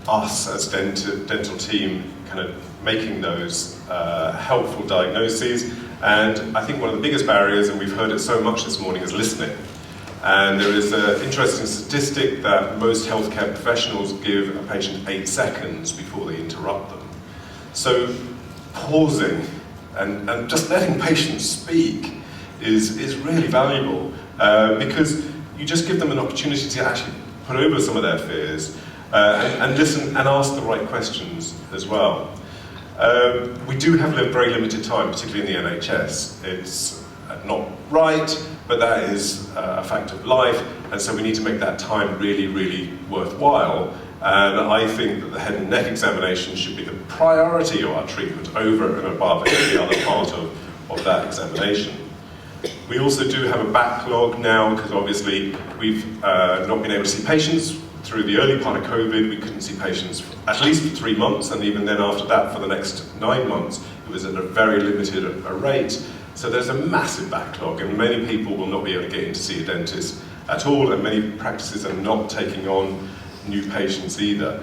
us as dental team kind of making those helpful diagnoses, and I think one of the biggest barriers, and we've heard it so much this morning, is listening. And there is an interesting statistic that most healthcare professionals give a patient 8 seconds before they interrupt them. So pausing and just letting patients speak is really valuable because you just give them an opportunity to actually put over some of their fears and listen and ask the right questions as well. We do have very limited time, particularly in the NHS. It's not right, but that is a fact of life, and so we need to make that time really, really worthwhile. And I think that the head and neck examination should be the priority of our treatment over and above any other part of that examination. We also do have a backlog now, because obviously we've not been able to see patients through the early part of COVID. We couldn't see patients for at least 3 months, and even then after that for the next 9 months, it was at a very limited rate. So there's a massive backlog, and many people will not be able to get in to see a dentist at all, and many practices are not taking on new patients either.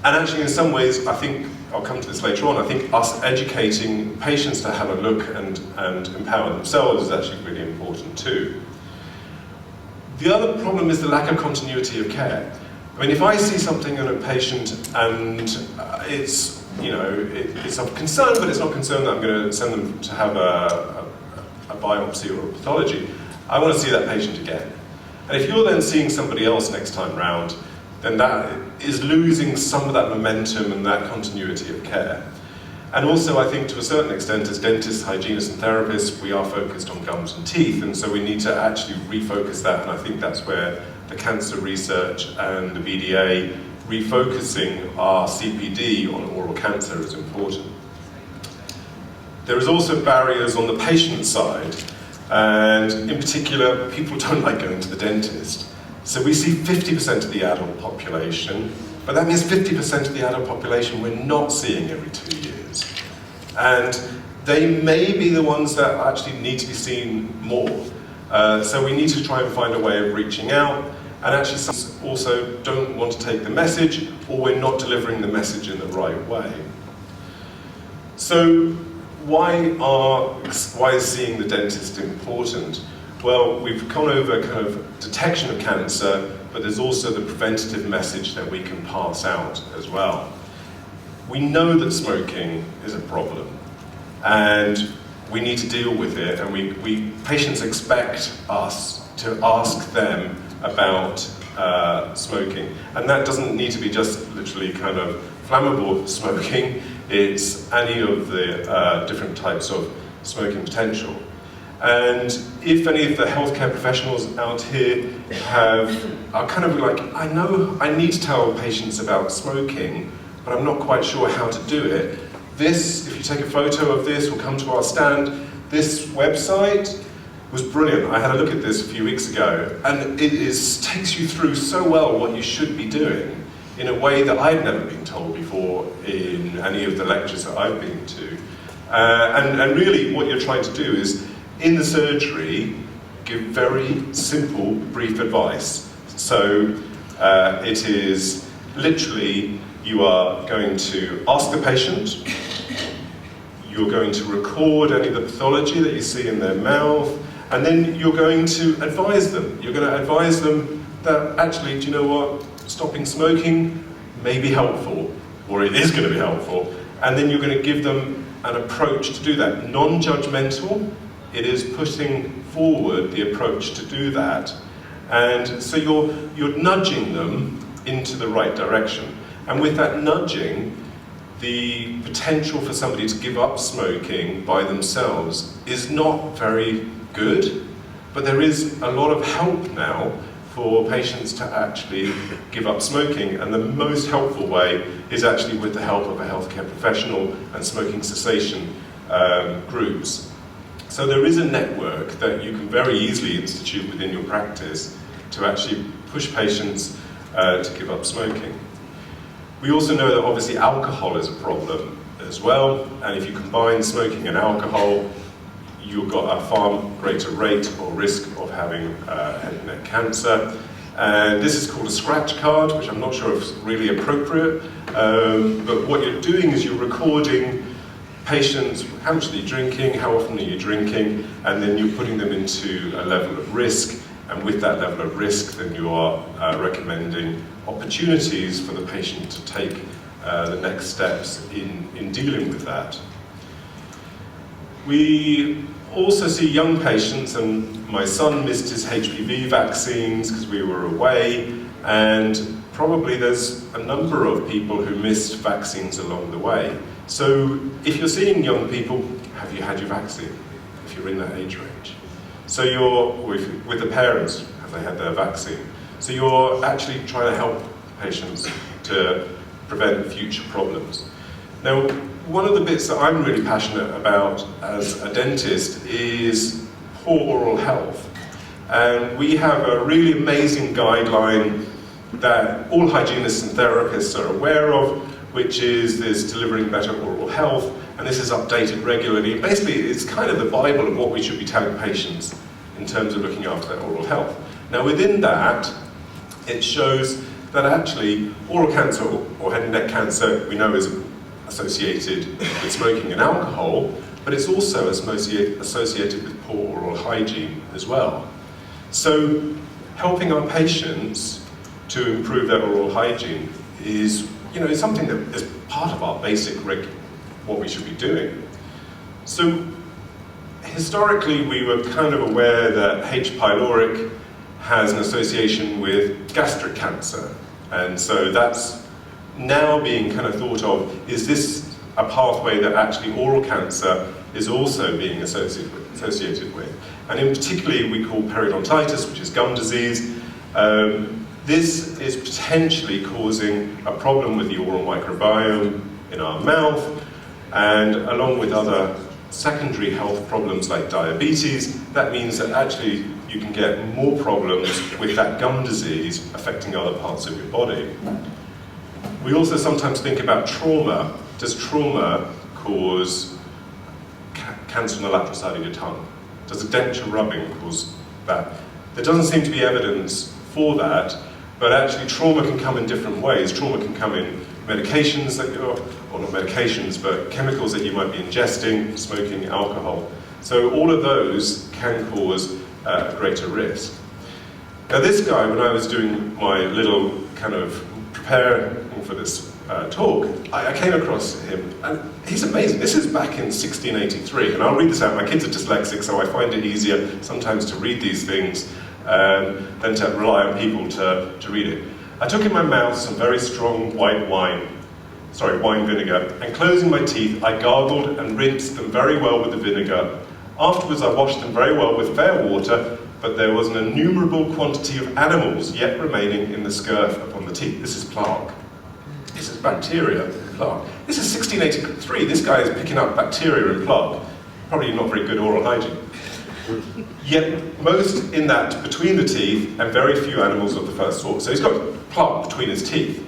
And actually, in some ways, I think, I'll come to this later on, I think us educating patients to have a look and empower themselves is actually really important too. The other problem is the lack of continuity of care. I mean, if I see something in a patient and it's, you know, it's of concern, but it's not concern that I'm going to send them to have a biopsy or a pathology, I want to see that patient again. And if you're then seeing somebody else next time round, then that is losing some of that momentum and that continuity of care. And also, I think to a certain extent, as dentists, hygienists and therapists, we are focused on gums and teeth, and so we need to actually refocus that, and I think that's where the cancer research and the BDA refocusing our CPD on oral cancer is important. There is also barriers on the patient side, and in particular, people don't like going to the dentist. So we see 50% of the adult population, but that means 50% of the adult population we're not seeing every 2 years. And they may be the ones that actually need to be seen more. So we need to try and find a way of reaching out, and actually some also don't want to take the message, or we're not delivering the message in the right way. So why is seeing the dentist important? Well, we've gone over kind of detection of cancer, but there's also the preventative message that we can pass out as well. We know that smoking is a problem, and we need to deal with it, and patients expect us to ask them about smoking. And that doesn't need to be just literally kind of flammable smoking, it's any of the different types of smoking potential. And if any of the healthcare professionals out here are kind of like, I know I need to tell patients about smoking, but I'm not quite sure how to do it. This, if you take a photo of this, will come to our stand. This website was brilliant. I had a look at this a few weeks ago, and it takes you through so well what you should be doing in a way that I'd never been told before in any of the lectures that I've been to. And really what you're trying to do is, in the surgery, give very simple, brief advice. So it is literally, you are going to ask the patient, you're going to record any of the pathology that you see in their mouth, and then you're going to advise them. You're going to advise them that actually, do you know what, stopping smoking may be helpful, or it is going to be helpful, and then you're going to give them an approach to do that. Non-judgmental, it is putting forward the approach to do that. And so you're nudging them into the right direction. And with that nudging, the potential for somebody to give up smoking by themselves is not very good, but there is a lot of help now for patients to actually give up smoking, and the most helpful way is actually with the help of a healthcare professional and smoking cessation groups. So there is a network that you can very easily institute within your practice to actually push patients to give up smoking. We also know that obviously alcohol is a problem as well, and if you combine smoking and alcohol, you've got a far greater rate or risk of having head and neck cancer. And this is called a scratch card, which I'm not sure if it's really appropriate, but what you're doing is you're recording patients, how much are you drinking, how often are you drinking, and then you're putting them into a level of risk, and with that level of risk then you are recommending opportunities for the patient to take the next steps in dealing with that. We also see young patients, and my son missed his HPV vaccines because we were away, and probably there's a number of people who missed vaccines along the way. So if you're seeing young people, have you had your vaccine, if you're in that age range? So you're, with the parents, have they had their vaccine? So you're actually trying to help patients to prevent future problems. Now, one of the bits that I'm really passionate about as a dentist is poor oral health. And we have a really amazing guideline that all hygienists and therapists are aware of, which is this delivering better oral health, and this is updated regularly. Basically, it's kind of the Bible of what we should be telling patients in terms of looking after their oral health. Now within that, it shows that actually oral cancer or head and neck cancer we know is associated with smoking and alcohol, but it's also associated with poor oral hygiene as well. So helping our patients to improve their oral hygiene is, is something that is part of our basic what we should be doing. So historically we were kind of aware that H. pylori has an association with gastric cancer, and so that's now being kind of thought of, is this a pathway that actually oral cancer is also being associated with? And in particularly we call periodontitis, which is gum disease. This is potentially causing a problem with the oral microbiome in our mouth, and along with other secondary health problems like diabetes, that means that actually you can get more problems with that gum disease affecting other parts of your body. We also sometimes think about trauma. Does trauma cause cancer on the lateral side of your tongue? Does a denture rubbing cause that? There doesn't seem to be evidence for that, but actually trauma can come in different ways. Trauma can come in medications that or not medications, but chemicals that you might be ingesting, smoking, alcohol. So all of those can cause a greater risk. Now this guy, when I was doing my little kind of preparing for this talk, I came across him, and he's amazing. This is back in 1683, and I'll read this out. My kids are dyslexic, so I find it easier sometimes to read these things than to rely on people to read it. I took in my mouth some very strong white wine vinegar, and closing my teeth, I gargled and rinsed them very well with the vinegar. Afterwards, I washed them very well with fair water, but there was an innumerable quantity of animals yet remaining in the scurf upon the teeth. This is plaque. This is bacteria in plaque. This is 1683. This guy is picking up bacteria in plaque. Probably not very good oral hygiene. Yet most in that between the teeth, and very few animals of the first sort. So he's got plaque between his teeth.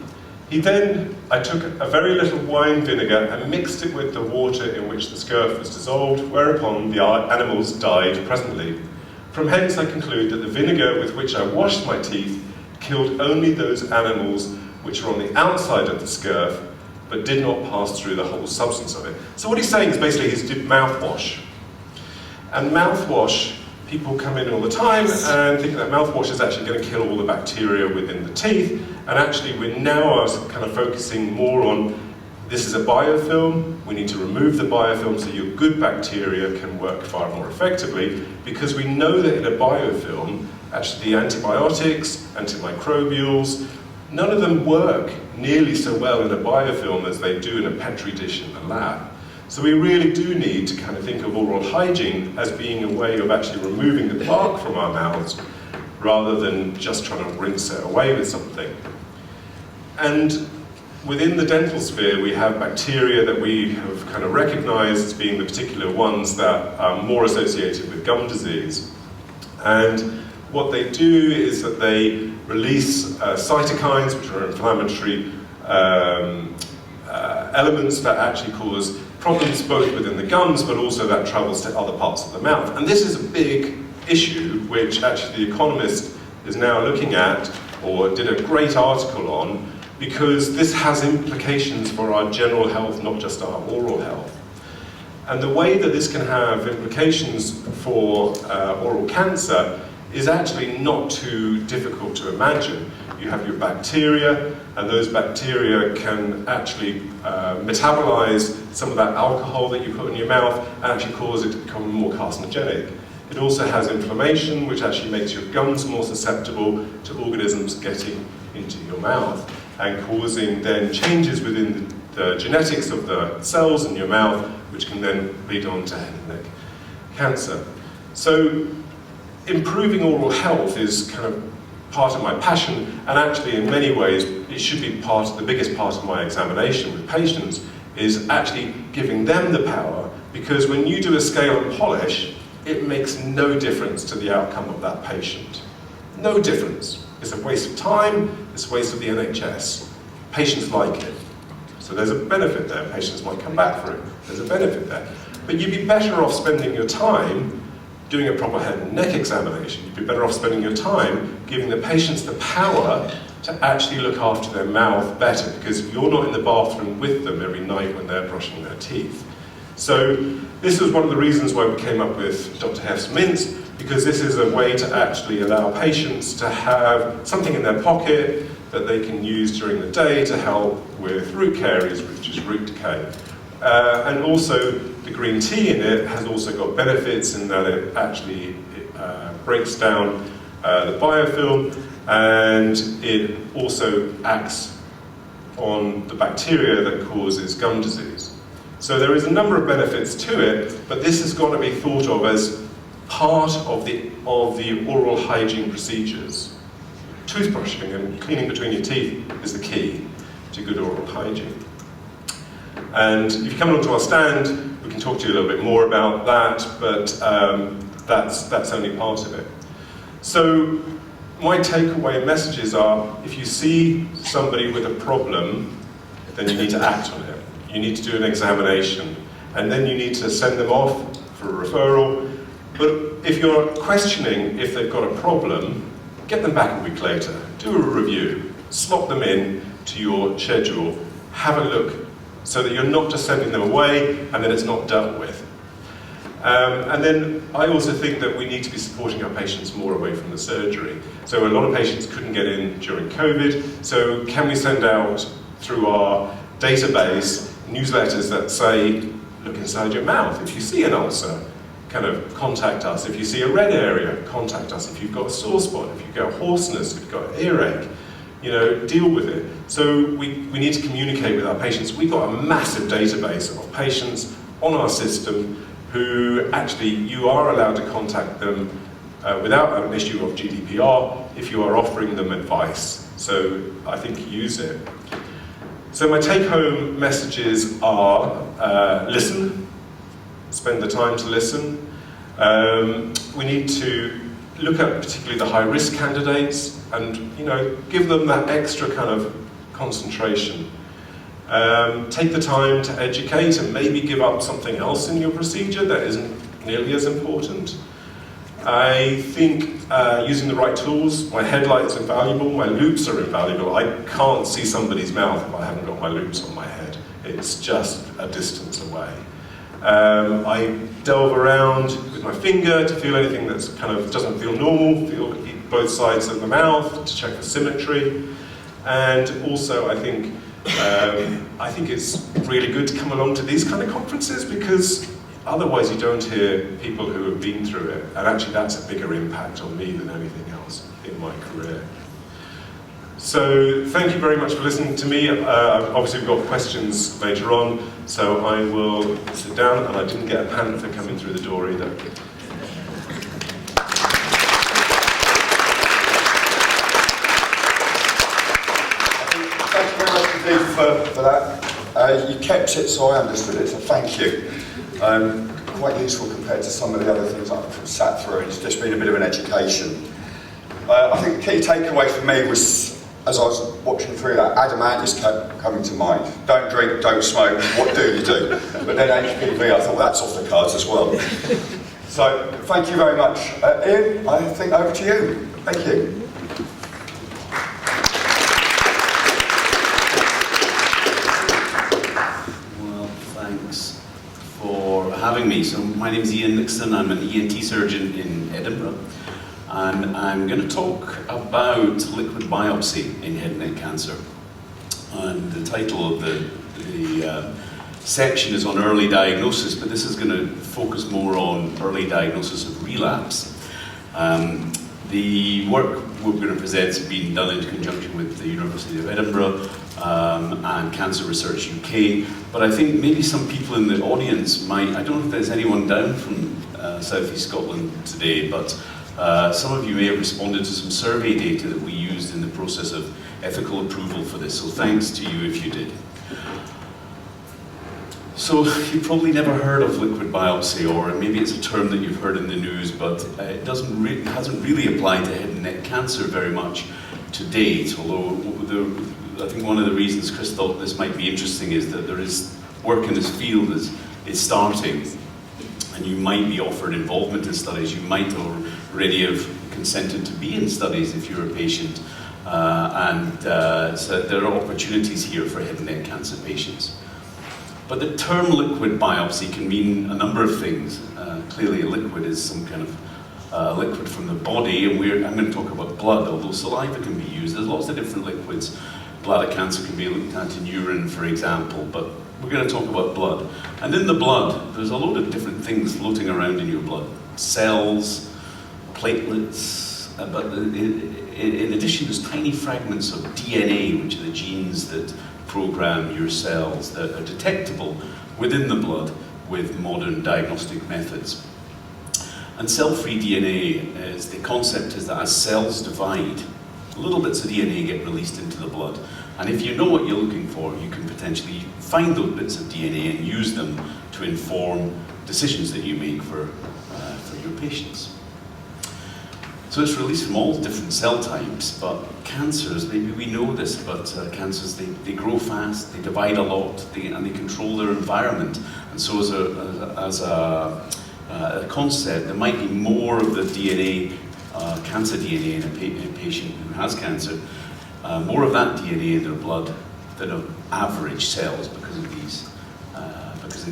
I took a very little wine vinegar and mixed it with the water in which the scurf was dissolved, whereupon the animals died presently. From hence I conclude that the vinegar with which I washed my teeth killed only those animals which are on the outside of the scurf, but did not pass through the whole substance of it. So what he's saying is basically he's did mouthwash. And mouthwash, people come in all the time and think that mouthwash is actually going to kill all the bacteria within the teeth, and actually we're now kind of focusing more on, this is a biofilm, we need to remove the biofilm so your good bacteria can work far more effectively, because we know that in a biofilm, actually the antibiotics, antimicrobials, none of them work nearly so well in a biofilm as they do in a petri dish in the lab. So we really do need to kind of think of oral hygiene as being a way of actually removing the plaque from our mouths, rather than just trying to rinse it away with something. And within the dental sphere, we have bacteria that we have kind of recognized as being the particular ones that are more associated with gum disease. And what they do is that they release cytokines, which are inflammatory elements that actually cause problems both within the gums, but also that travels to other parts of the mouth. And this is a big issue, which actually The Economist is now looking at, or did a great article on, because this has implications for our general health, not just our oral health. And the way that this can have implications for oral cancer is actually not too difficult to imagine. You have your bacteria, and those bacteria can actually metabolize some of that alcohol that you put in your mouth and actually cause it to become more carcinogenic. It also has inflammation, which actually makes your gums more susceptible to organisms getting into your mouth and causing then changes within the genetics of the cells in your mouth, which can then lead on to head and neck cancer. So improving oral health is kind of part of my passion, and actually in many ways it should be the biggest part of my examination with patients, is actually giving them the power, because when you do a scale and polish, it makes no difference to the outcome of that patient. No difference. It's a waste of time, it's a waste of the NHS. Patients like it. So there's a benefit there. Patients might come back for it. There's a benefit there. But you'd be better off spending your time doing a proper head and neck examination. You'd be better off spending your time giving the patients the power to actually look after their mouth better, because you're not in the bathroom with them every night when they're brushing their teeth. So this was one of the reasons why we came up with Dr. Hef's mints, because this is a way to actually allow patients to have something in their pocket that they can use during the day to help with root caries, which is root decay. And also the green tea in it has also got benefits in that it actually breaks down the biofilm, and it also acts on the bacteria that causes gum disease. So there is a number of benefits to it, but this has got to be thought of as part of the oral hygiene procedures. Toothbrushing and cleaning between your teeth is the key to good oral hygiene. And if you come onto our stand, we can talk to you a little bit more about that, but that's only part of it. So my takeaway messages are, if you see somebody with a problem, then you need to act on it. You need to do an examination, and then you need to send them off for a referral. But if you're questioning if they've got a problem, get them back a week later, do a review, slot them in to your schedule, have a look, so that you're not just sending them away and then it's not dealt with. And then I also think that we need to be supporting our patients more away from the surgery. So a lot of patients couldn't get in during COVID, so can we send out through our database newsletters that say, look inside your mouth. If you see an ulcer, kind of contact us. If you see a red area, contact us. If you've got a sore spot, if you've got hoarseness, if you've got earache, you know, deal with it. So we need to communicate with our patients. We've got a massive database of patients on our system who actually you are allowed to contact them without an issue of GDPR if you are offering them advice. So I think use it. So my take-home messages are listen, spend the time to listen. We need to look at particularly the high-risk candidates and, you know, give them that extra kind of concentration. Take the time to educate and maybe give up something else in your procedure that isn't nearly as important. I think using the right tools, my headlights are invaluable, my loops are invaluable. I can't see somebody's mouth if I haven't got my loops on my head. It's just a distance away. I delve around with my finger to feel anything that's kind of doesn't feel normal, feel both sides of the mouth to check for symmetry. And also I think it's really good to come along to these kind of conferences because otherwise you don't hear people who have been through it, and actually that's a bigger impact on me than anything else in my career. So thank you very much for listening to me. Obviously we've got questions later on, so I will sit down, and I didn't get a panther coming through the door either. Thank you very much indeed for that. You kept it, so I understood it, so thank you. Quite useful compared to some of the other things I've sat through. It's just been a bit of an education. I think the key takeaway for me was, as I was watching through that, Adamantius kept coming to mind. Don't drink, don't smoke, what do you do? But then HPV, I thought that's off the cards as well. So, thank you very much. Ian, I think over to you. Thank you. Well, thanks for having me. So my name is Ian Nixon, I'm an ENT surgeon in Edinburgh, and I'm going to talk about liquid biopsy in head and neck cancer. And the title of the section is on early diagnosis, but this is going to focus more on early diagnosis of relapse. The work we're going to present has been done in conjunction with the University of Edinburgh and Cancer Research UK, but I think maybe some people in the audience might, I don't know if there's anyone down from South East Scotland today, but some of you may have responded to some survey data that we used in the process of ethical approval for this, so thanks to you if you did. So you've probably never heard of liquid biopsy, or maybe it's a term that you've heard in the news, but it hasn't really applied to head and neck cancer very much to date, although I think one of the reasons Chris thought this might be interesting is that there is work in this field that is starting, and you might be offered involvement in studies, you might already have consented to be in studies if you're a patient, so there are opportunities here for head and neck cancer patients. But the term liquid biopsy can mean a number of things. Clearly a liquid is some kind of liquid from the body, and I'm going to talk about blood, although saliva can be used. There's lots of different liquids. Bladder cancer can be looked at in urine, for example, but we're going to talk about blood. And in the blood, there's a load of different things floating around in your blood. Cells, platelets, but in addition there's tiny fragments of DNA, which are the genes that program your cells, that are detectable within the blood with modern diagnostic methods. And cell-free DNA, the concept is that as cells divide, little bits of DNA get released into the blood. And if you know what you're looking for, you can potentially find those bits of DNA and use them to inform decisions that you make for your patients. So it's released from all different cell types, but cancers, maybe we know this, but cancers, they grow fast, they divide a lot, and they control their environment. And so as a concept, there might be more of the DNA, cancer DNA in a patient who has cancer, more of that DNA in their blood than of average cells because of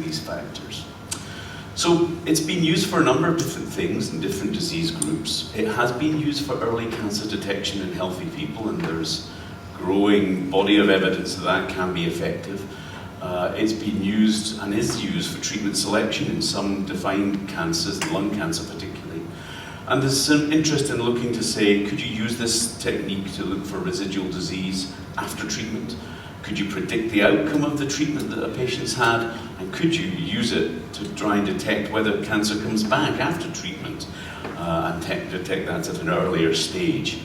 these factors. So it's been used for a number of different things in different disease groups. It has been used for early cancer detection in healthy people, and there's growing body of evidence that can be effective. It's been used and is used for treatment selection in some defined cancers, lung cancer particularly. And there's some interest in looking to say, could you use this technique to look for residual disease after treatment? Could you predict the outcome of the treatment that a patient's had? And could you use it to try and detect whether cancer comes back after treatment and detect that at an earlier stage?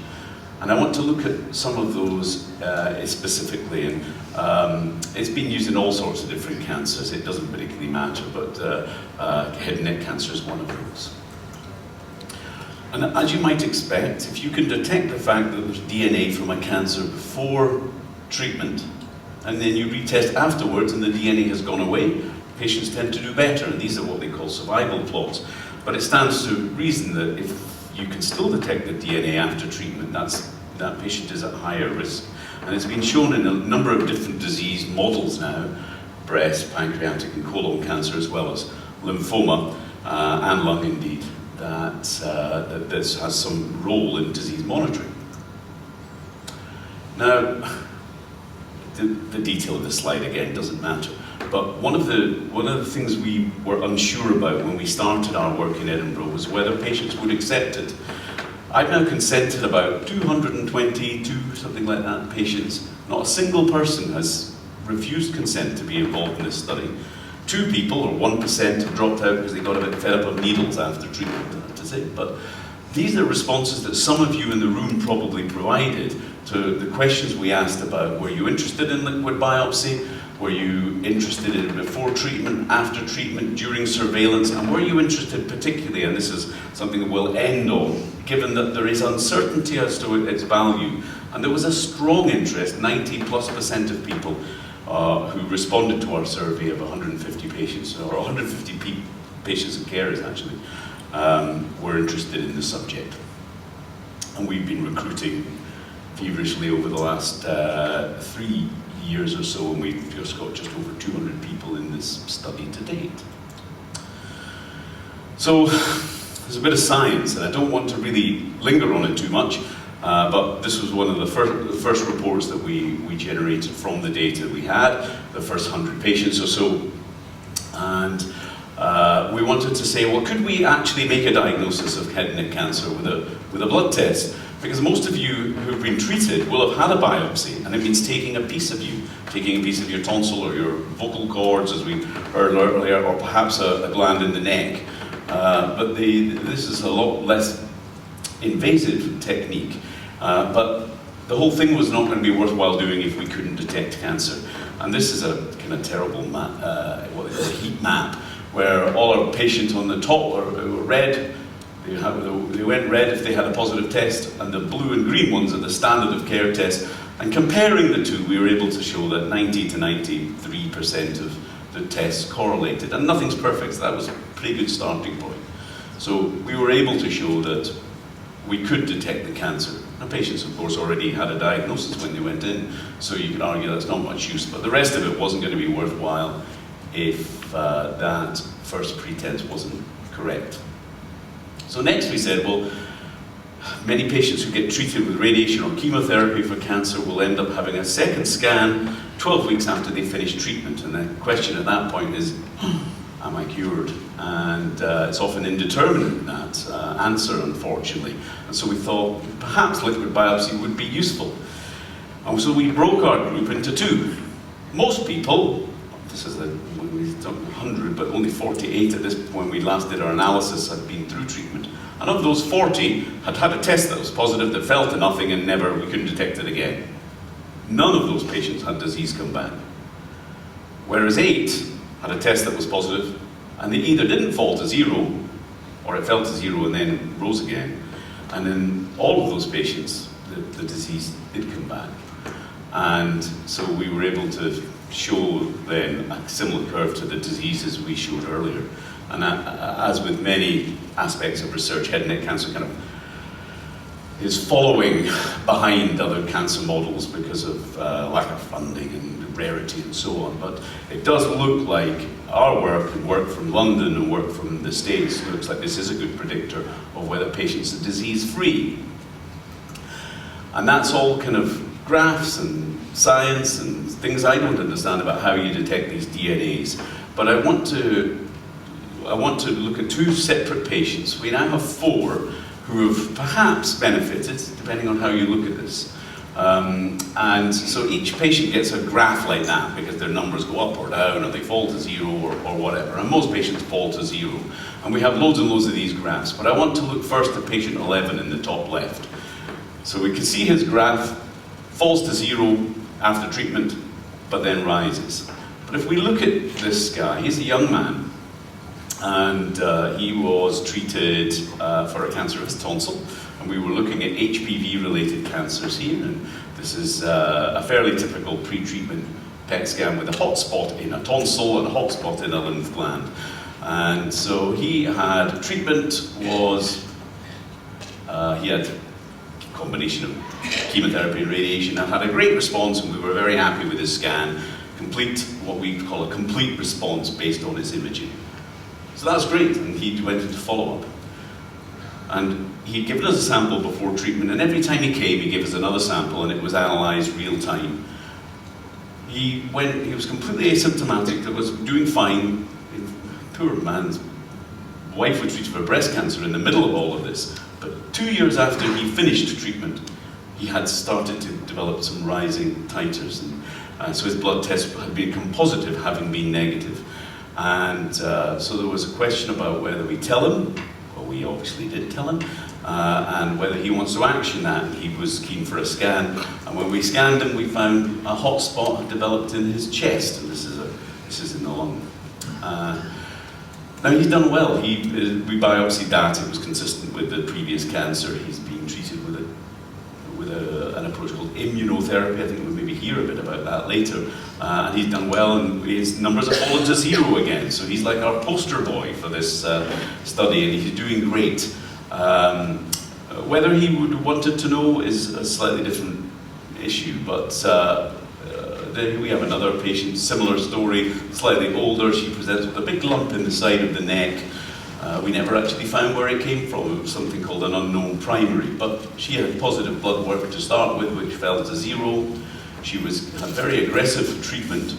And I want to look at some of those specifically. And it's been used in all sorts of different cancers. It doesn't particularly matter, but head and neck cancer is one of those. And as you might expect, if you can detect the fact that there's DNA from a cancer before treatment, and then you retest afterwards and the DNA has gone away, patients tend to do better, and these are what they call survival plots. But it stands to reason that if you can still detect the DNA after treatment, that patient is at higher risk. And it's been shown in a number of different disease models now, breast, pancreatic and colon cancer, as well as lymphoma and lung indeed, that this has some role in disease monitoring. Now, the detail of the slide again doesn't matter, but one of the things we were unsure about when we started our work in Edinburgh was whether patients would accept it. I've now consented about 222, something like that, patients. Not a single person has refused consent to be involved in this study. 2 people, or 1%, have dropped out because they got a bit fed up of needles after treatment, I have to say. But these are responses that some of you in the room probably provided to the questions we asked about, were you interested in liquid biopsy? Were you interested in before treatment, after treatment, during surveillance? And were you interested particularly, and this is something that we'll end on, given that there is uncertainty as to its value, and there was a strong interest, 90+% of people who responded to our survey of 150 patients, or 150 patients and carers actually, were interested in the subject. And we've been recruiting feverishly over the last 3 years or so, and we've just got just over 200 people in this study to date. So there's a bit of science, and I don't want to really linger on it too much, but this was one of the first reports that we generated from the data we had, the first 100 patients or so. And we wanted to say, well, could we actually make a diagnosis of head and neck cancer with a blood test? Because most of you who've been treated will have had a biopsy, and it means taking a piece of you, taking a piece of your tonsil or your vocal cords, as we heard earlier, or perhaps a gland in the neck. But this is a lot less invasive technique. But the whole thing was not going to be worthwhile doing if we couldn't detect cancer. And this is a kind of terrible map, what they call a heat map, where all our patients on the top were red. They went red if they had a positive test, and the blue and green ones are the standard of care test. And comparing the two, we were able to show that 90 to 93% of the tests correlated. And nothing's perfect, so that was a pretty good starting point. So we were able to show that we could detect the cancer. Now, patients, of course, already had a diagnosis when they went in, so you could argue that's not much use. But the rest of it wasn't going to be worthwhile if that first pretense wasn't correct. So next we said, well, many patients who get treated with radiation or chemotherapy for cancer will end up having a second scan 12 weeks after they finish treatment. And the question at that point is, am I cured? And it's often indeterminate, that answer, unfortunately. And so we thought perhaps liquid biopsy would be useful. And so we broke our group into two. Most people, this is we've done 100, but only 48 at this point when we last did our analysis had been through treatment. And of those 40 had had a test that was positive, that fell to nothing, and we couldn't detect it again. None of those patients had disease come back. Whereas 8 had a test that was positive, and they either didn't fall to 0, or it fell to 0 and then rose again. And in all of those patients, the disease did come back. And so we were able to show then a similar curve to the diseases we showed earlier. And as with many aspects of research, head and neck cancer kind of is following behind other cancer models because of lack of funding and rarity and so on. But it does look like our work and work from London and work from the States looks like this is a good predictor of whether patients are disease-free. And that's all kind of graphs and science and things I don't understand about how you detect these DNAs. But I want to look at 2 separate patients. We now have 4 who have perhaps benefited, depending on how you look at this. And so each patient gets a graph like that because their numbers go up or down, or they fall to 0 or whatever. And most patients fall to 0. And we have loads and loads of these graphs. But I want to look first at patient 11 in the top left. So we can see his graph falls to 0 after treatment, but then rises. But if we look at this guy, he's a young man, and he was treated for a cancer of his tonsil, and we were looking at HPV-related cancers here, and this is a fairly typical pre-treatment PET scan with a hot spot in a tonsil and a hot spot in a lymph gland. And so he had treatment was, he had a combination of chemotherapy and radiation, and had a great response, and we were very happy with his scan. What we call a complete response based on his imaging. So that's great, and he went into follow-up. And he'd given us a sample before treatment, and every time he came, he gave us another sample, and it was analysed real time. He was completely asymptomatic, that was doing fine. Poor man's wife was treated for breast cancer in the middle of all of this. But 2 years after he finished treatment, he had started to develop some rising titers. And so his blood test had become positive, having been negative. And so there was a question about whether we tell him, well, we obviously did tell him, and whether he wants to action that. He was keen for a scan. And when we scanned him, we found a hot spot had developed in his chest, and this is in the lung. Now he's done well. We biopsied that. It was consistent with the previous cancer. He's being treated with an approach called immunotherapy. I think we'll maybe hear a bit about that later. And he's done well, and his numbers have fallen to 0 again. So he's like our poster boy for this study, and he's doing great. Whether he would have wanted to know is a slightly different issue, but then we have another patient, similar story, slightly older. She presents with a big lump in the side of the neck. We never actually found where it came from. It was something called an unknown primary, but she had positive blood work to start with, which fell to 0. She had very aggressive treatment,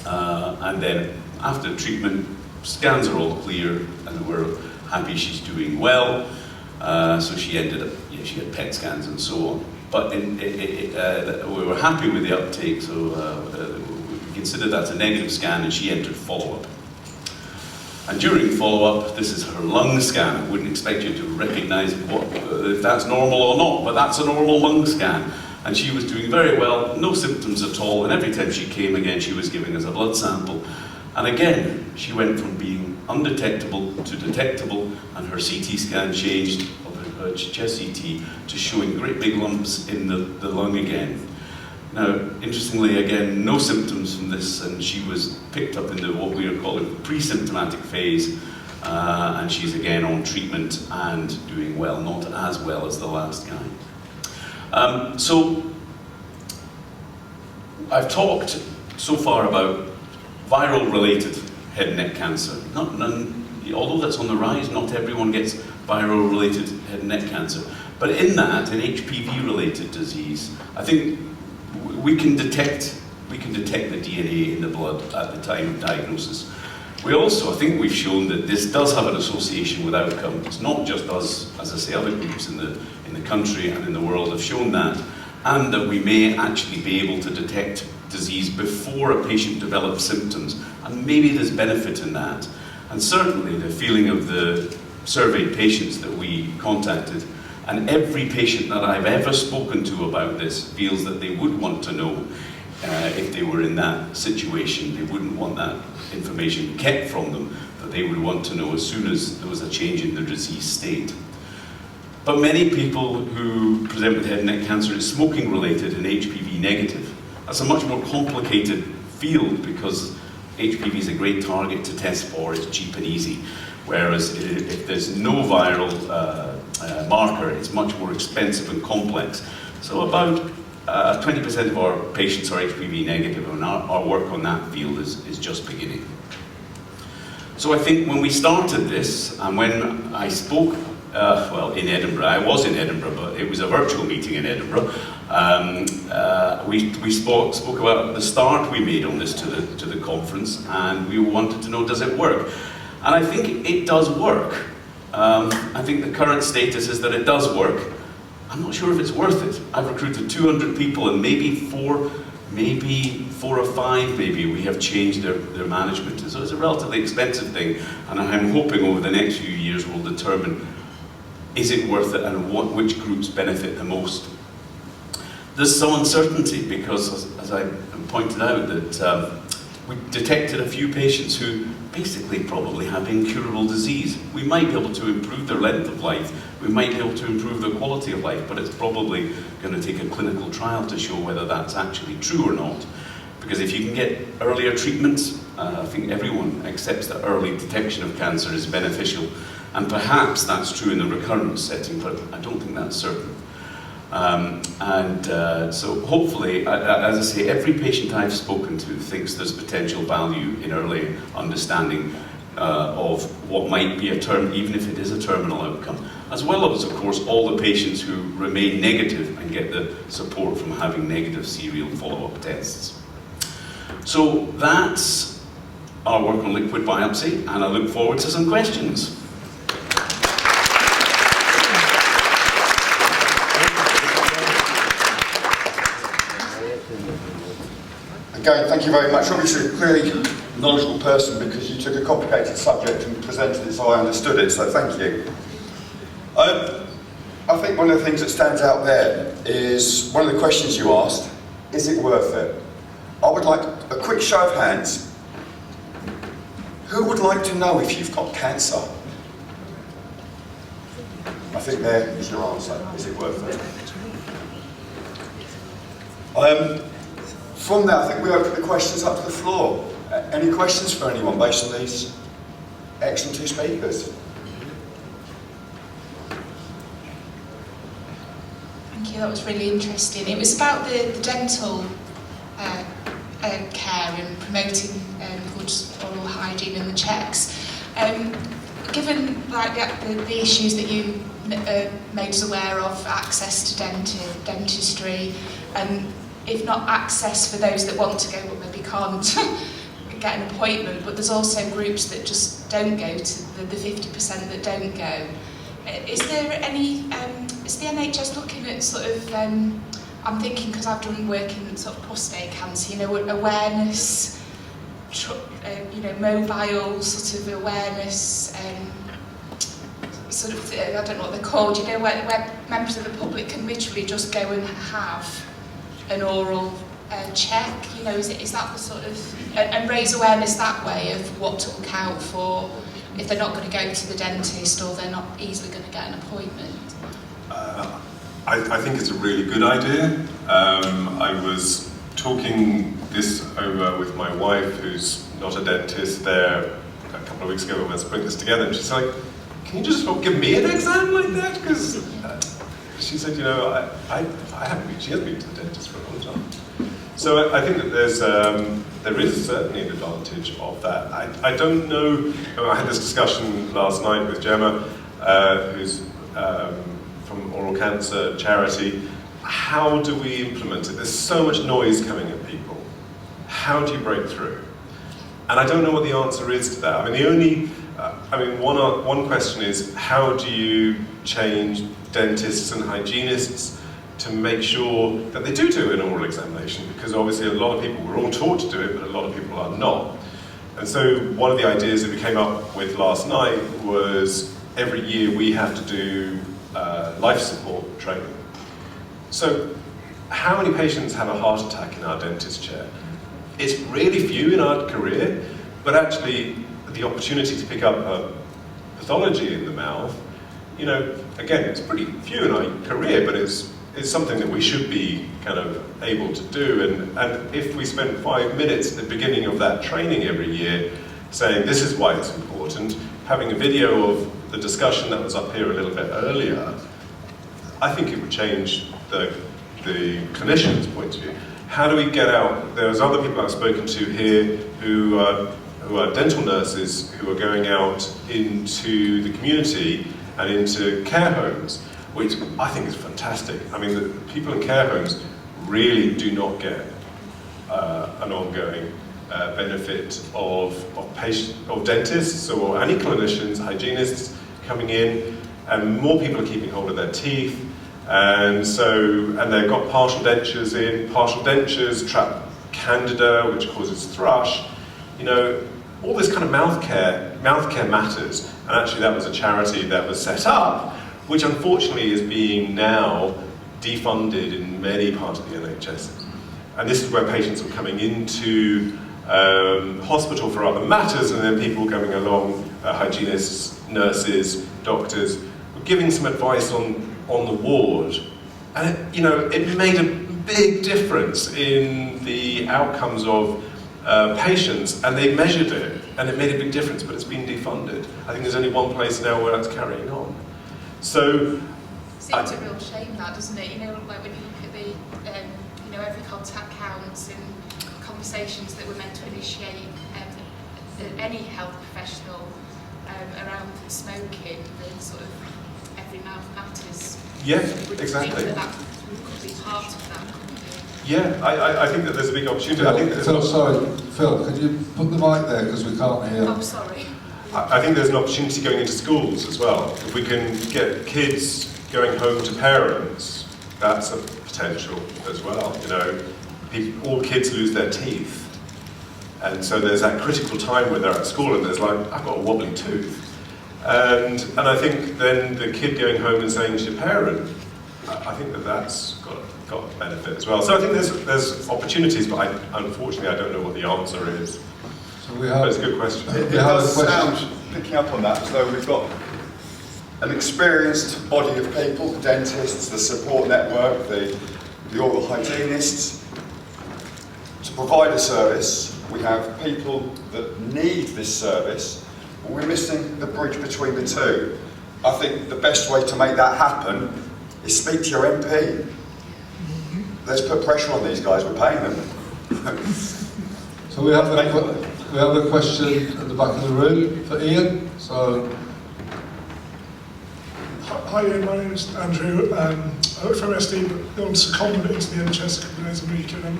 and then after treatment, scans are all clear, and we're happy she's doing well. So she ended up, she had PET scans and so on. But we were happy with the uptake, so we considered that a negative scan, and she entered follow-up. And during follow-up, this is her lung scan. I wouldn't expect you to recognize if that's normal or not, but that's a normal lung scan. And she was doing very well, no symptoms at all, and every time she came again, she was giving us a blood sample. And again, she went from being undetectable to detectable, and her CT scan changed, her chest CT, to showing great big lumps in the lung again. Now, interestingly, again, no symptoms from this, and she was picked up into what we are calling the pre-symptomatic phase, and she's again on treatment and doing well, not as well as the last guy. So, I've talked so far about viral-related head and neck cancer. Although that's on the rise, not everyone gets viral-related head and neck cancer. But in that, in HPV-related disease, I think we can detect the DNA in the blood at the time of diagnosis. We also, I think we've shown that this does have an association with outcomes. Not just us, as I say, other groups in the country and in the world have shown that, and that we may actually be able to detect disease before a patient develops symptoms, and maybe there's benefit in that. And certainly the feeling of the surveyed patients that we contacted, and every patient that I've ever spoken to about this feels that they would want to know if they were in that situation. They wouldn't want that information kept from them, but they would want to know as soon as there was a change in their disease state. But many people who present with head and neck cancer is smoking related and HPV negative. That's a much more complicated field because HPV is a great target to test for, it's cheap and easy. Whereas if there's no viral marker, it's much more expensive and complex. So about 20% of our patients are HPV negative, and our work on that field is just beginning. So I think when we started this, and when I spoke, in Edinburgh, I was in Edinburgh, but it was a virtual meeting in Edinburgh, we spoke about the start we made on this to the conference, and we wanted to know, does it work? And I think it does work. I think the current status is that it does work. I'm not sure if it's worth it. I've recruited 200 people and maybe four or five we have changed their management. So it's a relatively expensive thing, and I'm hoping over the next few years we'll determine is it worth it and which groups benefit the most. There's some uncertainty because, as I pointed out, that we detected a few patients who basically probably have incurable disease. We might be able to improve their length of life, we might be able to improve their quality of life, but it's probably going to take a clinical trial to show whether that's actually true or not. Because if you can get earlier treatments, I think everyone accepts that early detection of cancer is beneficial. And perhaps that's true in the recurrence setting, but I don't think that's certain. So hopefully, as I say, every patient I've spoken to thinks there's potential value in early understanding of what might be a term, even if it is a terminal outcome, as well as, of course, all the patients who remain negative and get the support from having negative serial follow-up tests. So that's our work on liquid biopsy, and I look forward to some questions. Again, thank you very much. Obviously, a clearly knowledgeable person because you took a complicated subject and presented it so I understood it, so thank you. I think one of the things that stands out there is one of the questions you asked, is it worth it? I would like a quick show of hands. Who would like to know if you've got cancer? I think there is your answer. Is it worth it? From there, I think we open the questions up to the floor. Any questions for anyone based on these excellent two speakers? Thank you, that was really interesting. It was about the dental care and promoting good oral hygiene and the checks. Given the issues that you made us aware of, access to dentistry, and if not access for those that want to go but maybe can't get an appointment, but there's also groups that just don't go to the 50% that don't go. Is there any, is the NHS looking at sort of, I'm thinking because I've done work in sort of prostate cancer, awareness, mobile sort of awareness, sort of, I don't know what they're called, where members of the public can literally just go and have an oral check, is that the sort of, and raise awareness that way of what to look out for if they're not going to go to the dentist or they're not easily going to get an appointment? I think it's a really good idea. I was talking this over with my wife, who's not a dentist, there a couple of weeks ago when we were putting this together, and she's like, can you just give me an exam like that? Because she said, I haven't been, she has been to the dentist for a long time. So I think that there is certainly an advantage of that. I don't know, I had this discussion last night with Gemma, who's from Oral Cancer Charity. How do we implement it? There's so much noise coming at people. How do you break through? And I don't know what the answer is to that. I mean, one question is, how do you change dentists and hygienists to make sure that they do an oral examination? Because obviously a lot of people, we're all taught to do it, but a lot of people are not. And so one of the ideas that we came up with last night was every year we have to do life support training. So how many patients have a heart attack in our dentist chair? It's really few in our career, but actually the opportunity to pick up a pathology in the mouth, you know, again, it's pretty few in our career, but it's something that we should be kind of able to do. And if we spend 5 minutes at the beginning of that training every year saying this is why it's important, having a video of the discussion that was up here a little bit earlier, I think it would change the clinician's point of view. How do we get out? There's other people I've spoken to here who are dental nurses who are going out into the community and into care homes, which I think is fantastic. I mean, the people in care homes really do not get an ongoing benefit of dentists or any clinicians, hygienists coming in, and more people are keeping hold of their teeth, and they've got partial dentures in. Partial dentures trap candida, which causes thrush. You know, all this kind of mouth care matters. And actually that was a charity that was set up, which unfortunately is being now defunded in many parts of the NHS. And this is where patients are coming into hospital for other matters, and then people coming along, hygienists, nurses, doctors, giving some advice on the ward. And it made a big difference in the outcomes of patients, and they measured it, and it made a big difference, but it's been defunded. I think there's only one place now where that's carrying on. So, seems a real shame, that, doesn't it? You know, like when you look at the, every contact counts, and conversations that were meant to initiate any health professional around smoking, the sort of every mouth matters. Yeah, Would exactly. think that could be part of that. Yeah, I think that there's a big opportunity. I think Phil, could you put the mic there because we can't hear? Oh, sorry. I think there's an opportunity going into schools as well. If we can get kids going home to parents, that's a potential as well. You know, all kids lose their teeth, and so there's that critical time when they're at school and there's like, I've got a wobbly tooth, and I think then the kid going home and saying to your parent, I think that's got benefit as well. So I think there's opportunities, but unfortunately I don't know what the answer is. But it's a good question. It does sound, picking up on that, as though we've got an experienced body of people, the dentists, the support network, the oral hygienists. To provide a service, we have people that need this service, but we're missing the bridge between the two. I think the best way to make that happen is speak to your MP. Let's put pressure on these guys, we're paying them. So we have a question at the back of the room for Ian. So. Hi Ian, my name is Andrew. I work for MSD, but I'm seconded into the NHS a couple of days a week. And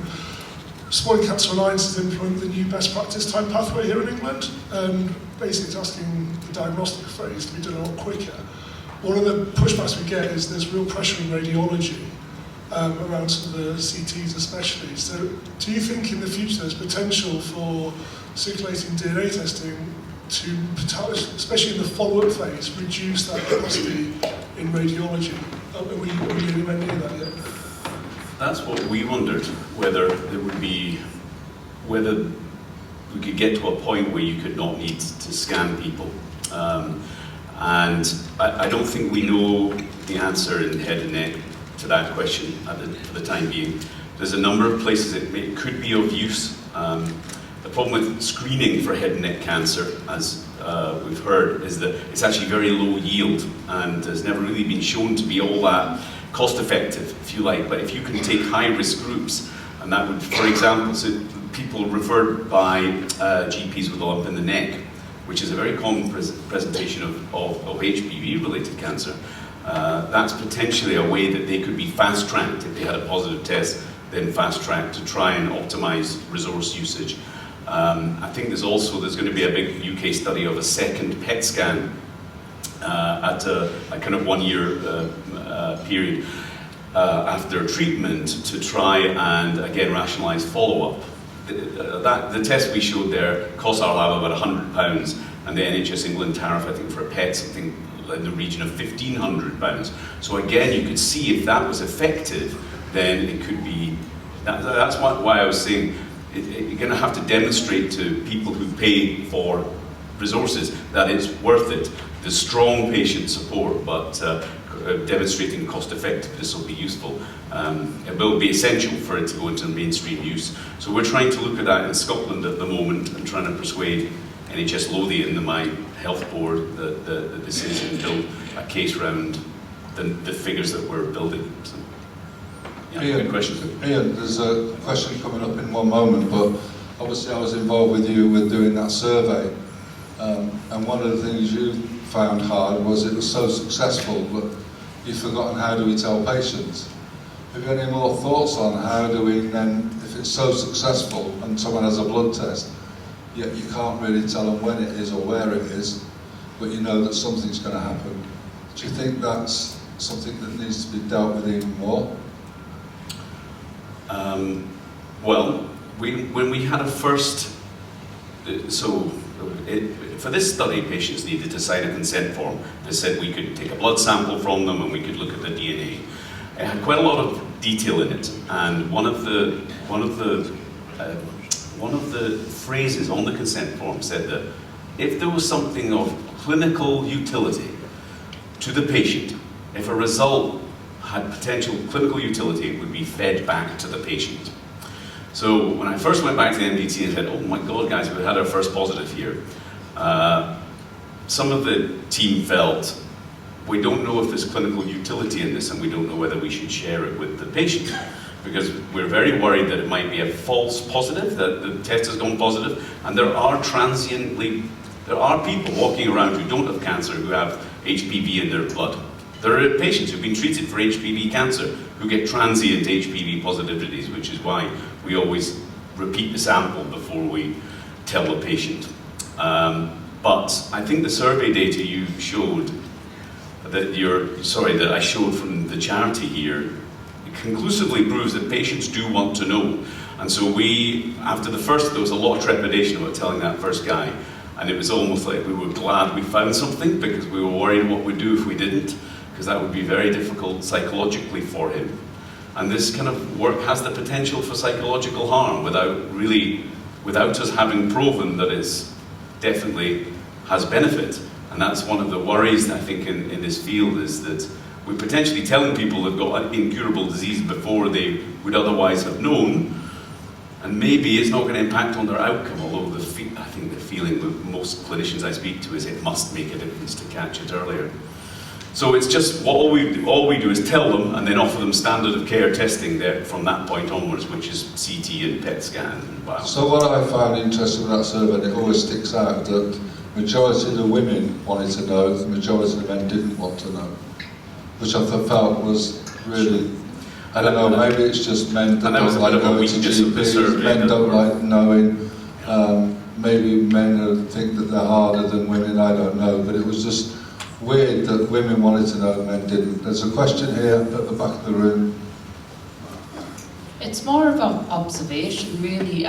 Smoking Cancer Alliance has implemented the new best practice time pathway here in England. And basically it's asking the diagnostic phase to be done a lot quicker. One of the pushbacks we get is there's real pressure in radiology around some of the CTs especially. So do you think in the future there's potential for circulating DNA testing to, especially in the follow-up phase, reduce that capacity in radiology? Are we anywhere near that yet? That's what we wondered, whether whether we could get to a point where you could not need to scan people. And I don't think we know the answer in head and neck to that question for the time being. There's a number of places it could be of use. The problem with screening for head and neck cancer, as we've heard, is that it's actually very low yield and has never really been shown to be all that cost effective, if you like. But if you can take high risk groups, and that would, for example, so people referred by GPs with a lump in the neck, which is a very common presentation of HPV related cancer. That's potentially a way that they could be fast-tracked if they had a positive test, then fast-tracked to try and optimize resource usage. I think there's going to be a big UK study of a second PET scan at a kind of 1 year period after treatment to try and again rationalise follow-up. The test we showed there cost our lab about £100, and the NHS England tariff, I think, for a PET, something in the region of £1,500. So again, you could see if that was effective, then it could be. That's why I was saying you're going to have to demonstrate to people who pay for resources that it's worth it. The strong patient support, but demonstrating cost effectiveness will be useful. It will be essential for it to go into mainstream use. So we're trying to look at that in Scotland at the moment and trying to persuade NHS Lothian, the My Health Board, that the decision to build a case around the figures that we're building. So, yeah, Ian, good question. Ian, there's a question coming up in one moment, but obviously I was involved with you with doing that survey, and one of the things you found hard was it was so successful, but you've forgotten how do we tell patients. Have you got any more thoughts on how do we then, if it's so successful and someone has a blood test, yet you can't really tell them when it is or where it is, but you know that something's going to happen. Do you think that's something that needs to be dealt with even more? Well, when we had a first, for this study, patients needed to sign a consent form that said we could take a blood sample from them and we could look at the DNA. It had quite a lot of detail in it, and one of the phrases on the consent form said that if there was something of clinical utility to the patient, if a result had potential clinical utility, it would be fed back to the patient. So when I first went back to the MDT and said, oh my God, guys, we had our first positive here, some of the team felt, we don't know if there's clinical utility in this and we don't know whether we should share it with the patient, because we're very worried that it might be a false positive, that the test has gone positive, and there are people walking around who don't have cancer who have HPV in their blood. There are patients who've been treated for HPV cancer who get transient HPV positivities, which is why we always repeat the sample before we tell the patient. But I think the survey data you showed, that I showed from the charity here, it conclusively proves that patients do want to know. And so after the first, there was a lot of trepidation about telling that first guy, and it was almost like we were glad we found something because we were worried what we'd do if we didn't, because that would be very difficult psychologically for him. And this kind of work has the potential for psychological harm without us having proven that it definitely has benefit. And that's one of the worries, I think, in this field, is that we're potentially telling people they've got incurable disease before they would otherwise have known, and maybe it's not going to impact on their outcome, although I think the feeling with most clinicians I speak to is it must make a difference to catch it earlier. So it's just, all we do is tell them and then offer them standard of care testing there from that point onwards, which is CT and PET scan and biopsy. So what I found interesting with that survey, and it always sticks out, that the majority of the women wanted to know, the majority of the men didn't want to know, which I felt was really, I don't know, maybe it's just men that don't like going to GPs, men don't like knowing, maybe men think that they're harder than women, I don't know, but it was just weird that women wanted to know and men didn't. There's a question here at the back of the room. It's more of an observation, really.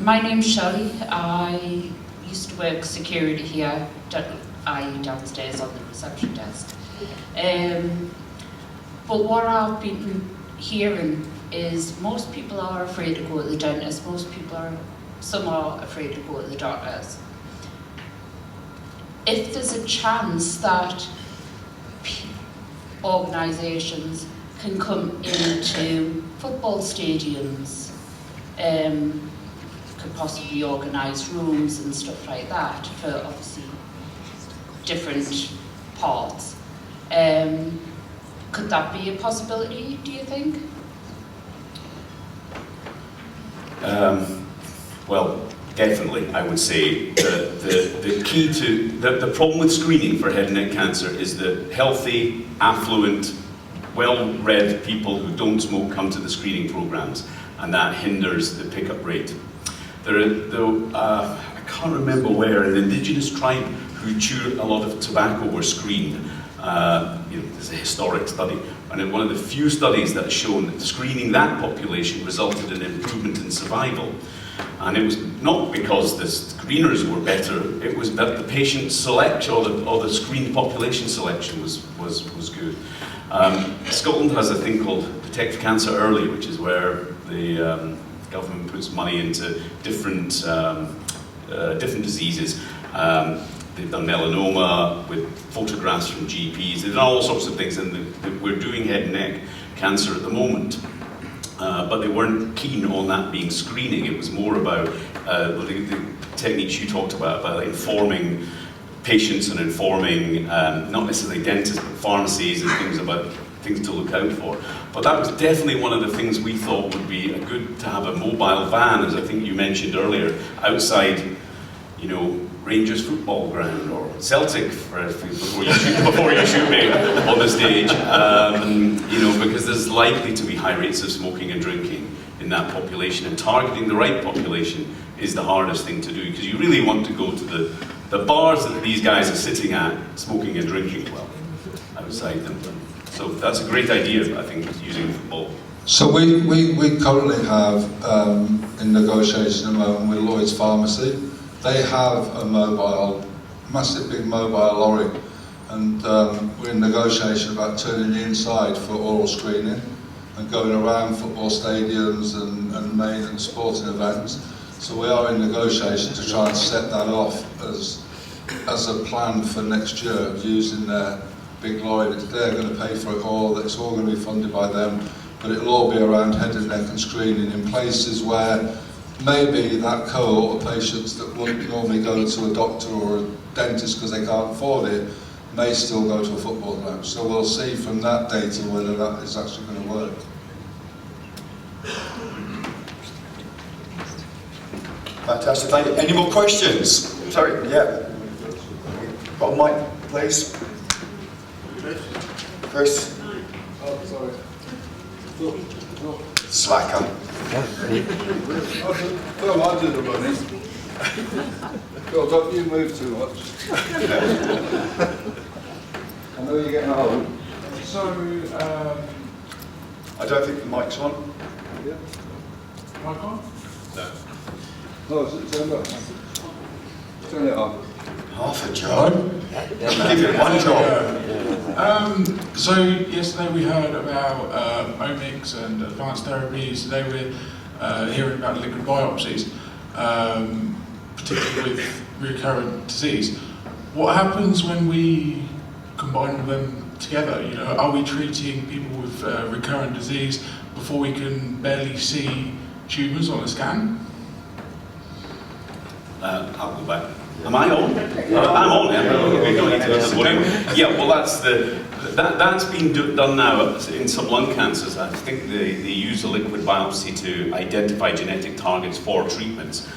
My name's Shelley. I used to work security here, downstairs on the reception desk. But what I've been hearing is most people are afraid to go to the dentist. Some are afraid to go to the doctors. If there's a chance that organisations can come into football stadiums, could possibly organise rooms and stuff like that for obviously different parts. Could that be a possibility, do you think? Well, definitely, I would say the key to the problem with screening for head and neck cancer is that healthy, affluent, well-read people who don't smoke come to the screening programs, and that hinders the pickup rate. I can't remember where, an indigenous tribe who chew a lot of tobacco were screened. There's a historic study, and in one of the few studies that's shown that screening that population resulted in improvement in survival. And it was not because the screeners were better, it was that the patient selection or the screened population selection was good. Scotland has a thing called Detect Cancer Early, which is where the government puts money into different diseases. They've done melanoma with photographs from GPs. They've done all sorts of things, and we're doing head and neck cancer at the moment. But they weren't keen on that being screening. It was more about the techniques you talked about informing patients and informing not necessarily dentists, but pharmacies and things about things to look out for. But that was definitely one of the things we thought would be good to have a mobile van, as I think you mentioned earlier, outside, Rangers football ground or Celtic before you shoot me on the stage, because there's likely to be high rates of smoking and drinking in that population, and targeting the right population is the hardest thing to do, because you really want to go to the bars that these guys are sitting at, smoking and drinking well outside them. So that's a great idea, I think, using football. So we currently have in negotiation at the moment with Lloyd's Pharmacy. They have a massive big mobile lorry, and we're in negotiation about turning the inside for oral screening and going around football stadiums and main and sporting events. So we are in negotiation to try and set that off as a plan for next year, using their big lorry. They're going to pay for it all, it's all going to be funded by them, but it'll all be around head and neck and screening in places where maybe that cohort of patients that wouldn't normally go to a doctor or a dentist because they can't afford it may still go to a football match. So we'll see from that data whether that is actually going to work. Fantastic, thank you. Any more questions? Sorry, yeah. Got a mic, please. Chris? Oh, sorry. Slacker. Well, I do the running. Well, don't you move too much. I know you're getting old. So, I don't think the mic's on. Yeah. Mic on? No. No, is it turned up? Turn it on. Half a job. Give it one job. So yesterday we heard about omics and advanced therapies. Today we're hearing about liquid biopsies, particularly with recurrent disease. What happens when we combine them together? Are we treating people with recurrent disease before we can barely see tumours on a scan? I'll go back. Am I on? I'm on. Yeah, well, that's been done now in some lung cancers. I think they use a liquid biopsy to identify genetic targets for treatments.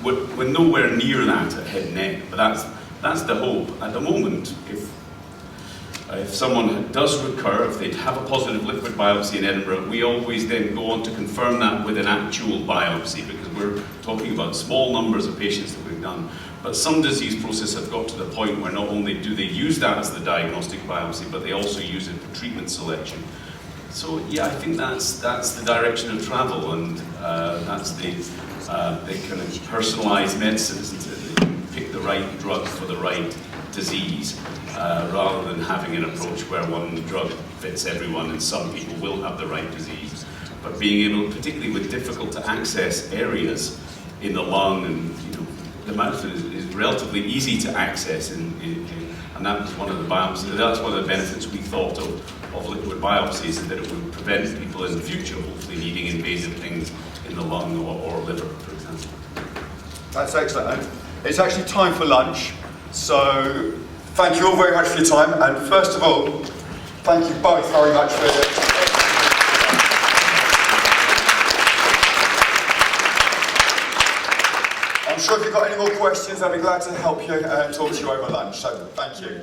We're nowhere near that at head and neck, but that's the hope. At the moment, if someone does recur, if they have a positive liquid biopsy in Edinburgh, we always then go on to confirm that with an actual biopsy, because we're talking about small numbers of patients that we've done. But some disease process have got to the point where not only do they use that as the diagnostic biopsy, but they also use it for treatment selection. So yeah, I think that's the direction of travel, and that's the kind of personalised medicines to pick the right drug for the right disease, rather than having an approach where one drug fits everyone and some people will have the right disease. But being able, particularly with difficult to access areas in the lung, and the mouth is relatively easy to access, and that was one of the biopsies. That's one of the benefits we thought of liquid biopsies, is that it would prevent people in the future, hopefully, needing invasive things in the lung or liver, for example. That's excellent. It's actually time for lunch, so thank you all very much for your time. And first of all, thank you both very much for it. I'm sure if you've got any more questions, I'll be glad to help you and talk to you over lunch. So, thank you.